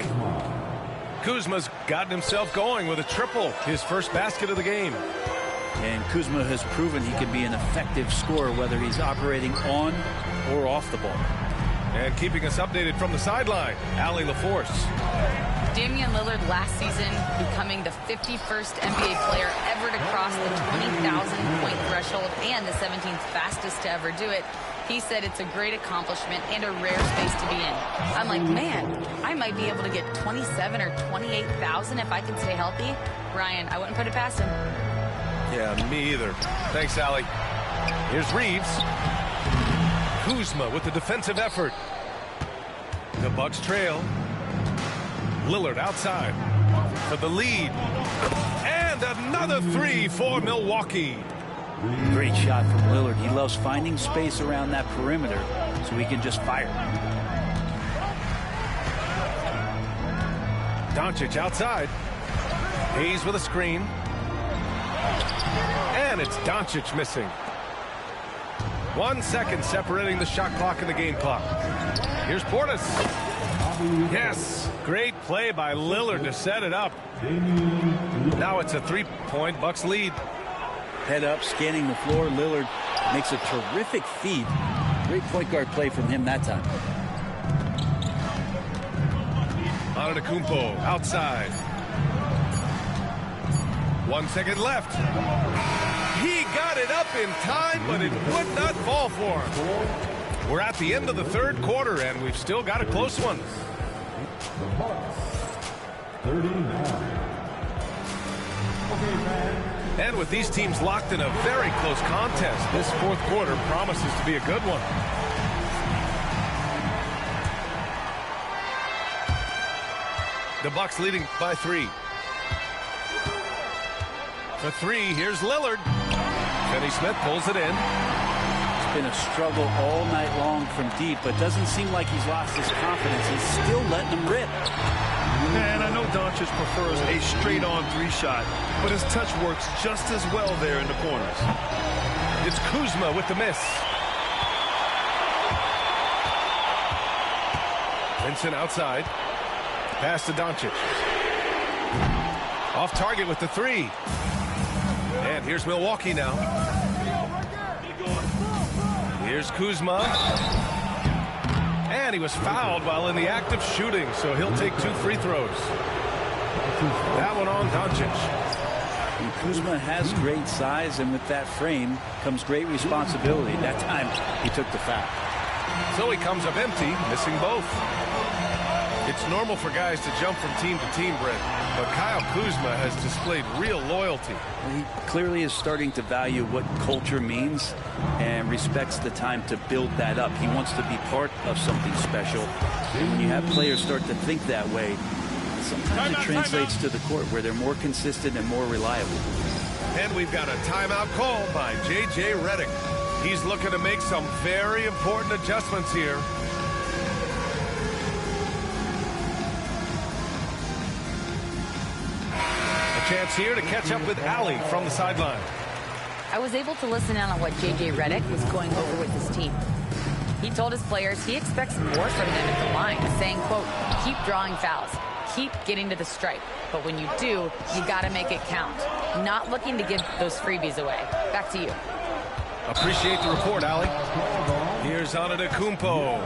Kuzma's gotten himself going with a triple, his first basket of the game. And Kuzma has proven he can be an effective scorer, whether he's operating on or off the ball. And keeping us updated from the sideline, Allie LaForce. Damian Lillard last season becoming the 51st NBA player ever to cross the 20,000-point threshold and the 17th fastest to ever do it. He said it's a great accomplishment and a rare space to be in. I'm like, man, I might be able to get 27 or 28,000 if I can stay healthy. Ryan, I wouldn't put it past him. Yeah, me either. Thanks, Allie. Here's Reeves. Kuzma with the defensive effort. The Bucks trail. Lillard outside for the lead. And another three for Milwaukee. Great shot from Lillard. He loves finding space around that perimeter so he can just fire. Doncic outside. Hayes with a screen. And it's Doncic missing. 1 second separating the shot clock and the game clock. Here's Portis. Yes, great play by Lillard to set it up. Now it's a 3-point Bucks lead. Head up, scanning the floor. Lillard makes a terrific feed. Great point guard play from him that time. Antetokounmpo outside. 1 second left. He got it up in time, but it would not fall for him. We're at the end of the third quarter, and we've still got a close one. The Bucks, 39. And with these teams locked in a very close contest, this fourth quarter promises to be a good one. The Bucks leading by 3. For 3, here's Lillard. Finney Smith pulls it in. It's been a struggle all night long from deep, but doesn't seem like he's lost his confidence. He's still letting them rip. And I know Doncic prefers a straight-on 3-shot, but his touch works just as well there in the corners. It's Kuzma with the miss. Vincent outside. Pass to Doncic. Off target with the 3. And here's Milwaukee now. Here's Kuzma. And he was fouled while in the act of shooting, so he'll take 2 free throws. That one on Doncic. And Kuzma has great size, and with that frame comes great responsibility. That time, he took the foul. So he comes up empty, missing both. It's normal for guys to jump from team to team, Brent, but Kyle Kuzma has displayed real loyalty. He clearly is starting to value what culture means and respects the time to build that up. He wants to be part of something special. And when you have players start to think that way, sometimes it translates to the court where they're more consistent and more reliable. And we've got a timeout call by J.J. Redick. He's looking to make some very important adjustments here. Chance here to catch up with Allie from the sideline. I was able to listen in on what J.J. Redick was going over with his team. He told his players he expects more from them at the line, saying, quote, keep drawing fouls, keep getting to the stripe. But when you do, you got to make it count. Not looking to give those freebies away. Back to you. Appreciate the report, Allie. Here's Antetokounmpo.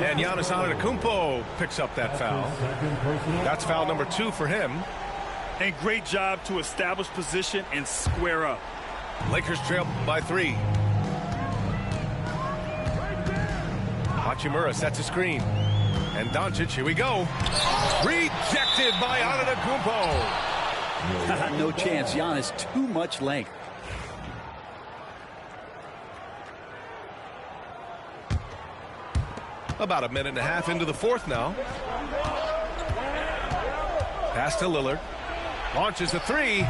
And Giannis Antetokounmpo picks up that foul. That's foul number 2 for him. And great job to establish position and square up. Lakers trail by 3. Hachimura sets a screen. And Doncic, here we go. Rejected by Antetokounmpo. No chance. Giannis, too much length. About a minute and a half into the fourth now. Pass to Lillard. Launches a 3.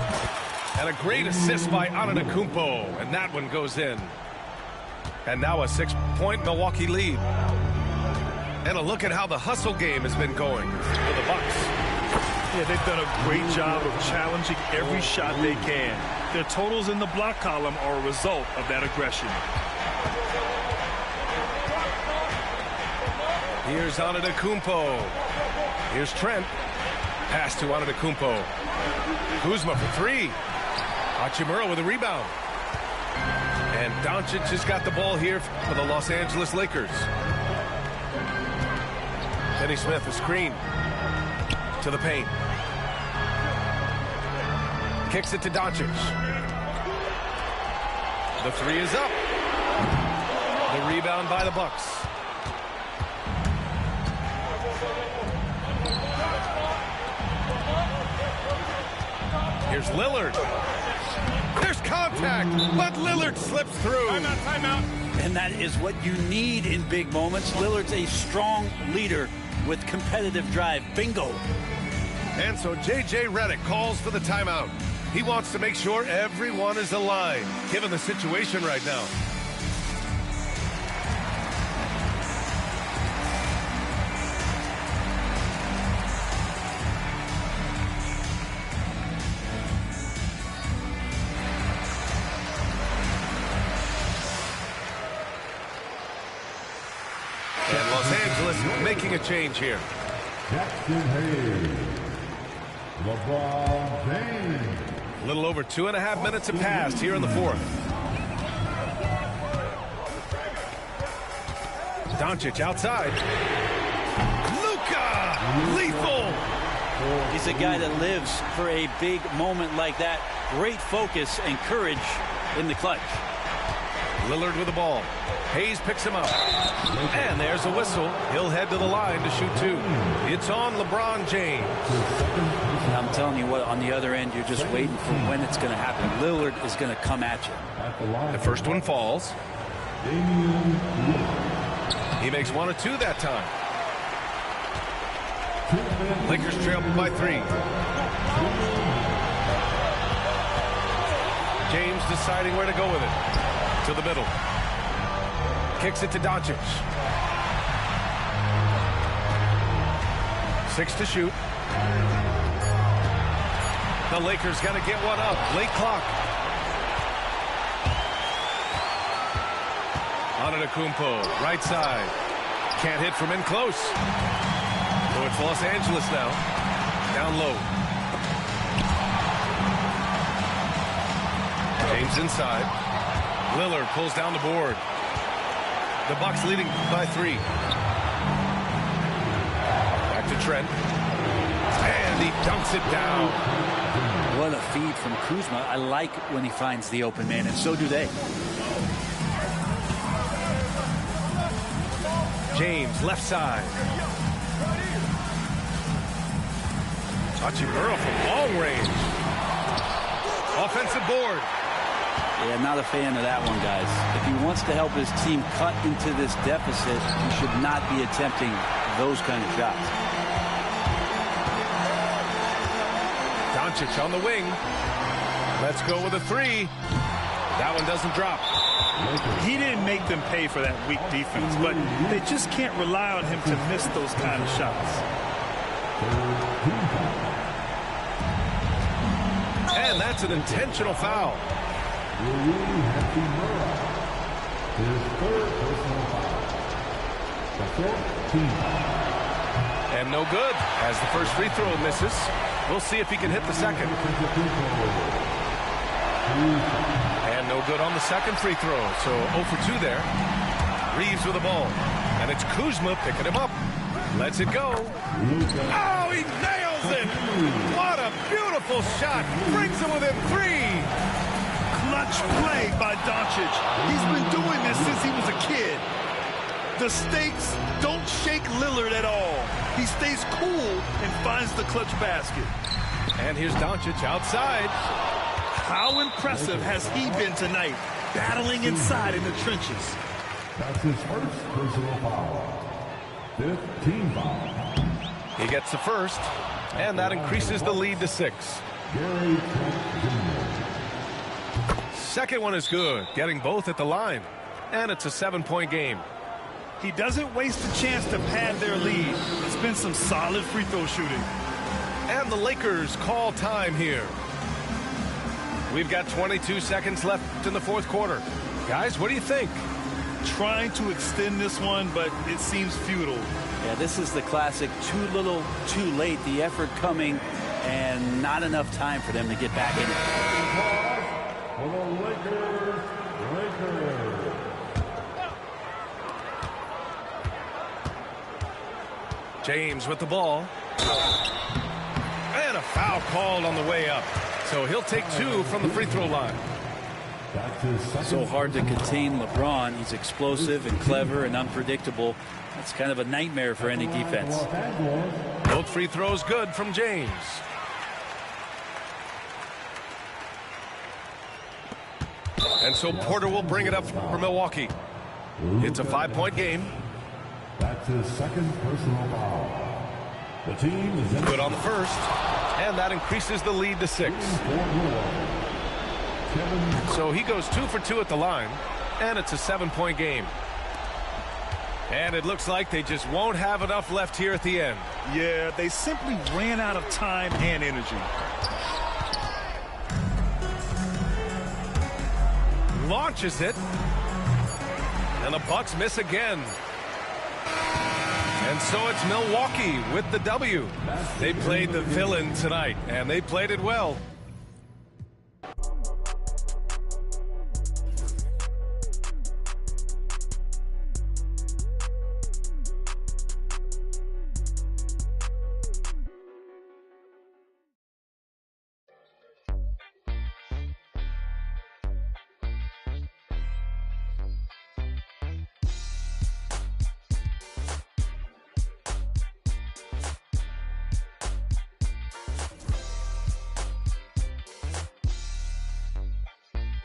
And a great assist by Antetokounmpo. And that one goes in. And now a 6-point Milwaukee lead. And a look at how the hustle game has been going for the Bucks. Yeah, they've done a great job of challenging every shot they can. Their totals in the block column are a result of that aggression. Here's Antetokounmpo. Here's Trent. Pass to Antetokounmpo. Kuzma for 3. Hachimura with a rebound. And Doncic has got the ball here for the Los Angeles Lakers. Finney Smith, a screen to the paint. Kicks it to Doncic. The 3 is up. The rebound by the Bucks. Here's Lillard. There's contact, but Lillard slips through. Timeout. And that is what you need in big moments. Lillard's a strong leader with competitive drive. Bingo. And so J.J. Redick calls for the timeout. He wants to make sure everyone is aligned, given the situation right now. And Los Angeles making a change here. Jackson Hayes. LeBron James. A little over 2.5 minutes have passed here in the fourth. Doncic outside. Luka! Lethal! He's a guy that lives for a big moment like that. Great focus and courage in the clutch. Lillard with the ball. Hayes picks him up. And there's a whistle. He'll head to the line to shoot two. It's on LeBron James. And I'm telling you what, on the other end, you're just waiting for when it's going to happen. Lillard is going to come at you. The first one falls. He makes 1 of 2 that time. Lakers trail by 3. James deciding where to go with it. To the middle. Kicks it to Doncic. 6 to shoot. The Lakers got to get one up. Late clock. Antetokounmpo, right side. Can't hit from in close. So it's Los Angeles now. Down low. James inside. Lillard pulls down the board. The Bucks leading by 3. Back to Trent. And he dunks it down. What a feed from Kuzma. I like when he finds the open man, and so do they. James, left side. Hachimura from long range. Offensive board. Yeah, not a fan of that one, guys. If he wants to help his team cut into this deficit, he should not be attempting those kind of shots. Doncic on the wing. Let's go with a 3. That one doesn't drop. He didn't make them pay for that weak defense, but they just can't rely on him to miss those kind of shots. And that's an intentional foul. And no good as the first free throw misses. We'll see if he can hit the second. And no good on the second free throw. So 0 for 2 there. Reeves with the ball. And it's Kuzma picking him up. Lets it go. Oh, he nails it. What a beautiful shot. Brings him within 3. Clutch play by Doncic. He's been doing this since he was a kid. The stakes don't shake Lillard at all. He stays cool and finds the clutch basket. And here's Doncic outside. How impressive has he been tonight, battling inside in the trenches? That's his first personal foul. 5th team foul. He gets the first, and that increases the lead to 6. Gary Trent Jr. Second one is good, getting both at the line. And it's a 7-point game. He doesn't waste a chance to pad their lead. It's been some solid free throw shooting. And the Lakers call time here. We've got 22 seconds left in the fourth quarter. Guys, what do you think? Trying to extend this one, but it seems futile. Yeah, this is the classic too little, too late. The effort coming and not enough time for them to get back in it. For the Lakers. James with the ball. And a foul called on the way up. So he'll take 2 from the free throw line. So hard to contain LeBron. He's explosive and clever and unpredictable. That's kind of a nightmare for any defense. Both free throws good from James. And so Porter will bring it up for Milwaukee. It's a 5-point game. That's his second personal foul. The team is in Good on the first, and that increases the lead to 6. So he goes 2 for 2 at the line, and it's a 7-point game. And it looks like they just won't have enough left here at the end. Yeah, they simply ran out of time and energy. Launches it, and the Bucks miss again. And so it's Milwaukee with the W. They played the villain tonight, and they played it well.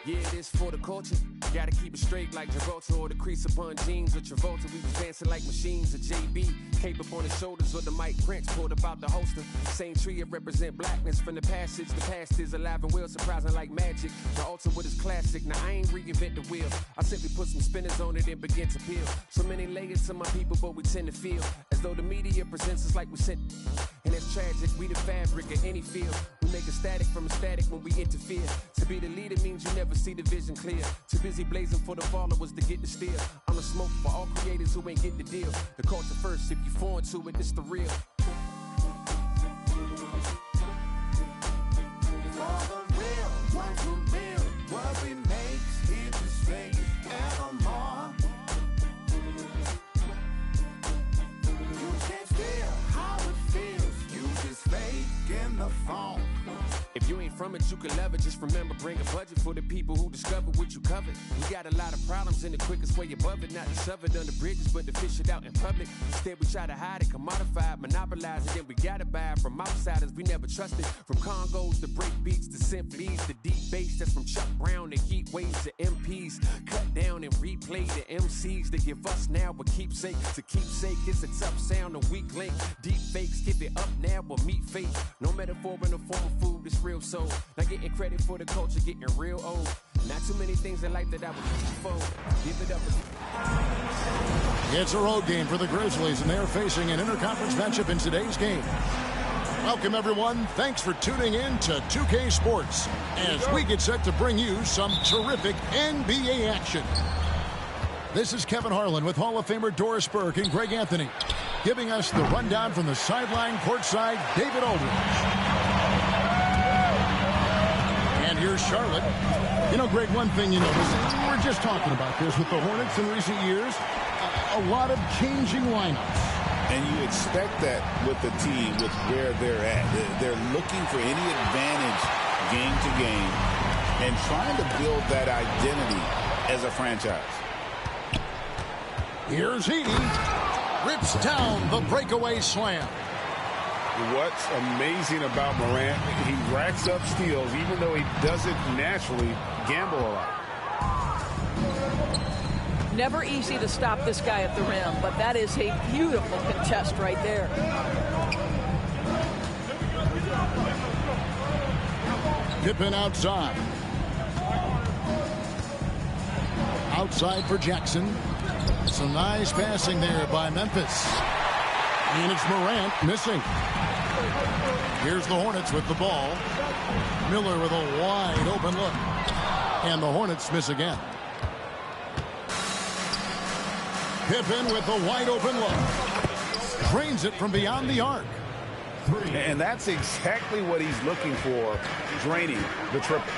Yeah, this for the culture. Gotta keep it straight like Travolta or the crease upon jeans with Travolta. We was dancing like machines. A JB, cape up on his shoulders with the Mike Prince pulled up out the holster. Same tree, it represent blackness from the passage. The past is alive and well, surprising like magic. The ultimate is classic. Now I ain't reinvent the wheel. I simply put some spinners on it and begin to peel. So many layers to my people, but we tend to feel as though the media presents us like we sent. And it's tragic, we the fabric of any field. We make a static from a static when we interfere. To be the leader means you never see the vision clear. Too busy blazing for the followers to get the steal. I'm the smoke for all creators who ain't get the deal. The culture first, if you foreign to it, it's the real. Ones who build what we make here to stay evermore. You can't feel how it feels. You just fake in the phone. If you ain't from it, you can love it. Just remember, bring a budget for the people who discover what you covered. We got a lot of problems, and the quickest way above it, not to shove it under bridges, but to fish it out in public. Instead, we try to hide it, commodify it, monopolize it, then we gotta buy it from outsiders we never trusted. From Congos to break beats to symphonies to deep bass, that's from Chuck Brown to heat waves to MPs. Cut down and replay the MCs that give us now a keepsake. To keepsake, it's a tough sound, a weak link. Deep fakes, give it up now or meet fate. No metaphor in the form of food, it's real soul. Not getting credit for the culture, getting real old. Not too many things in life that I would before. Give it up. It's a road game for the Grizzlies, and they're facing an interconference matchup in today's game. Welcome, everyone. Thanks for tuning in to 2K Sports as we get set to bring you some terrific NBA action. This is Kevin Harlan with Hall of Famer Doris Burke and Greg Anthony, giving us the rundown from the sideline courtside, David Aldridge. And here's Charlotte. You know, Greg, one thing you notice, we're just talking about this with the Hornets in recent years, a lot of changing lineups. And you expect that with the team, with where they're at. They're looking for any advantage game to game and trying to build that identity as a franchise. Here's Heaney. Rips down the breakaway slam. What's amazing about Morant, he racks up steals even though he doesn't naturally gamble a lot. Never easy to stop this guy at the rim, but that is a beautiful contest right there. Pippen outside. Outside for Jackson. Some nice passing there by Memphis. And it's Morant missing. Here's the Hornets with the ball. Miller with a wide open look. And the Hornets miss again. Pippen with a wide open look. Drains it from beyond the arc. And that's exactly what he's looking for, draining the triple.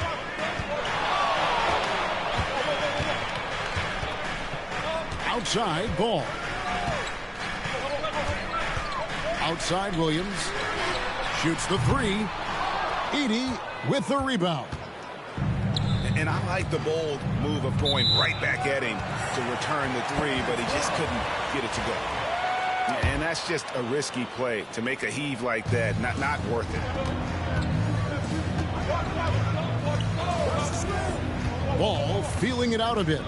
Outside ball. Outside Williams. Shoots the three. Edey with the rebound. And I like the bold move of going right back at him to return the three, but he just couldn't get it to go. And that's just a risky play. To make a heave like that, not worth it. Ball feeling it out a bit.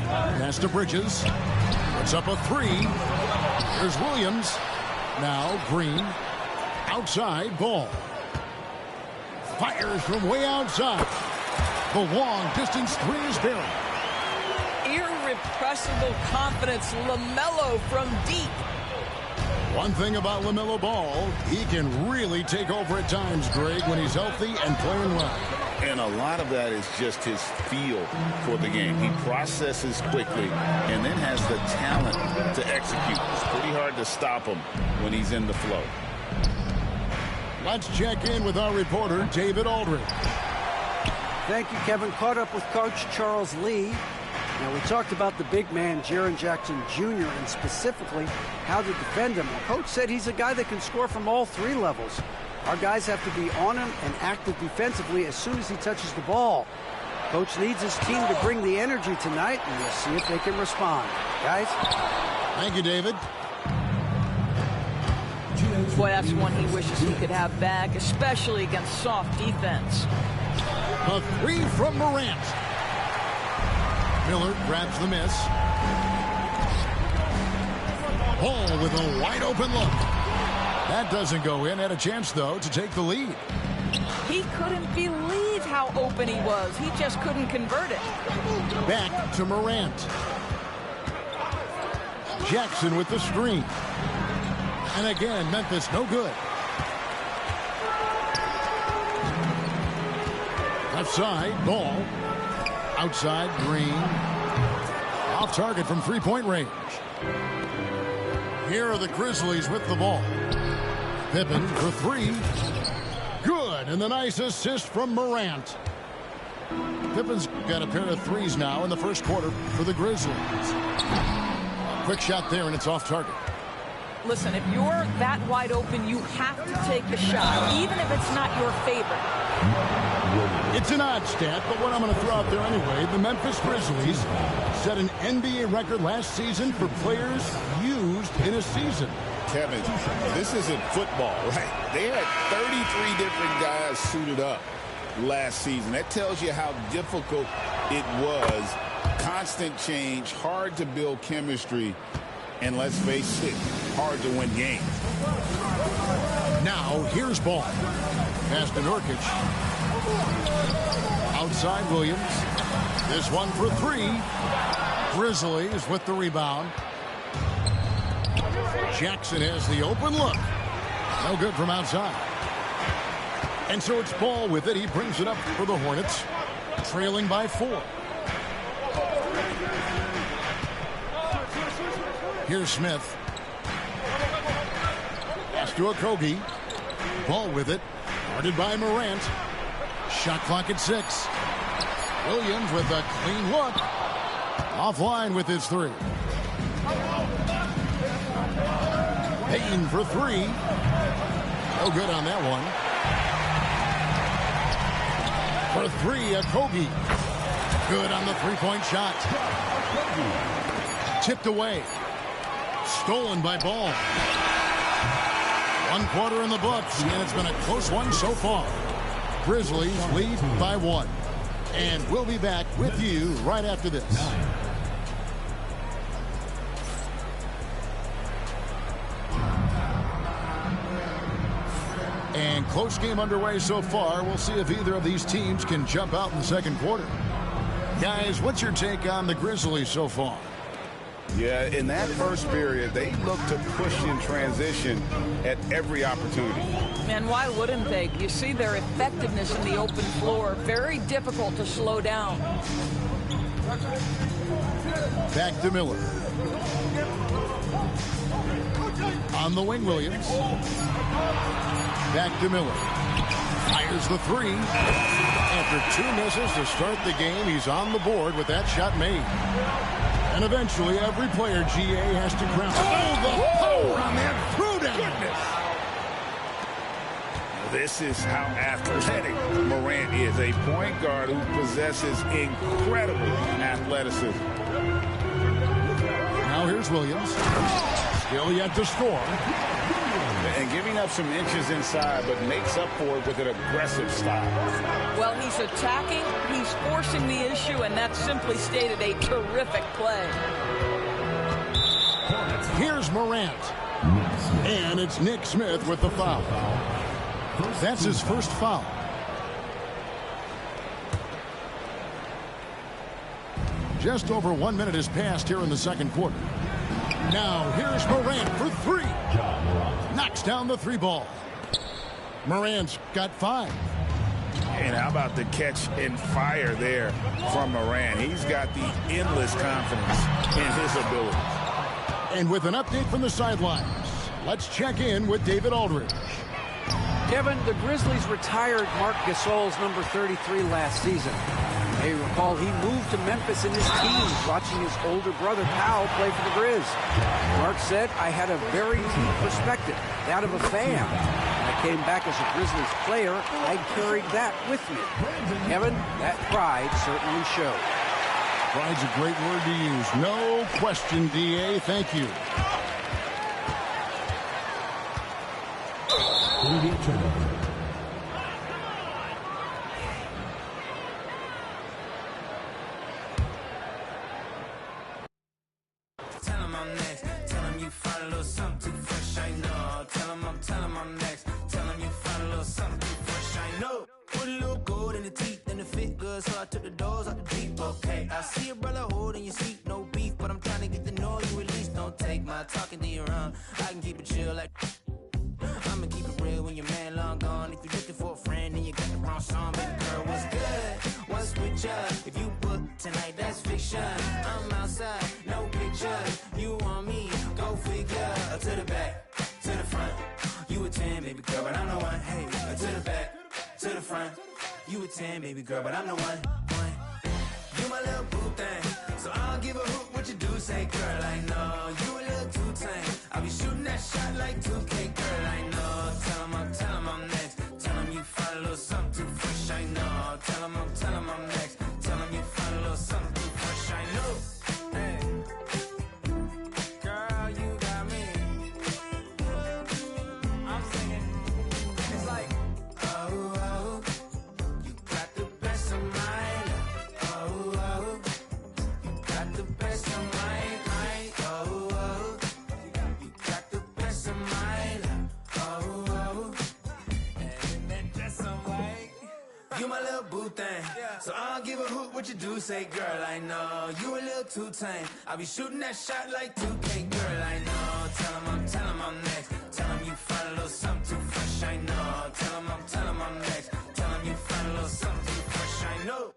Pass to Bridges. Puts up a three. Here's Williams. Now Green. Outside ball. Fires from way outside. The long distance three is buried. Irrepressible confidence. LaMelo from deep. One thing about LaMelo Ball, he can really take over at times, Greg, when he's healthy and playing well. And a lot of that is just his feel for the game. He processes quickly and then has the talent to execute. It's pretty hard to stop him when he's in the flow. Let's check in with our reporter, David Aldridge. Thank you, Kevin. Caught up with Coach Charles Lee. Now, we talked about the big man, Jaren Jackson Jr., and specifically how to defend him. Well, Coach said he's a guy that can score from all three levels. Our guys have to be on him and active defensively as soon as he touches the ball. Coach needs his team to bring the energy tonight, and we'll see if they can respond. Guys? Thank you, David. Boy, that's one he wishes he could have back, especially against soft defense. A three from Morant. Miller grabs the miss. Ball with a wide open look. That doesn't go in. Had a chance, though, to take the lead. He couldn't believe how open he was. He just couldn't convert it. Back to Morant. Jackson with the screen. And again, Memphis no good. Left side, Ball. Outside, Green. Off target from three-point range. Here are the Grizzlies with the ball. Pippen for three. Good, and the nice assist from Morant. Pippen's got a pair of threes now in the first quarter for the Grizzlies. Quick shot there, and it's off target. Listen, if you're that wide open, you have to take a shot, even if it's not your favorite. It's an odd stat, but what I'm going to throw out there anyway, the Memphis Grizzlies set an NBA record last season for players used in a season. Kevin, this isn't football, right? They had 33 different guys suited up last season. That tells you how difficult it was. Constant change, hard to build chemistry, and let's face it, hard to win games. Now, here's Ball. Pass to Nurkic. Outside Williams. This one for three. Grizzlies with the rebound. Jackson has the open look. No good from outside. And so it's Ball with it. He brings it up for the Hornets. Trailing by 4. Here's Smith. Pass to Okogie. Ball with it. Guarded by Morant. Shot clock at 6. Williams with a clean look. Offline with his three. Payton for three. No good on that one. For three, Okogie. Good on the three-point shot. Tipped away. Stolen by Ball. 1 quarter in the books, and it's been a close one so far. Grizzlies lead by 1. And we'll be back with you right after this. And close game underway so far. We'll see if either of these teams can jump out in the second quarter. Guys, what's your take on the Grizzlies so far? Yeah, in that first period, they looked to push in transition at every opportunity. And why wouldn't they? You see their effectiveness in the open floor. Very difficult to slow down. Back to Miller. On the wing, Williams. Back to Miller. Fires the three. After 2 misses to start the game, he's on the board with that shot made. And eventually, every player, GA, has to crown. Oh, the power on that throwdown. This is how athletic Morant is. A point guard who possesses incredible athleticism. Now here's Williams. Still yet to score. And giving up some inches inside, but makes up for it with an aggressive style. Well, he's attacking, he's forcing the issue, and that's simply stated a terrific play. Here's Morant. And it's Nick Smith with the foul. That's his first foul. Just over 1 minute has passed here in the second quarter. Now here's Morant for three. Knocks down the three ball. Morant's got 5. And how about the catch and fire there from Morant? He's got the endless confidence in his ability. And with an update from the sidelines, let's check in with David Aldridge. Kevin, the Grizzlies retired Marc Gasol's number 33 last season. You may recall he moved to Memphis in his teens, watching his older brother Powell play for the Grizz. Marc said, I had a very deep perspective, that of a fan. When I came back as a Grizzlies player, I carried that with me. Kevin, that pride certainly showed. Pride's a great word to use. No question, D.A. Thank you. Tell him I'm next. Tell him you find a little something too fresh, I know. Tell him I'm next. Tell him you find a little something too fresh, I know. Put a little gold in the teeth and it fit good, so I took the doors out the Jeep. Okay, I see a brother holding your seat, no beef, but I'm trying to get to know you at least. Don't take my talking to your own. I can keep it chill like I'ma keep it real when your man long gone. If you're looking for a friend and you got the wrong song, baby girl, what's good? What's with ya? If you book tonight, that's fiction. I'm outside, no pictures. You want me? Go figure. To the back, to the front. You a 10, baby girl, but I'm the one. Hey, to the back, to the front. You a 10, baby girl, but I'm the one. You my little boo thing, so I don't give a hoot what you do. Say, girl, I know you a little too tame. I'll be shooting that shot like 2K, girl, I know. Tell him I'm next. Tell him you find a little something too fresh, I know. Tell him I'm next. Tell him you find a little something too fresh, I know. Hey, girl, you got me. I'm singing. It's like, oh, you got the best of mine. Oh, you got the best of mine. Oh, you got the best of mine. Oh, and that dress I'm like, you my little boo thing. So I don't give a hoot what you do. Say, girl, I know you a little too tame. I'll be shooting that shot like 2K, girl, I know. Tell him I'm next. Tell him you find a little something too fresh, I know. Tell him I'm next. Tell him you find a little something too fresh, I know.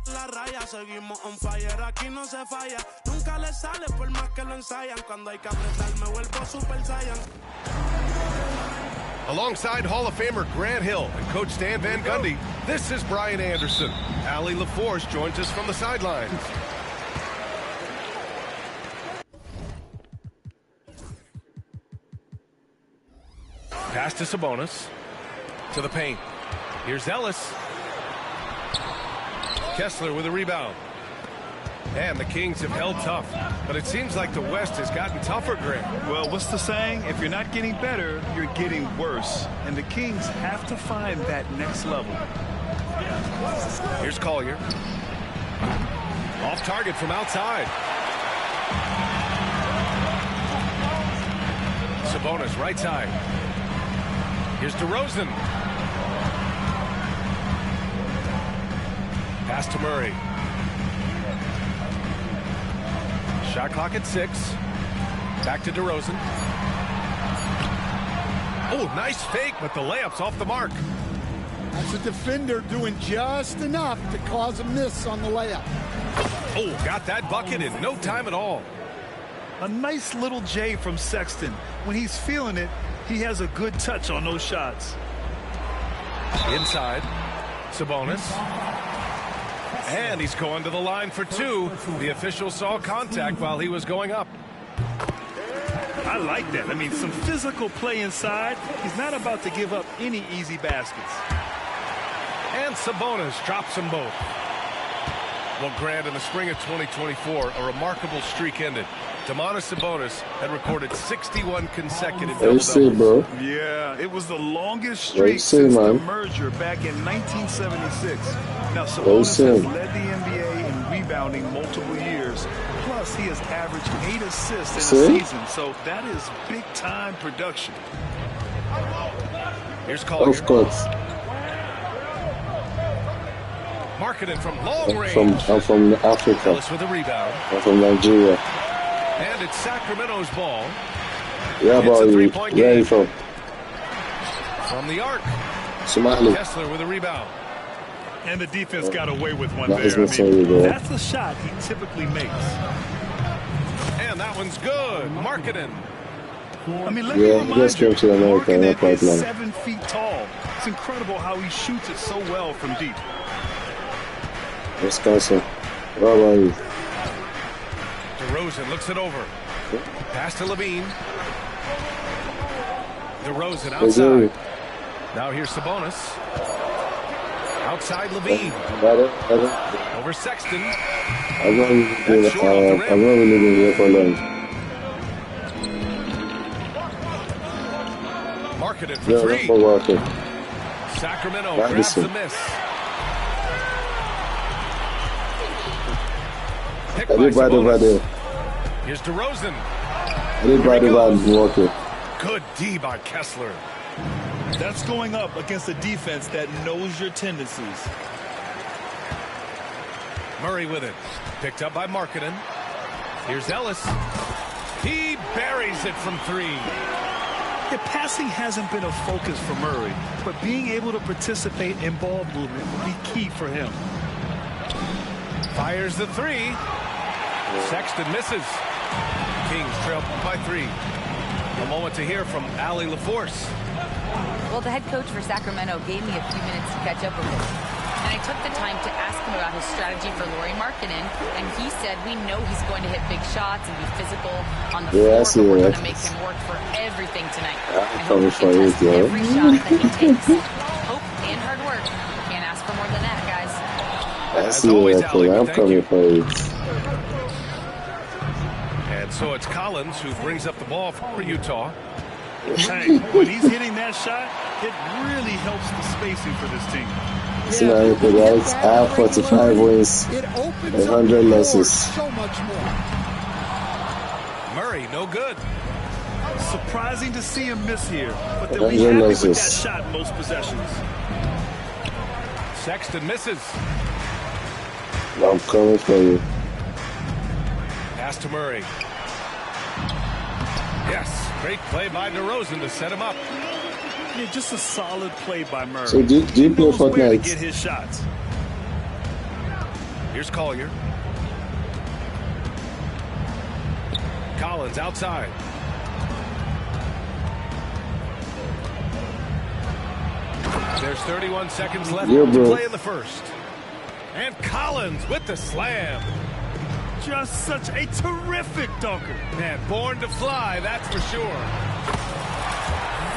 La raya, seguimos on fire, aquí no se falla. Nunca le sale por más que lo ensayan. Cuando hay que apretar me vuelvo Super Saiyan. Alongside Hall of Famer Grant Hill and Coach Stan Van Gundy, this is Brian Anderson. Allie LaForce joins us from the sidelines. Pass to Sabonis. To the paint. Here's Ellis. Kessler with a rebound. And the Kings have held tough, but it seems like the West has gotten tougher, Grant. Well, what's the saying? If you're not getting better, you're getting worse. And the Kings have to find that next level. Here's Collier. Off target from outside. Sabonis, right side. Here's DeRozan. Pass to Murray. Shot clock at 6. Back to DeRozan. Oh, nice fake, but the layup's off the mark. That's a defender doing just enough to cause a miss on the layup. Oh, got that bucket in no time at all. A nice little J from Sexton. When he's feeling it, he has a good touch on those shots. Inside, Sabonis. And he's going to the line for 2. The official saw contact while he was going up. I like that. I mean, some physical play inside. He's not about to give up any easy baskets. And Sabonis drops them both. Well, Grant, in the spring of 2024, a remarkable streak ended. Domantas Sabonis had recorded 61 consecutive double-doubles. Yeah, it was the longest streak since the merger back in 1976. Now, Sabonis has led the NBA in rebounding multiple years. Plus, he has averaged 8 assists in a season, so that is big-time production. Here's Collier. Of course. Marketing from long range. I'm from Africa. Ellis with a rebound. I'm from Nigeria. And it's Sacramento's ball. Yeah, but where are you from? From the arc. Somali. Kessler with a rebound. And the defense got away with one That is there. not sorry, bro. That's the shot he typically makes. And that one's good. Marketing. I mean, let me remind just came to America Marketing not quite is long. 7 feet tall. It's incredible how he shoots it so well from deep. Wisconsin. Where are you? DeRozan looks it over. Pass to Levine. DeRozan outside. Now here's Sabonis. Outside Levine. Over Sexton. I'm not really been here for long. Marketed for three. Sacramento grabs the miss. Everybody. Here's DeRozan. Everybody walking. Good D by Kessler. That's going up against a defense that knows your tendencies. Murray with it. Picked up by Markkanen. Here's Ellis. He buries it from three. Yeah, passing hasn't been a focus for Murray, but being able to participate in ball movement will be key for him. Fires the three. Sexton misses. Kings trail by three. A moment to hear from Allie LaForce. Well, the head coach for Sacramento gave me a few minutes to catch up with him. And I took the time to ask him about his strategy for Lauri Markkanen, and he said we know he's going to hit big shots and be physical on the floor, but we're going to make him work for everything tonight. I hope he can test every shot that he takes. Hope and hard work. Can't ask for more than that, guys. As always, I'm coming for you. And so it's Collins who brings up the ball for Utah. Hey, when he's hitting that shot, it really helps the spacing for this team. Tonight, guys, I have 45 wins, 100 losses. So much more. Murray, no good. Surprising to see him miss here, but they'll be happy with that shot most possessions. Sexton misses. I'm coming for you. Pass to Murray. Yes, great play by DeRozan to set him up. Yeah, just a solid play by Murray. So do you play Fortnite? Get his shots. Here's Collier. Collins outside. There's 31 seconds left to play in the first. And Collins with the slam. Just such a terrific dunker. Man, born to fly, that's for sure.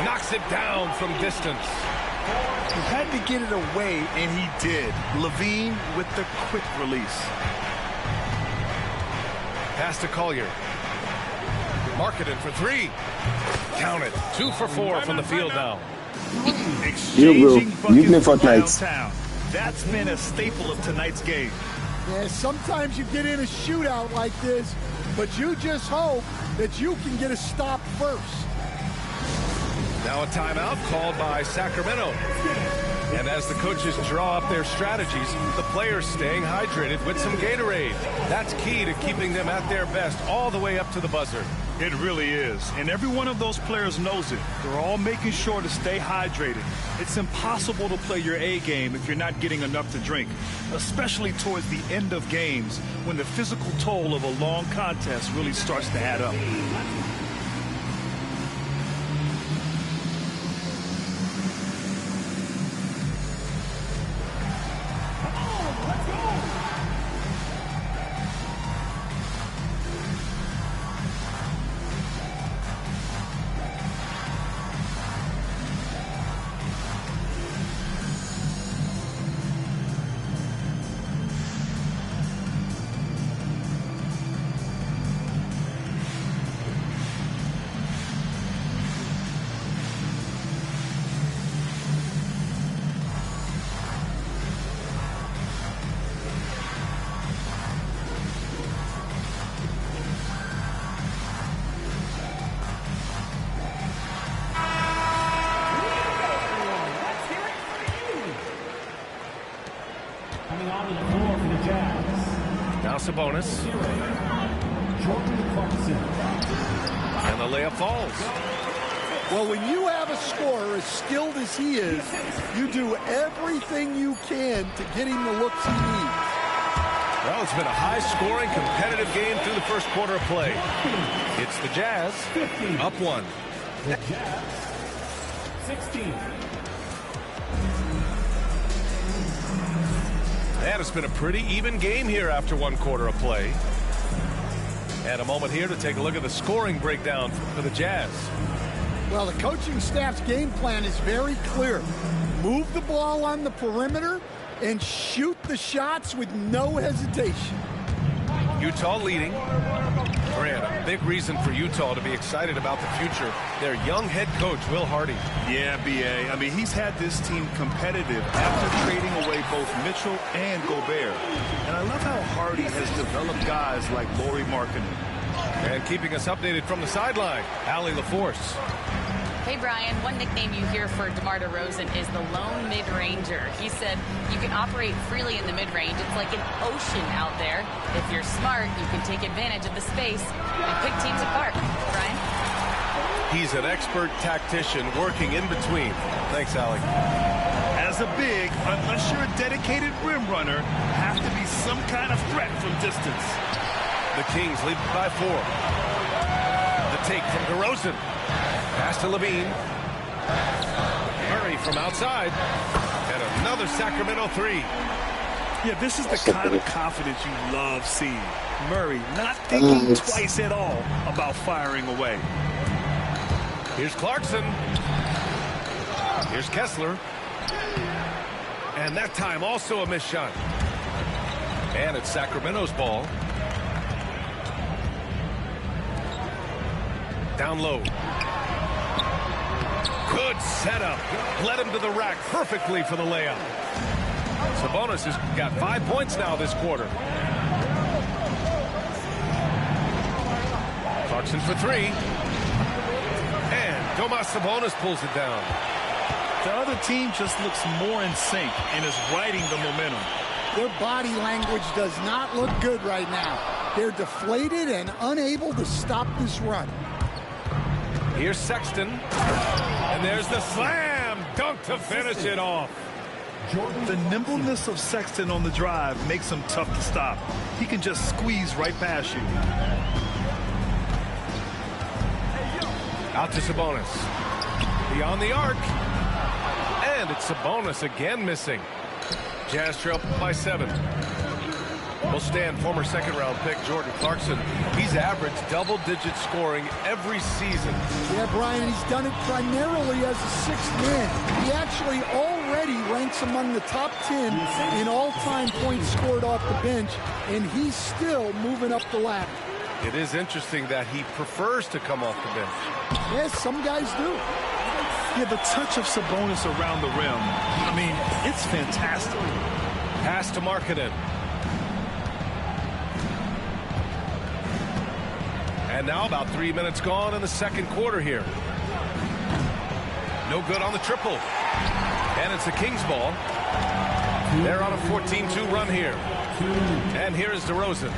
Knocks it down from distance. He had to get it away, and he did. Levine with the quick release. Pass to Collier. Markkanen for three. Count it. 2 for 4 from the field now. You play Fortnite. That's been a staple of tonight's game. Yeah, sometimes you get in a shootout like this, but you just hope that you can get a stop first. Now a timeout called by Sacramento. And as the coaches draw up their strategies, the players staying hydrated with some Gatorade. That's key to keeping them at their best all the way up to the buzzer. It really is. And every one of those players knows it. They're all making sure to stay hydrated. It's impossible to play your A game if you're not getting enough to drink, especially towards the end of games when the physical toll of a long contest really starts to add up. Now Sabonis. And the layup falls. Well, when you have a scorer as skilled as he is, you do everything you can to get him the looks he needs. Well, it's been a high-scoring, competitive game through the first quarter of play. It's the Jazz up 1. The Jazz 16. And it's been a pretty even game here after 1 quarter of play. And a moment here to take a look at the scoring breakdown for the Jazz. Well, the coaching staff's game plan is very clear. Move the ball on the perimeter and shoot the shots with no hesitation. Utah leading. Grant, a big reason for Utah to be excited about the future. Their young head coach, Will Hardy. Yeah, B.A. I mean, he's had this team competitive after trading away both Mitchell and Gobert. And I love how Hardy has developed guys like Lauri Markkanen. And keeping us updated from the sideline, Allie LaForce. Hey, Brian, one nickname you hear for DeMar DeRozan is the lone mid-ranger. He said you can operate freely in the mid-range. It's like an ocean out there. If you're smart, you can take advantage of the space and pick teams apart. Brian? He's an expert tactician working in between. Thanks, Allie. As a big, unless you're a dedicated rim runner, have to be some kind of threat from distance. The Kings lead by 4. The take from DeRozan. Pass to Levine. Murray from outside. And another Sacramento 3. Yeah, this is the kind of confidence you love seeing. Murray not thinking twice at all about firing away. Here's Clarkson. Here's Kessler. And that time also a missed shot. And it's Sacramento's ball. Down low. Good setup. Led him to the rack perfectly for the layup. Sabonis has got 5 points now this quarter. Clarkson for 3. And Domas Sabonis pulls it down. The other team just looks more in sync and is riding the momentum. Their body language does not look good right now. They're deflated and unable to stop this run. Here's Sexton. And there's the slam dunk to finish it off. The nimbleness of Sexton on the drive makes him tough to stop. He can just squeeze right past you. Out to Sabonis. Beyond the arc. And it's Sabonis again missing. Jazz trail by 7. Will stand former second-round pick Jordan Clarkson. He's averaged double-digit scoring every season. Yeah, Brian, he's done it primarily as a sixth man. He actually already ranks among the top 10 in all-time points scored off the bench, and he's still moving up the ladder. It is interesting that he prefers to come off the bench. Yes, some guys do. Yeah, the touch of Sabonis around the rim, I mean, it's fantastic. Pass to Markkanen. And now about 3 minutes gone in the second quarter here. No good on the triple. And it's the Kings ball. They're on a 14-2 run here. And here is DeRozan.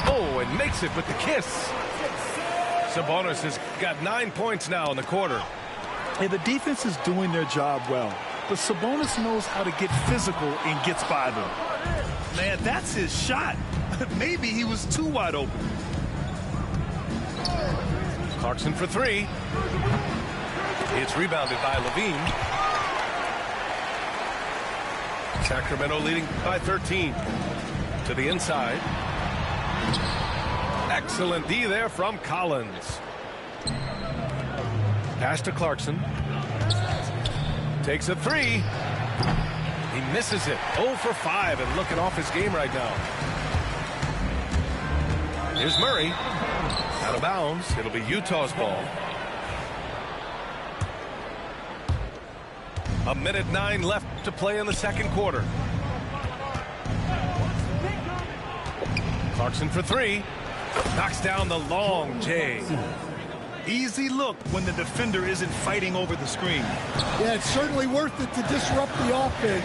Oh, and makes it with the kiss. Sabonis has got 9 points now in the quarter. Yeah, the defense is doing their job well. But Sabonis knows how to get physical and gets by them. Man, that's his shot. Maybe he was too wide open. Clarkson for 3. It's rebounded by Levine. Sacramento leading by 13. To the inside. Excellent D there from Collins. Pass to Clarkson. Takes a 3. He misses it. 0 for 5 and looking off his game right now. Here's Murray. Out of bounds. It'll be Utah's ball. 1:09 left to play in the second quarter. Clarkson for 3. Knocks down the long J. Easy look when the defender isn't fighting over the screen. Yeah, it's certainly worth it to disrupt the offense.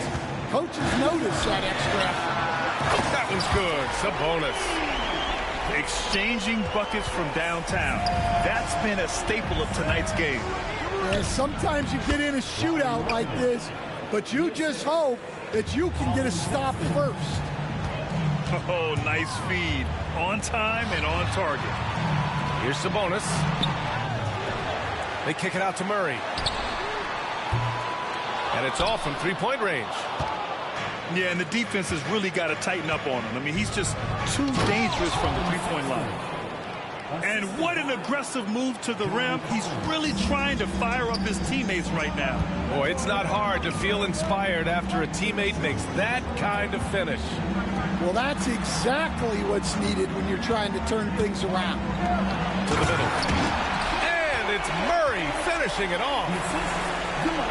Coaches notice that extra effort. That one's good. Sabonis. Exchanging buckets from downtown. That's been a staple of tonight's game. Yeah, sometimes you get in a shootout like this, but you just hope that you can get a stop first. Oh, nice feed. On time and on target. Here's Sabonis. They kick it out to Murray. And it's off from three-point range. Yeah, and the defense has really got to tighten up on him. I mean, he's just too dangerous from the three-point line. And what an aggressive move to the rim. He's really trying to fire up his teammates right now. Boy, it's not hard to feel inspired after a teammate makes that kind of finish. Well, that's exactly what's needed when you're trying to turn things around. To the middle. And it's Murray finishing it off.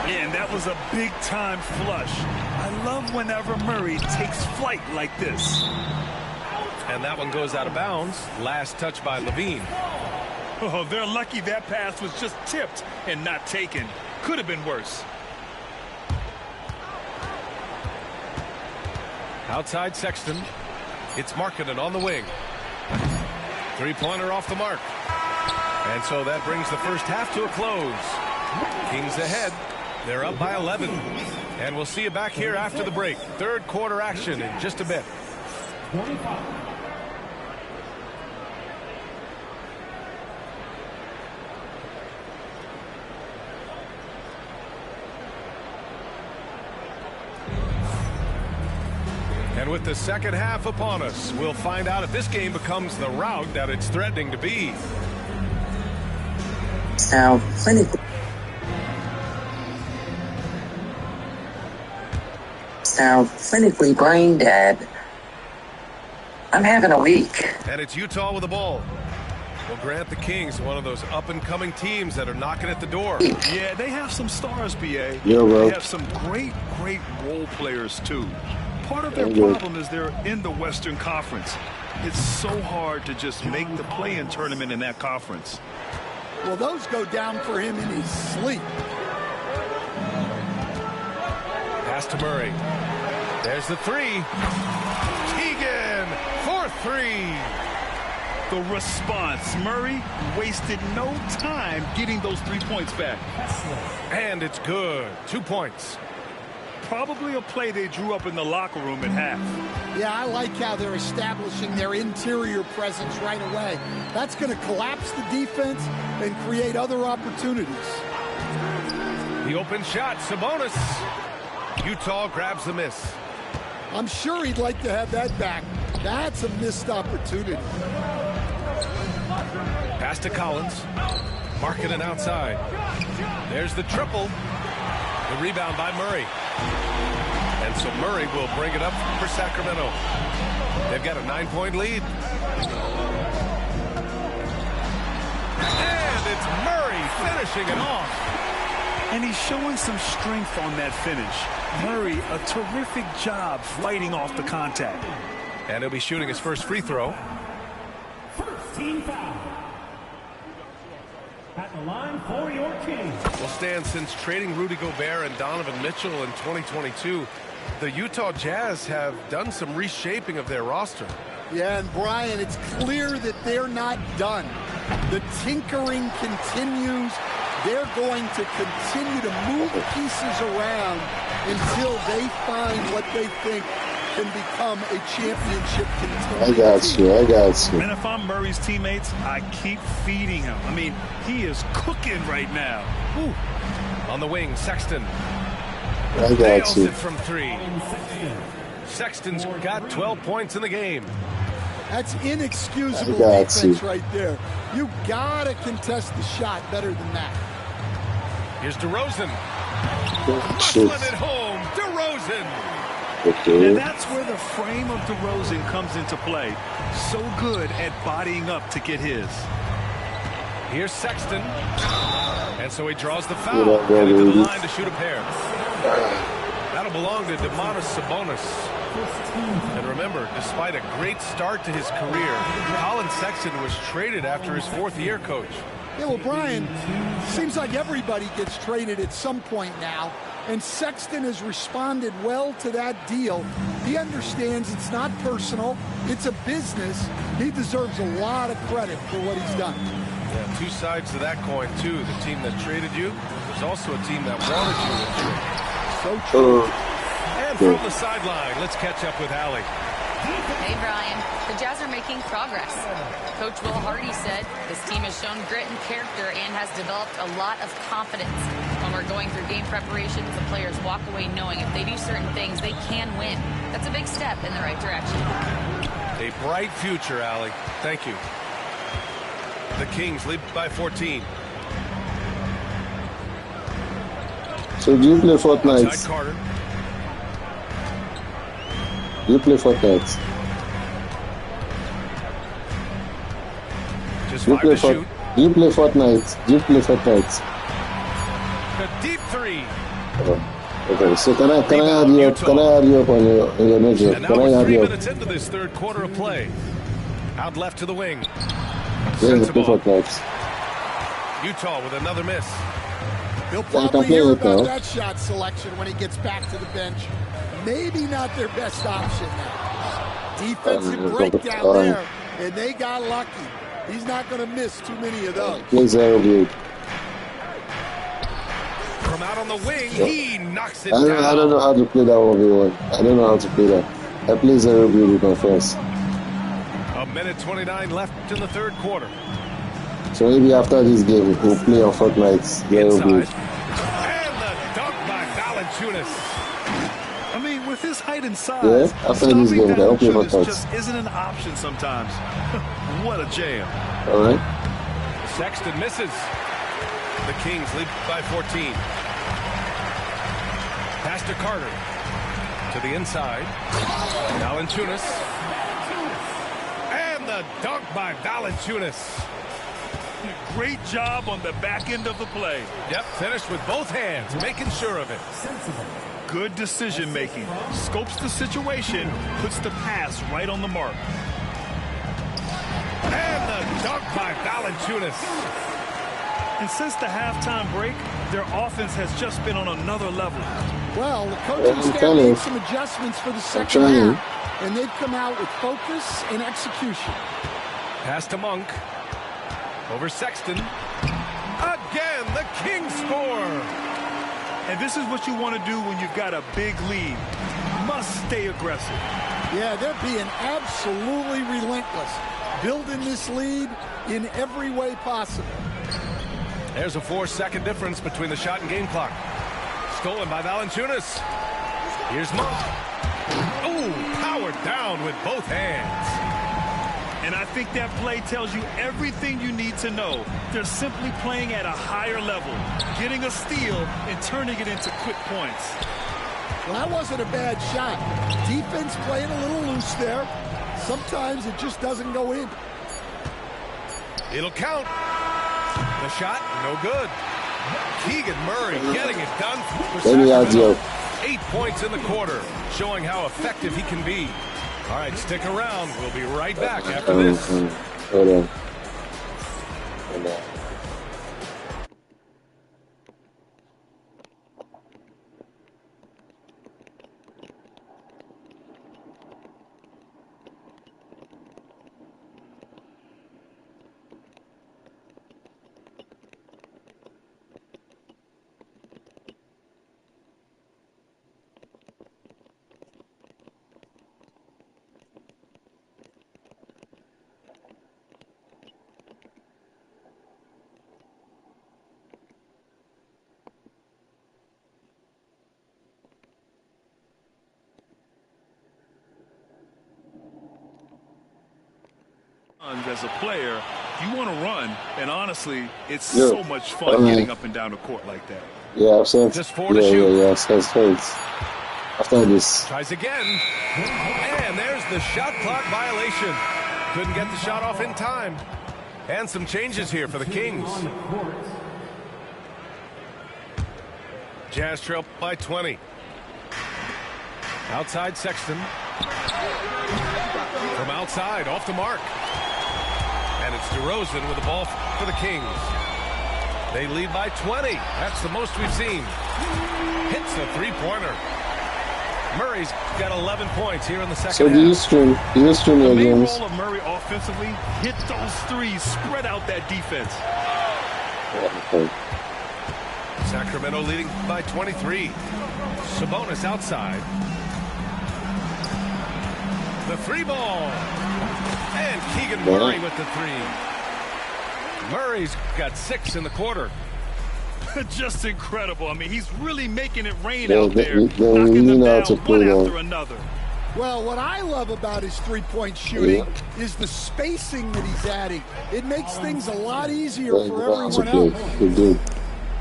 Yeah, and that was a big-time flush. I love whenever Murray takes flight like this. And that one goes out of bounds. Last touch by Levine. Oh, they're lucky that pass was just tipped and not taken. Could have been worse. Outside Sexton. It's Markkanen on the wing. Three-pointer off the mark. And so that brings the first half to a close. Kings ahead. They're up by 11. And we'll see you back here after the break. Third quarter action in just a bit. 25. And with the second half upon us, we'll find out if this game becomes the rout that it's threatening to be. Sound clinically brain dead. I'm having a week. And it's Utah with the ball. Well, Grant, the Kings, one of those up-and-coming teams that are knocking at the door. Yeah, they have some stars, BA. Yo, bro. They have some great role players, too. Part of their problem is they're in the Western Conference. It's so hard to just make the play-in tournament in that conference. Well, those go down for him in his sleep. Pass to Murray. There's the three. Keegan for three. The response. Murray wasted no time getting those 3 points back. And it's good. 2 points. Probably a play they drew up in the locker room at half. Yeah, I like how they're establishing their interior presence right away. That's going to collapse the defense and create other opportunities. The open shot, Sabonis. Utah grabs the miss. I'm sure he'd like to have that back. That's a missed opportunity. Pass to Collins. Markkanen outside. There's the triple. The rebound by Murray. And so Murray will bring it up for Sacramento. They've got a 9-point lead. And it's Murray finishing it off. And he's showing some strength on that finish. Murray, a terrific job fighting off the contact. And he'll be shooting his first free throw. First team foul. At the line for your Kings. Well, Stan, since trading Rudy Gobert and Donovan Mitchell in 2022, the Utah Jazz have done some reshaping of their roster. Yeah, and Brian, it's clear that they're not done. The tinkering continues. They're going to continue to move pieces around until they find what they think can become a championship contender. I got you. And if I'm Murray's teammates, I keep feeding him. I mean, he is cooking right now. Ooh. On the wing, Sexton. I got Nails you. it from three. Sexton's got 12 points in the game. That's inexcusable defense right there. You gotta contest the shot better than that. Here's DeRozan. Muscling it home. DeRozan. Okay. And that's where the frame of DeRozan comes into play. So good at bodying up to get his. Here's Sexton. And so he draws the foul. Headed to the line to shoot a pair. That'll belong to Domantas Sabonis. And remember, despite a great start to his career, Colin Sexton was traded after his fourth year, Coach. Yeah, well, Brian, seems like everybody gets traded at some point now, and Sexton has responded well to that deal. He understands it's not personal, it's a business. He deserves a lot of credit for what he's done. Yeah, two sides to that coin, too. The team that traded you, there's also a team that wanted you in trade. So true. And from the sideline, let's catch up with Allie. Hey, Brian. The Jazz are making progress. Coach Will Hardy said this team has shown grit and character and has developed a lot of confidence. When we're going through game preparations, the players walk away knowing if they do certain things, they can win. That's a big step in the right direction. A bright future, Allie. Thank you. The Kings lead by 14. So do you play Fortnite? Outside Carter. Do you play Fortnite? Just 5 to shoot. Do you play Fortnite? Do you play Fortnite? A deep three. Okay, so can I add you up on your network? And now Can I we're add 3 you up? minutes into this third quarter of play. Out left to the wing. Yeah, play Fortnite. Utah with another miss. He'll probably hear about that shot selection when he gets back to the bench. Maybe not their best option now. Defensive breakdown there, and they got lucky. He's not going to miss too many of those. Please review. From out on the wing, he knocks it I down. don't know how to play that 1v1. I don't know how to play that. I play zero view with my friends. A minute 29 left in the third quarter. So maybe after this game, we'll play on Fortnite. Zero view. And the dunk by Valanciunas. I mean, with his height and size, Yeah, after this game, I don't play Fortnite. just isn't an option sometimes. What a jam. All right. Sexton misses. The Kings lead by 14. Pass to Carter. To the inside. Valanciunas. And the dunk by Valanciunas. Great job on the back end of the play. Yep, finished with both hands, making sure of it. Good decision making. Scopes the situation, puts the pass right on the mark. And the dunk by Valanciunas. And since the halftime break, their offense has just been on another level. Well, the coaching staff made some adjustments for the second half, and they've come out with focus and execution. Pass to Monk. Over Sexton. Again, the Kings score. And this is what you want to do when you've got a big lead. Must stay aggressive. Yeah, they're being absolutely relentless, building this lead in every way possible. There's a 4-second difference between the shot and game clock. Stolen by Valanciunas. Here's Monk. Ooh, powered down with both hands. And I think that play tells you everything you need to know. They're simply playing at a higher level, getting a steal and turning it into quick points. Well, that wasn't a bad shot. Defense playing a little loose there. Sometimes it just doesn't go in. It'll count. The shot, no good. Keegan Murray getting it done for Sacramento. 8 points in the quarter, showing how effective he can be. All right, stick around. We'll be right back after this. Hold on. As a player, you want to run, and honestly, it's so much fun getting up and down the court like that. Yeah, I've said. Just 4 to shoot. Yeah, after this. Tries again. And there's the shot clock violation. Couldn't get the shot off in time. And some changes here for the Kings. Jazz trail by 20. Outside Sexton. From outside, off the mark. And it's DeRozan with the ball for the Kings. They lead by 20. That's the most we've seen. Hits a three-pointer. Murray's got 11 points here in the second So half. do you stream The your main games? role of Murray offensively, hit those threes, spread out that defense. Okay. Sacramento leading by 23. Sabonis outside. The three ball. And Keegan Murray with the three. Murray's got 6 in the quarter. Just incredible. I mean, he's really making it rain Yeah, out there, they knocking them know how down to play one that. after another. Well, what I love about his three-point shooting is the spacing that he's adding. It makes things a lot easier for everyone else.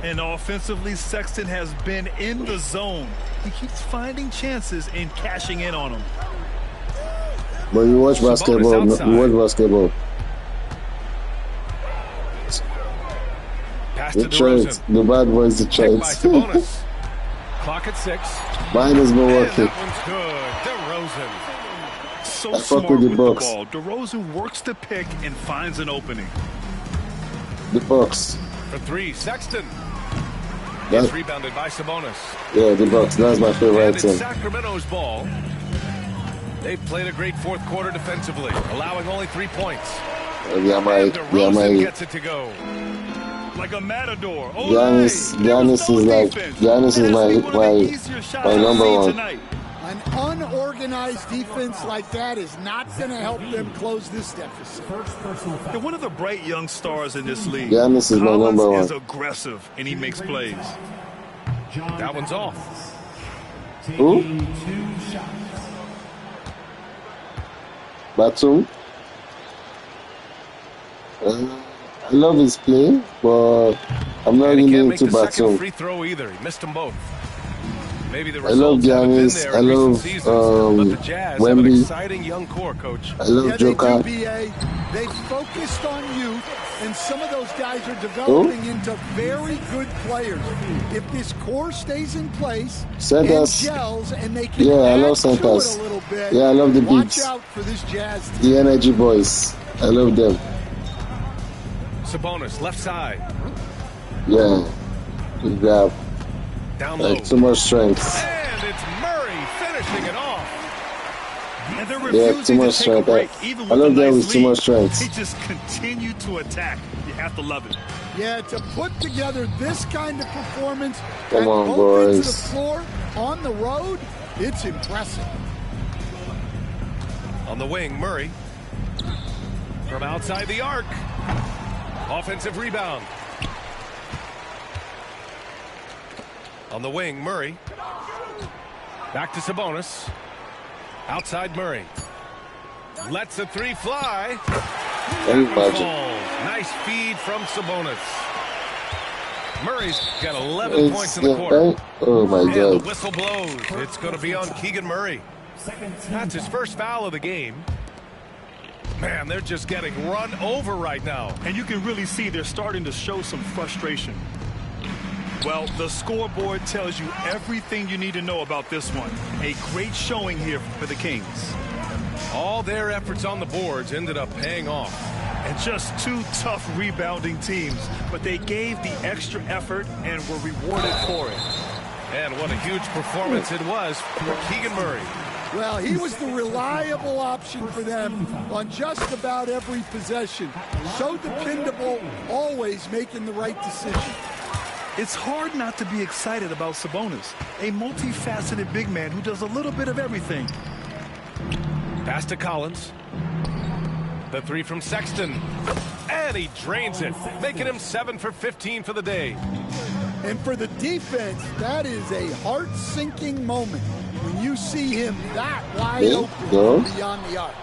And offensively, Sexton has been in the zone. He keeps finding chances and cashing in on them. But you watch basketball. You watch basketball. Pass to Detroit. The bad boys, Detroit. By Sabonis. Clock at 6. Mine is Milwaukee. That one's good. DeRozan. So I fuck smart with the with Bucks. the ball. DeRozan works the pick and finds an opening. The Bucks. For 3, Sexton. That- It's rebounded by Sabonis. Yeah, the Bucks. That's my favorite And it's team. Sacramento's ball. They've played a great fourth quarter defensively, allowing only 3 points. Yeah, And my DeRozan gets it to go. Like a matador. Giannis is my number one. An unorganized defense like that is not going to help them close this deficit. They're one of the bright young stars in this league. Giannis is my Collins number is one. aggressive, and he makes plays. That one's off. Who? Batum. I love his play, but I'm not And he really can't make into the second Batum. free throw either. He missed them both. Maybe the I love results haven't been Giannis. there I in recent love seasons, but the Jazz have an Wemby. exciting young core, Coach. I love Joker. They focused on youth, and some of those guys are developing into very good players. If this core stays in place Centers. and gels, and they can Yeah, I add love to it centers. a little bit, Yeah, I love the watch bigs. out for this Jazz team. The energy boys. I love them. Sabonis, left side. Yeah. Good grab. Down low. Like too much strength. And it's Murray finishing it off. And they're Yeah, refusing too much to take a strength. break, even I with love a that nice with too lead. much strength. They just continue to attack. You have to love it. Yeah, to put together this kind of performance Come at on, both ends of boys. the floor on the road, it's impressive. On the wing, Murray. From outside the arc. Offensive rebound. On the wing, Murray. Back to Sabonis. Outside Murray. Lets the three fly. Imagine. Falls. Nice feed from Sabonis. Murray's got 11 points in the quarter. Oh my And the God. whistle blows. It's going to be on Keegan Murray. That's his first foul of the game. Man, they're just getting run over right now. And you can really see they're starting to show some frustration. Well, the scoreboard tells you everything you need to know about this one. A great showing here for the Kings. All their efforts on the boards ended up paying off. And just two tough rebounding teams, but they gave the extra effort and were rewarded for it. And what a huge performance it was for Keegan Murray. Well, he was the reliable option for them on just about every possession. So dependable, always making the right decision. It's hard not to be excited about Sabonis, a multifaceted big man who does a little bit of everything. Pass to Collins. The three from Sexton. And he drains it, making him 7 for 15 for the day. And for the defense, that is a heart-sinking moment when you see him that wide Yeah, open no. beyond the arc.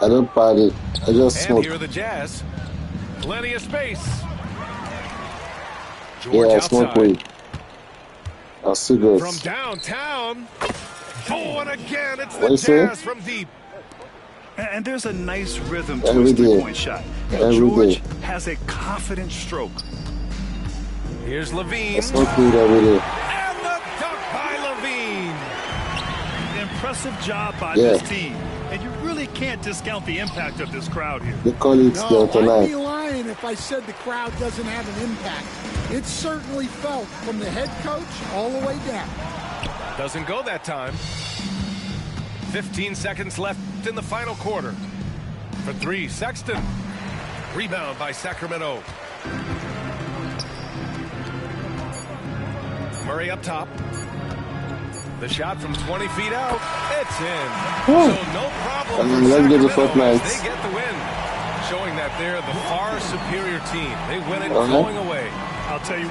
I don't party. I just And smoke. here are the Jazz. Plenty of space. George Yeah, I smoke outside. weed. I'll still go. From downtown. Oh, and again, it's What the you say? Jazz from deep. And there's a nice rhythm to Every his day. three-point shot. Every George day. has a confident stroke. Here's Levine. I smoke weed every day. And the dunk by Levine. Impressive job by Yeah. this team. And you really can't discount the impact of this crowd here. They call it No, the I'd tonight. be lying if I said the crowd doesn't have an impact. It's certainly felt from the head coach all the way down. Doesn't go that time. 15 seconds left in the final quarter. For three, Sexton. Rebound by Sacramento. Murray up top. The shot from 20 feet out. It's in. Woo. So no problem. Let's get the Sacramento footlights. as they get the win, showing that they're the far superior team. They win it Uh-huh. going away. I'll tell you